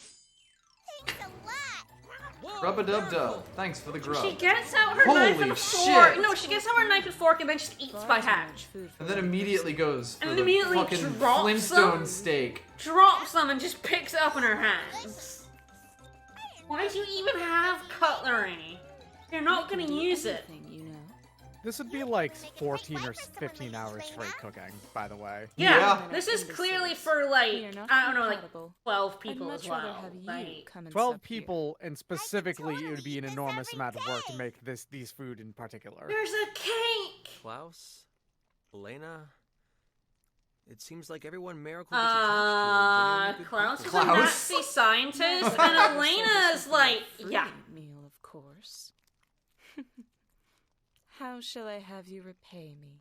Thanks a lot. Rub-a-dub-dub. Thanks for the grub. She gets out her Holy knife and fork. shit. No, she gets out her knife and fork and then just eats by hand. And then immediately goes for And the immediately fucking drops Flintstone them. steak. Drops them and just picks it up in her hands. Why do you even have cutlery? You're not gonna use it. This would be like 14 or 15 hours straight cooking, by the way. Yeah, this is clearly for like, We are not I don't know, like compatible. 12 people I'd as much rather well. have you Like, come and 12 sup here. people, and specifically, it would be an enormous amount of work to make these food in particular. there's a cake! Klaus? Elena? It seems like everyone Miracle gets attached to are genuinely good Klaus is people. a Klaus? Nazi scientist, and Elena's like, yeah. Meal, of course. How shall I have you repay me?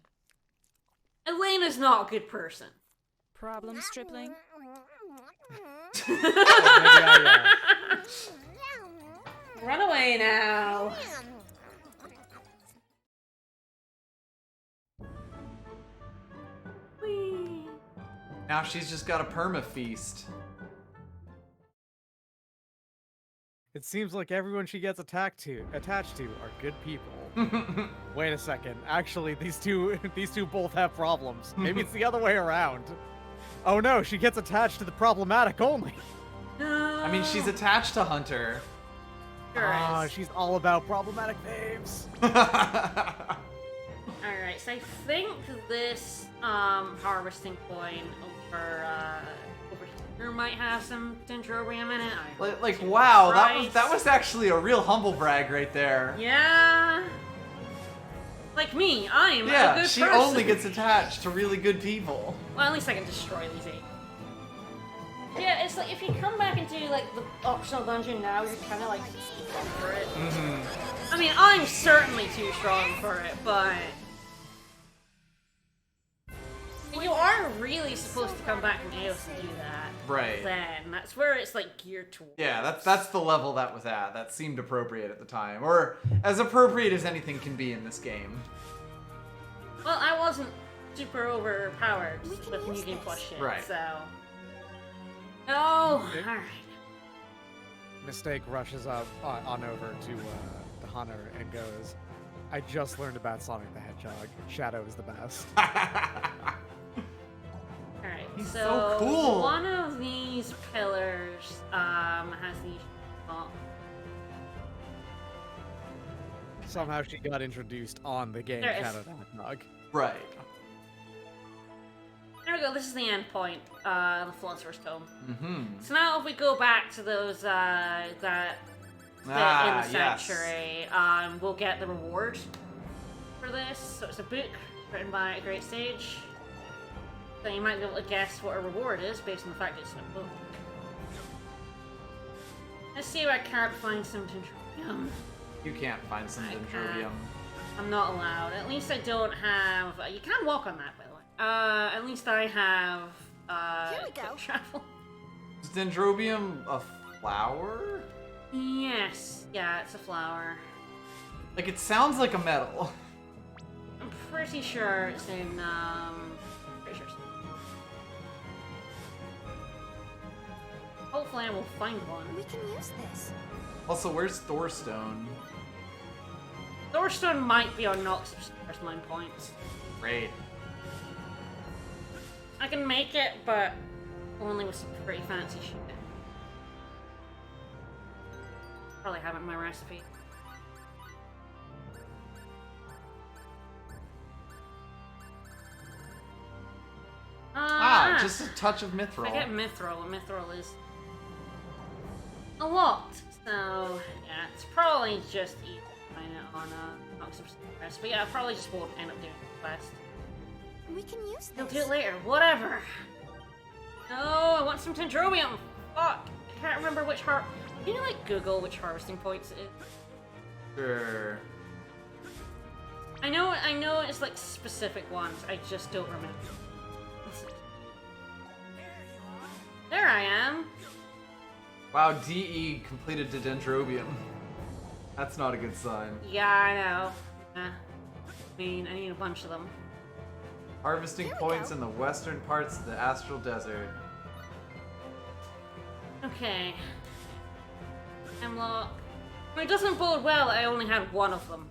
Elena's not a good person. Problem, stripling? Run away now. Whee. Now she's just got a perma feast. It seems like everyone she gets attached to are good people. Wait a second. Actually, these two both have problems. Maybe it's the other way around. Oh no, she gets attached to the problematic only. I mean, she's attached to Hunter. Sure Ah, is. she's all about problematic babes. Alright, so I think this harvesting point over here might have some dendrobium in it. Like wow, Right. that was actually a real humble brag right there. Yeah. Like me, I am a Yeah, good she person. only gets attached to really good people. Well, at least I can destroy these 8. Yeah, it's like if you come back and do like the optional dungeon now, you're kind of like too strong for it. Mm-hmm. I mean, I'm certainly too strong for it, but you are really supposed to come back from Eos and do that. Right. Then that's where it's like geared towards. Yeah, that's the level that was at. That seemed appropriate at the time, or as appropriate as anything can be in this game. Well, I wasn't super overpowered with New Game Plus shit, Right. so. Oh, Okay. alright. Mistake rushes up on over to Hunter and goes, I just learned about Sonic the Hedgehog. Shadow is the best. Alright, He's so so cool. one of these pillars has these. Oh, Somehow she got introduced on the game There it is. Shadow the Hedgehog. Right. there we go, this is the end point, the Philosopher's Tome. Mm-hmm. So now if we go back to those, that bit in the yes. sanctuary, we'll get the reward for this. So it's a book written by a great sage. So you might be able to guess what a reward is based on the fact it's in a book. Let's see if I can't find some dendrobium. You can't find some I dendrobium. can't. I'm not allowed. At least I don't have. You can walk on that, by the way. At least I have. Here we quick go. travel. Is dendrobium a flower? Yes. Yeah, it's a flower. Like, it sounds like a metal. I'm pretty sure it's in, pretty sure it's... Hopefully I will find one. We can use this. Also, where's Thorstone? Thorstone might be on Nox Obscurus mine points. Great. I can make it, but only with some pretty fancy shit. Probably have it in my recipe. Just a touch of Mithril. I get Mithril, and Mithril is a lot. So, yeah, it's probably just easy to find it on Nox Obscurus. But yeah, I probably just won't end up doing the quest. We can use I'll this. do it later. Whatever. No, I want some Dendrobium. Fuck. I can't remember which Can you, like, Google which harvesting points it is? Sure. I know it's, like, specific ones. I just don't remember. There I am. Wow, DE completed the Dendrobium. That's not a good sign. Yeah, I know. Yeah. I mean, I need a bunch of them. Harvesting points in the western parts of the Astral Desert. Okay. Hemlock. I mean, it doesn't bode well that I only had one of them.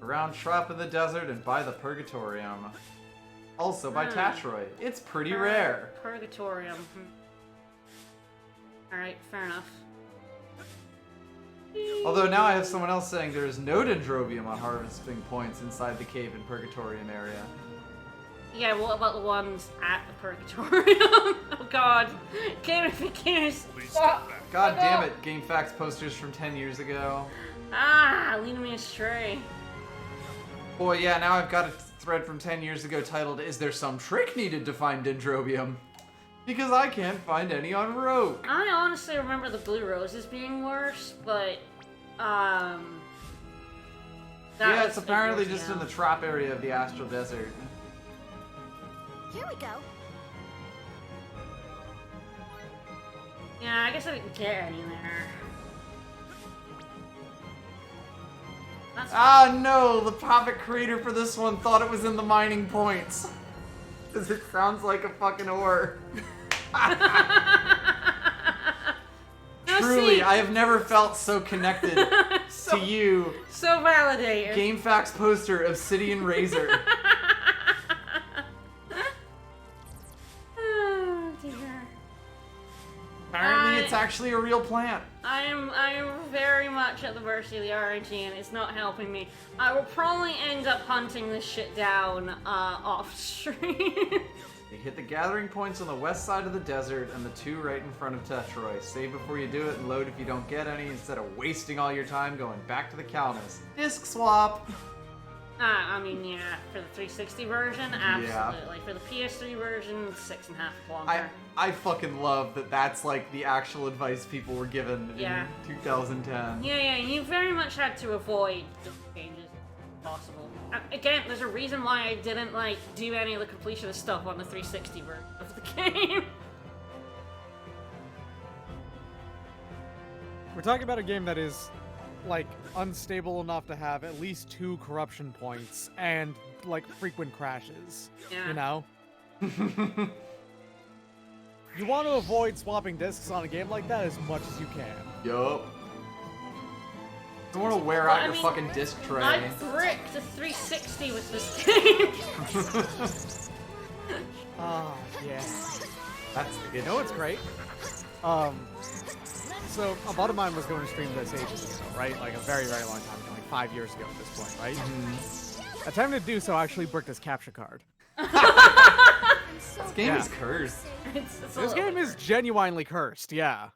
Around Trop in the Desert and by the Purgatorium. Also by Tatroid. It's pretty rare. Purgatorium. Alright, fair enough. Although now I have someone else saying there is no Dendrobium on harvesting points inside the cave in Purgatorium area. Yeah, what about the ones at the Purgatorium? Oh god. Gamification. God damn it, GameFAQs posters from 10 years ago. Ah, leading me astray. Boy, yeah, now I've got a thread from 10 years ago titled, "Is there some trick needed to find Dendrobium?" Because I can't find any on Rogue. I honestly remember the blue roses being worse, but, yeah, it's apparently just in the Trop area of the Astral Desert. Here we go. Yeah, I guess I didn't get any there. Ah, no! The puppet creator for this one thought it was in the mining points. Because it sounds like a fucking ore. Truly, I have never felt so connected to you. So validated. GameFAQs poster, Obsidian Razor. Oh, dear. Apparently it's actually a real plant. I am very much at the mercy of the RNG and it's not helping me. I will probably end up hunting this shit down off stream. You hit the gathering points on the west side of the desert and the two right in front of Tetroy. Save before you do it and load if you don't get any instead of wasting all your time going back to the Calnus. Disc swap! I mean, yeah, for the 360 version, absolutely. For the PS3 version, 6.5 longer. I fucking love that that's like the actual advice people were given in 2010. Yeah, you very much had to avoid the changes if possible. Again, there's a reason why I didn't, like, do any of the completionist stuff on the 360 version of the game. We're talking about a game that is, like, unstable enough to have at least 2 corruption points and, like, frequent crashes. Yeah. You know? You want to avoid swapping discs on a game like that as much as you can. Yup. Don't want to wear out your fucking disc tray. I bricked the 360 with this game. Ah, yeah. That's the good You know what's great? So, a buddy of mine was going to stream this ages ago, right? Like a very, very long time ago, like 5 years ago at this point, right? Mm-hmm. Attempting to do so actually bricked his capture card. This game is cursed. This game is genuinely cursed, yeah.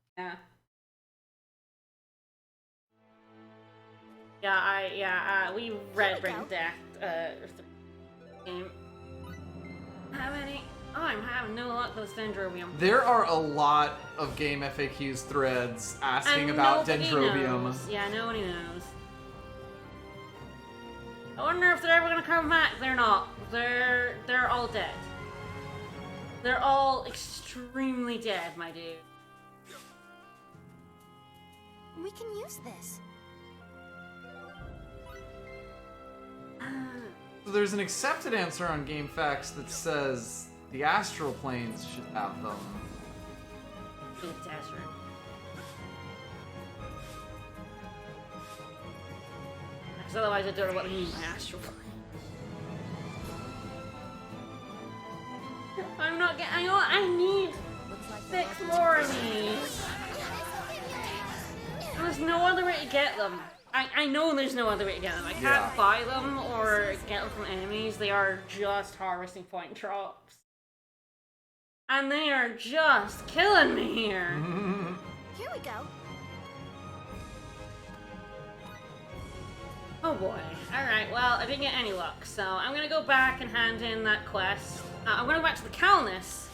Yeah, we red bricked that game. How many? Oh, I'm having no luck with Dendrobium. There are a lot of game FAQs threads asking about Dendrobium. Knows. Yeah, nobody knows. I wonder if they're ever gonna come back. They're not. They're all dead. They're all extremely dead, my dude. We can use this. So there's an accepted answer on GameFAQs that says the astral planes should have them. The desert. Because otherwise I don't know what I mean by astral plane. I'm not getting. I need 6 more of these. There's no other way to get them. I know there's no other way to get them. I can't buy them or get them from enemies. They are just harvesting point drops. And they are just killing me here. Here we go. Oh boy. Alright, well, I didn't get any luck, so I'm gonna go back and hand in that quest. I'm gonna go back to the Calnus,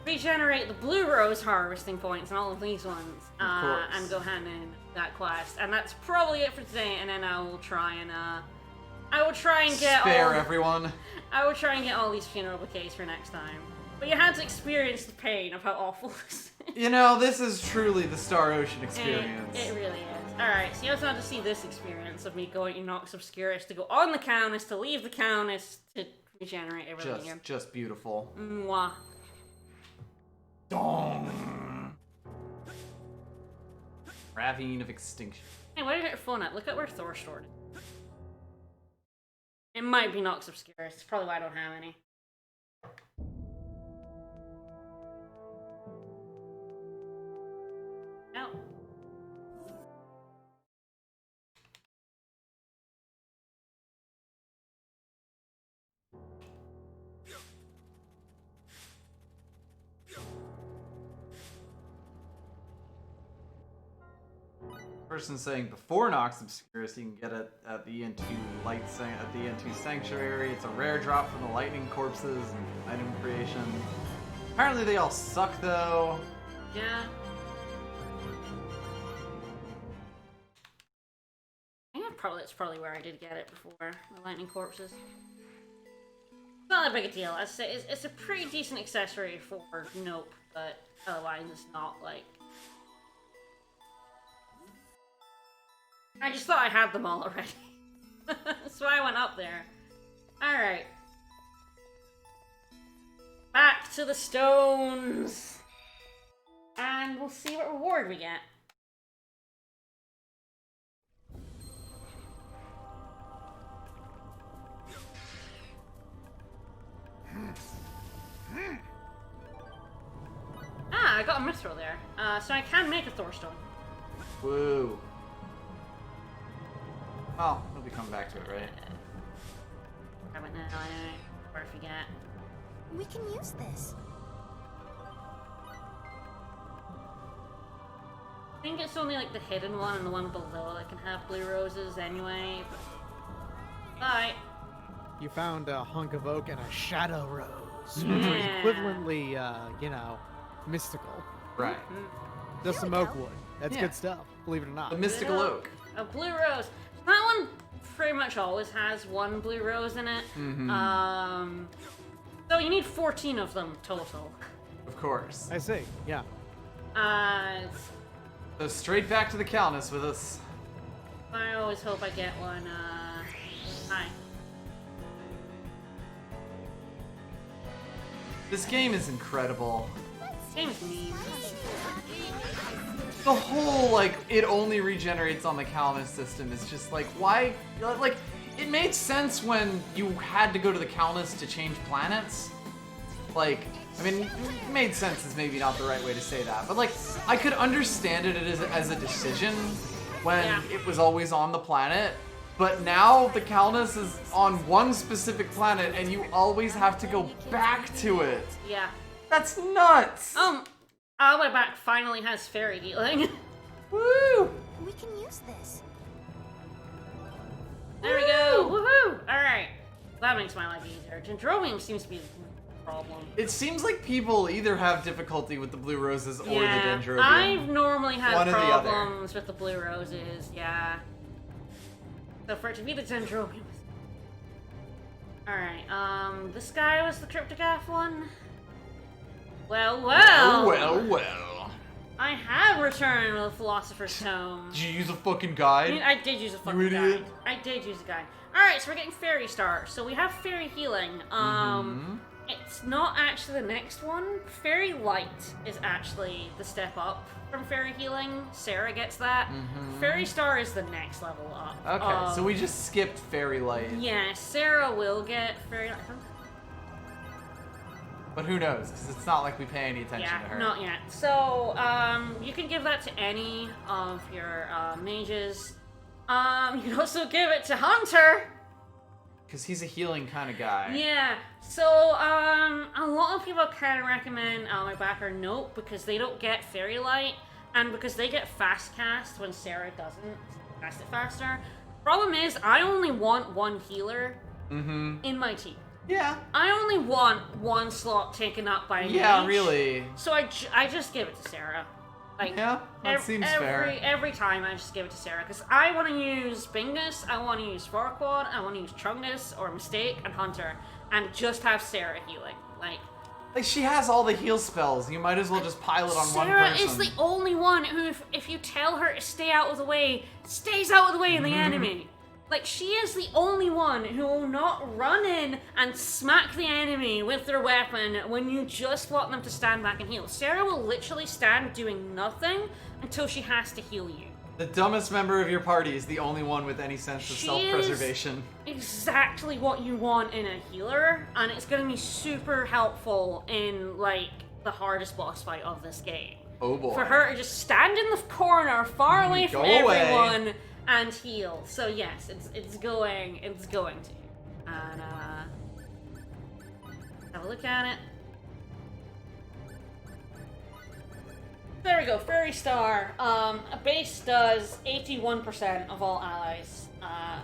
regenerate the Blue Rose harvesting points and all of these ones, and go hand in that quest. And that's probably it for today, and then I will try and get Spare everyone. I will try and get all these funeral bouquets for next time. But you had to experience the pain of how awful this is. You know, this is truly the Star Ocean experience. It really is. Alright, so you also have to see this experience of me going to Nox Obscurus to go on the Calnus, to leave the Calnus, to regenerate everything again. Just beautiful. Mwah. Dong. Ravine of Extinction. Hey, why did you get your phone up? Look at where Thor stored it. It might be Nox Obscurus. It's probably why I don't have any. No. Person saying before Nox Obscurus, you can get it at the N2 at the N2 Sanctuary. It's a rare drop from the Lightning Corpses and item creation. Apparently they all suck though. Yeah. Yeah, that's probably where I did get it before, the Lightning Corpses. It's not that big a deal. I'd say it's a pretty decent accessory for Nope, but otherwise it's not like... I just thought I had them all already. That's why I went up there. Alright. Back to the stones! And we'll see what reward we get. Ah, I got a mithril there. So I can make a Thorstone. Woo. Oh, we'll be coming back to it, right? Grab it now, anyway. Or I forget. We can use this. I think it's only like the hidden one and the one below that can have blue roses anyway. But... Bye. You found a hunk of oak and a shadow rose, which are equivalently, you know, mystical. Right. Just some oak wood. That's good stuff, believe it or not. The mystical oak. A blue rose. That one pretty much always has one blue rose in it. Mm-hmm. So you need 14 of them total. Of course. I see, yeah. So straight back to the Calnus with us. I always hope I get one, hi. This game is incredible. This game is mean. The whole, like, it only regenerates on the Calnus system is just like, why? Like, it made sense when you had to go to the Calnus to change planets. Like, I mean, it made sense is maybe not the right way to say that, but like, I could understand it as a decision when it was always on the planet, but now the Calnus is on one specific planet and you always have to go back to it. Yeah. That's nuts! All my back finally has fairy healing. Woo! We can use this. There we go! Woohoo! Alright. That makes my life easier. Dendrobium seems to be the problem. It seems like people either have difficulty with the blue roses or the Dendrobium. I've normally had One or the other. problems with the blue roses, yeah. So for it to be the Dendrobium. Alright, this guy was the Cryptogath one? Well. Well. I I have returned with the Philosopher's Tome. Did you use a fucking guide? I did use a fucking idiot. guide. I did use a guide. Alright, so we're getting Fairy Star. So we have Fairy Healing. It's not actually the next one. Fairy Light is actually the step up from Fairy Healing. Sarah gets that. Fairy Star is the next level up. Okay, so we just skipped Fairy Light. Yeah, Sarah will get Fairy Light. But who knows? Because it's not like we pay any attention to Yeah, her. not yet. So, you can give that to any of your mages. You can also give it to Hunter. Because he's a healing kind of guy. Yeah. So, a lot of people kind of recommend my backer Nope because they don't get Fairy Light, and because they get Fast Cast when Sarah doesn't cast it faster. Problem is, I only want one healer in my team. Yeah. I only want one slot taken up by a Yeah, mage. really. So I just give it to Sarah. Like, Yeah, that seems fair. Every time I just give it to Sarah, because I want to use Bingus, I want to use Farquaad, I want to use Chungus, or Mistake, and Hunter, and just have Sarah healing. Like she has all the heal spells. You might as well just pile it on one Sarah person. is the only one who, if you tell her to stay out of the way, stays out of the way in the enemy. Like, she is the only one who will not run in and smack the enemy with their weapon when you just want them to stand back and heal. Sarah will literally stand doing nothing until she has to heal you. The dumbest member of your party is the only one with any sense of She self-preservation. is exactly what you want in a healer, and it's going to be super helpful in, like, the hardest boss fight of this game. Oh boy. For her to just stand in the corner, far away from Go away. everyone, and heal. So yes, it's going to. And have a look at it. There we go, Fairy Star. A base does 81% of all allies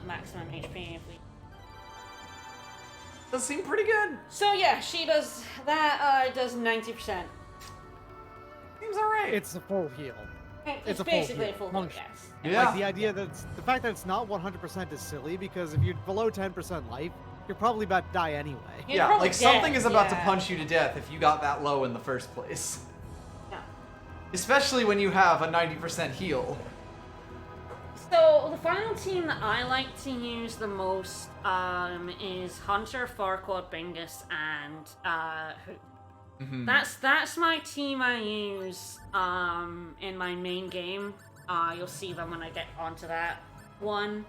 maximum HP if we. Does seem pretty good. So yeah, she does that. Does 90%. Seems alright. It's a full heal. It's a basically a full full heal. heal, yes. Yeah. Like the idea that the fact that it's not 100% is silly because if you're below 10% life, you're probably about to die anyway. You're Yeah, probably like something dead, is about to yeah. punch you to death if you got that low in the first place. Yeah. Especially when you have a 90% heal. So the final team that I like to use the most is Hunter, Farquaad, Bingus, and Hoop. That's my team I use in my main game. You'll see them when I get onto that one.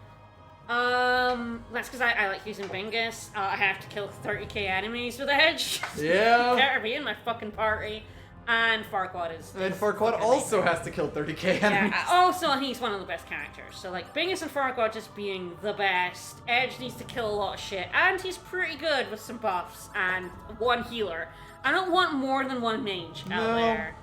That's because I like using Bingus. I have to kill 30k enemies with Edge. Yeah. Better be in my fucking party. And Farquaad is. And Farquaad also has to kill 30k enemies. Yeah, also he's one of the best characters. So like Bingus and Farquaad just being the best. Edge needs to kill a lot of shit, and he's pretty good with some buffs and one healer. I don't want more than one mage out there.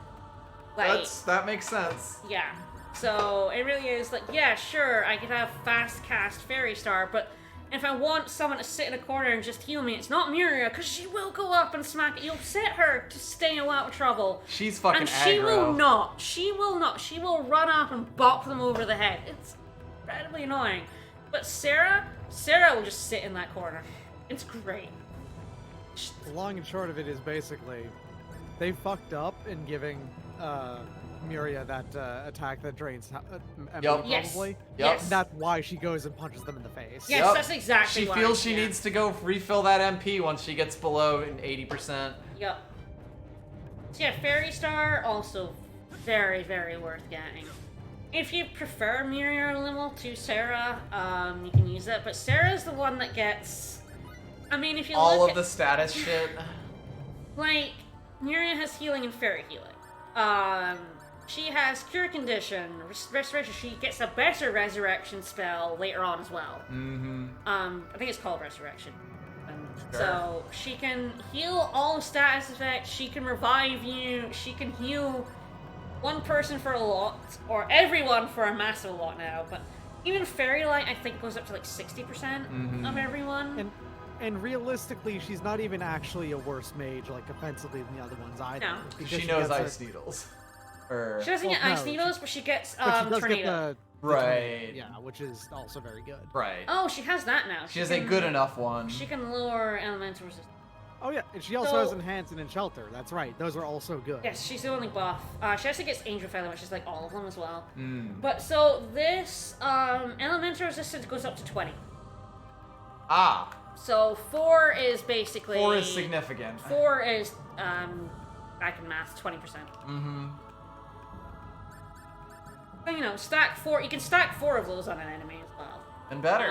Like, that makes sense. yeah. So it really is like, yeah, sure, I could have fast cast Fairy Star, but if I want someone to sit in a corner and just heal me, it's not Miria, because she will go up and smack it. You'll set her to stay out of trouble. She's fucking And she aggro. will not. She will not. She will run up and bop them over the head. It's incredibly annoying. But Sarah will just sit in that corner. It's great. The long and short of it is basically they fucked up in giving Miria that attack that drains MP Yup. probably. Yep. Yes. And that's why she goes and punches them in the face. Yes, that's exactly She why, feels she yeah. needs to go refill that MP once she gets below an 80%. Yep. So yeah, Fairy Star also very, very worth getting. If you prefer Miria Level to Sarah, you can use it. But Sarah's the one that gets. I mean, if you All look of the status shit. like Miria has healing and fairy healing. She has Cure Condition, Restoration. She gets a better Resurrection spell later on as well. I think it's called Resurrection. Sure. So she can heal all status effects. She can revive you. She can heal one person for a lot, or everyone for a massive lot now. But even Fairy Light, I think, goes up to like 60% of everyone. And realistically, she's not even actually a worse mage, like offensively than the other ones either. No. because She knows gets Ice Needles. Or... She doesn't get Well, Ice no, Needles, but she gets But she does Tornado. get the Right. tornado, yeah, which is also very good. Right. Oh, she has that now. She has a good enough one. She can lower elemental resistance. Oh yeah, and she also has Enhance and Shelter. That's right. Those are also good. Yes, she's the only buff. She also gets Angel Feather, which is like all of them as well. Mm. But so this elemental resistance goes up to 20. Ah. So 4 is basically 4 is significant. 4 is back in math, 20%. Mm-hmm. So, you know, stack 4. You can stack 4 of those on an enemy as well. And better.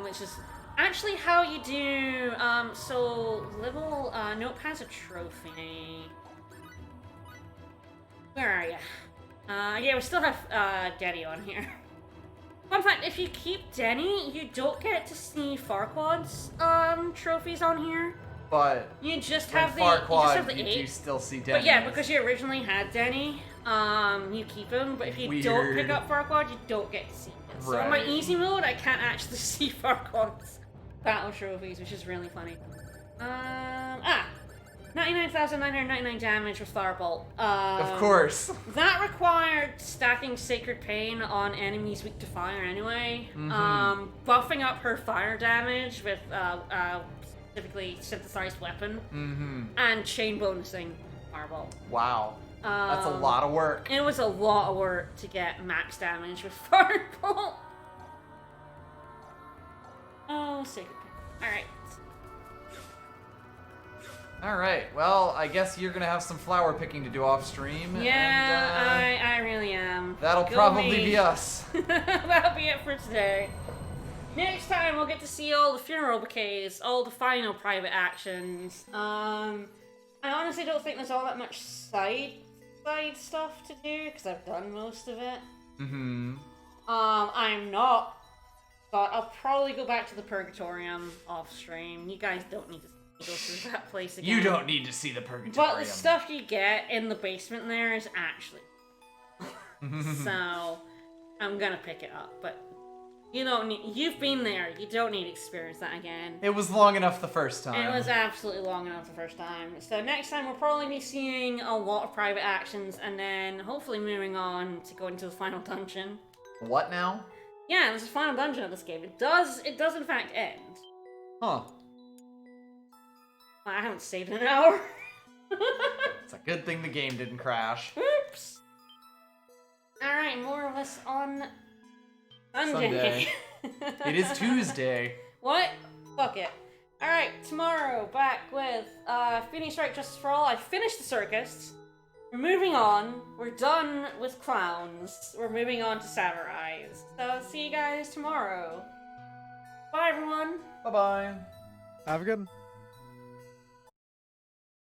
Which is actually how you do. So little Notepad's a trophy. Where are you? Yeah, we still have Denny on here. Fun fact: if you keep Denny, you don't get to see Farquaad's trophies on here. But you just when have the Farquaad, you 8. do still see Denny. But yeah, because you originally had Denny, you keep him. But if you don't pick up Farquaad, you don't get to see it. So in my easy mode, I can't actually see Farquaad's battle trophies, which is really funny. 99,999 damage with Firebolt. Of course. That required stacking Sacred Pain on enemies weak to fire anyway. Mm-hmm. Buffing up her fire damage with specifically Synthesized Weapon. Mm-hmm. And chain bonusing Firebolt. Wow. That's a lot of work. It was a lot of work to get max damage with Firebolt. Oh, Sacred Pain. Alright. Alright, well, I guess you're gonna have some flower picking to do off stream. Yeah, and, I really am. That'll probably be us. That'll be it for today. Next time we'll get to see all the funeral bouquets, all the final private actions. I honestly don't think there's all that much side stuff to do, because I've done most of it. Mm-hmm. I'm not, but I'll probably go back to the Purgatorium off stream. You guys don't need to go through that place again. You don't need to see the Purgatorium. But the stuff you get in the basement there is actually so I'm gonna pick it up, but you don't need, you've been there, you don't need to experience that again. It was long enough the first time. It was absolutely long enough the first time. So next time we'll probably be seeing a lot of private actions and then hopefully moving on to go into the final dungeon. What now? Yeah, there's a final dungeon of this game. It does in fact end. Huh. I haven't saved in an hour. It's a good thing the game didn't crash. Oops. Alright, more of us on Sunday. It is Tuesday. What? Fuck it. Alright, tomorrow back with Phoenix Wright Justice for All. I finished the circus. We're moving on. We're done with clowns. We're moving on to samurais. So see you guys tomorrow. Bye everyone. Bye-bye. Have a good one.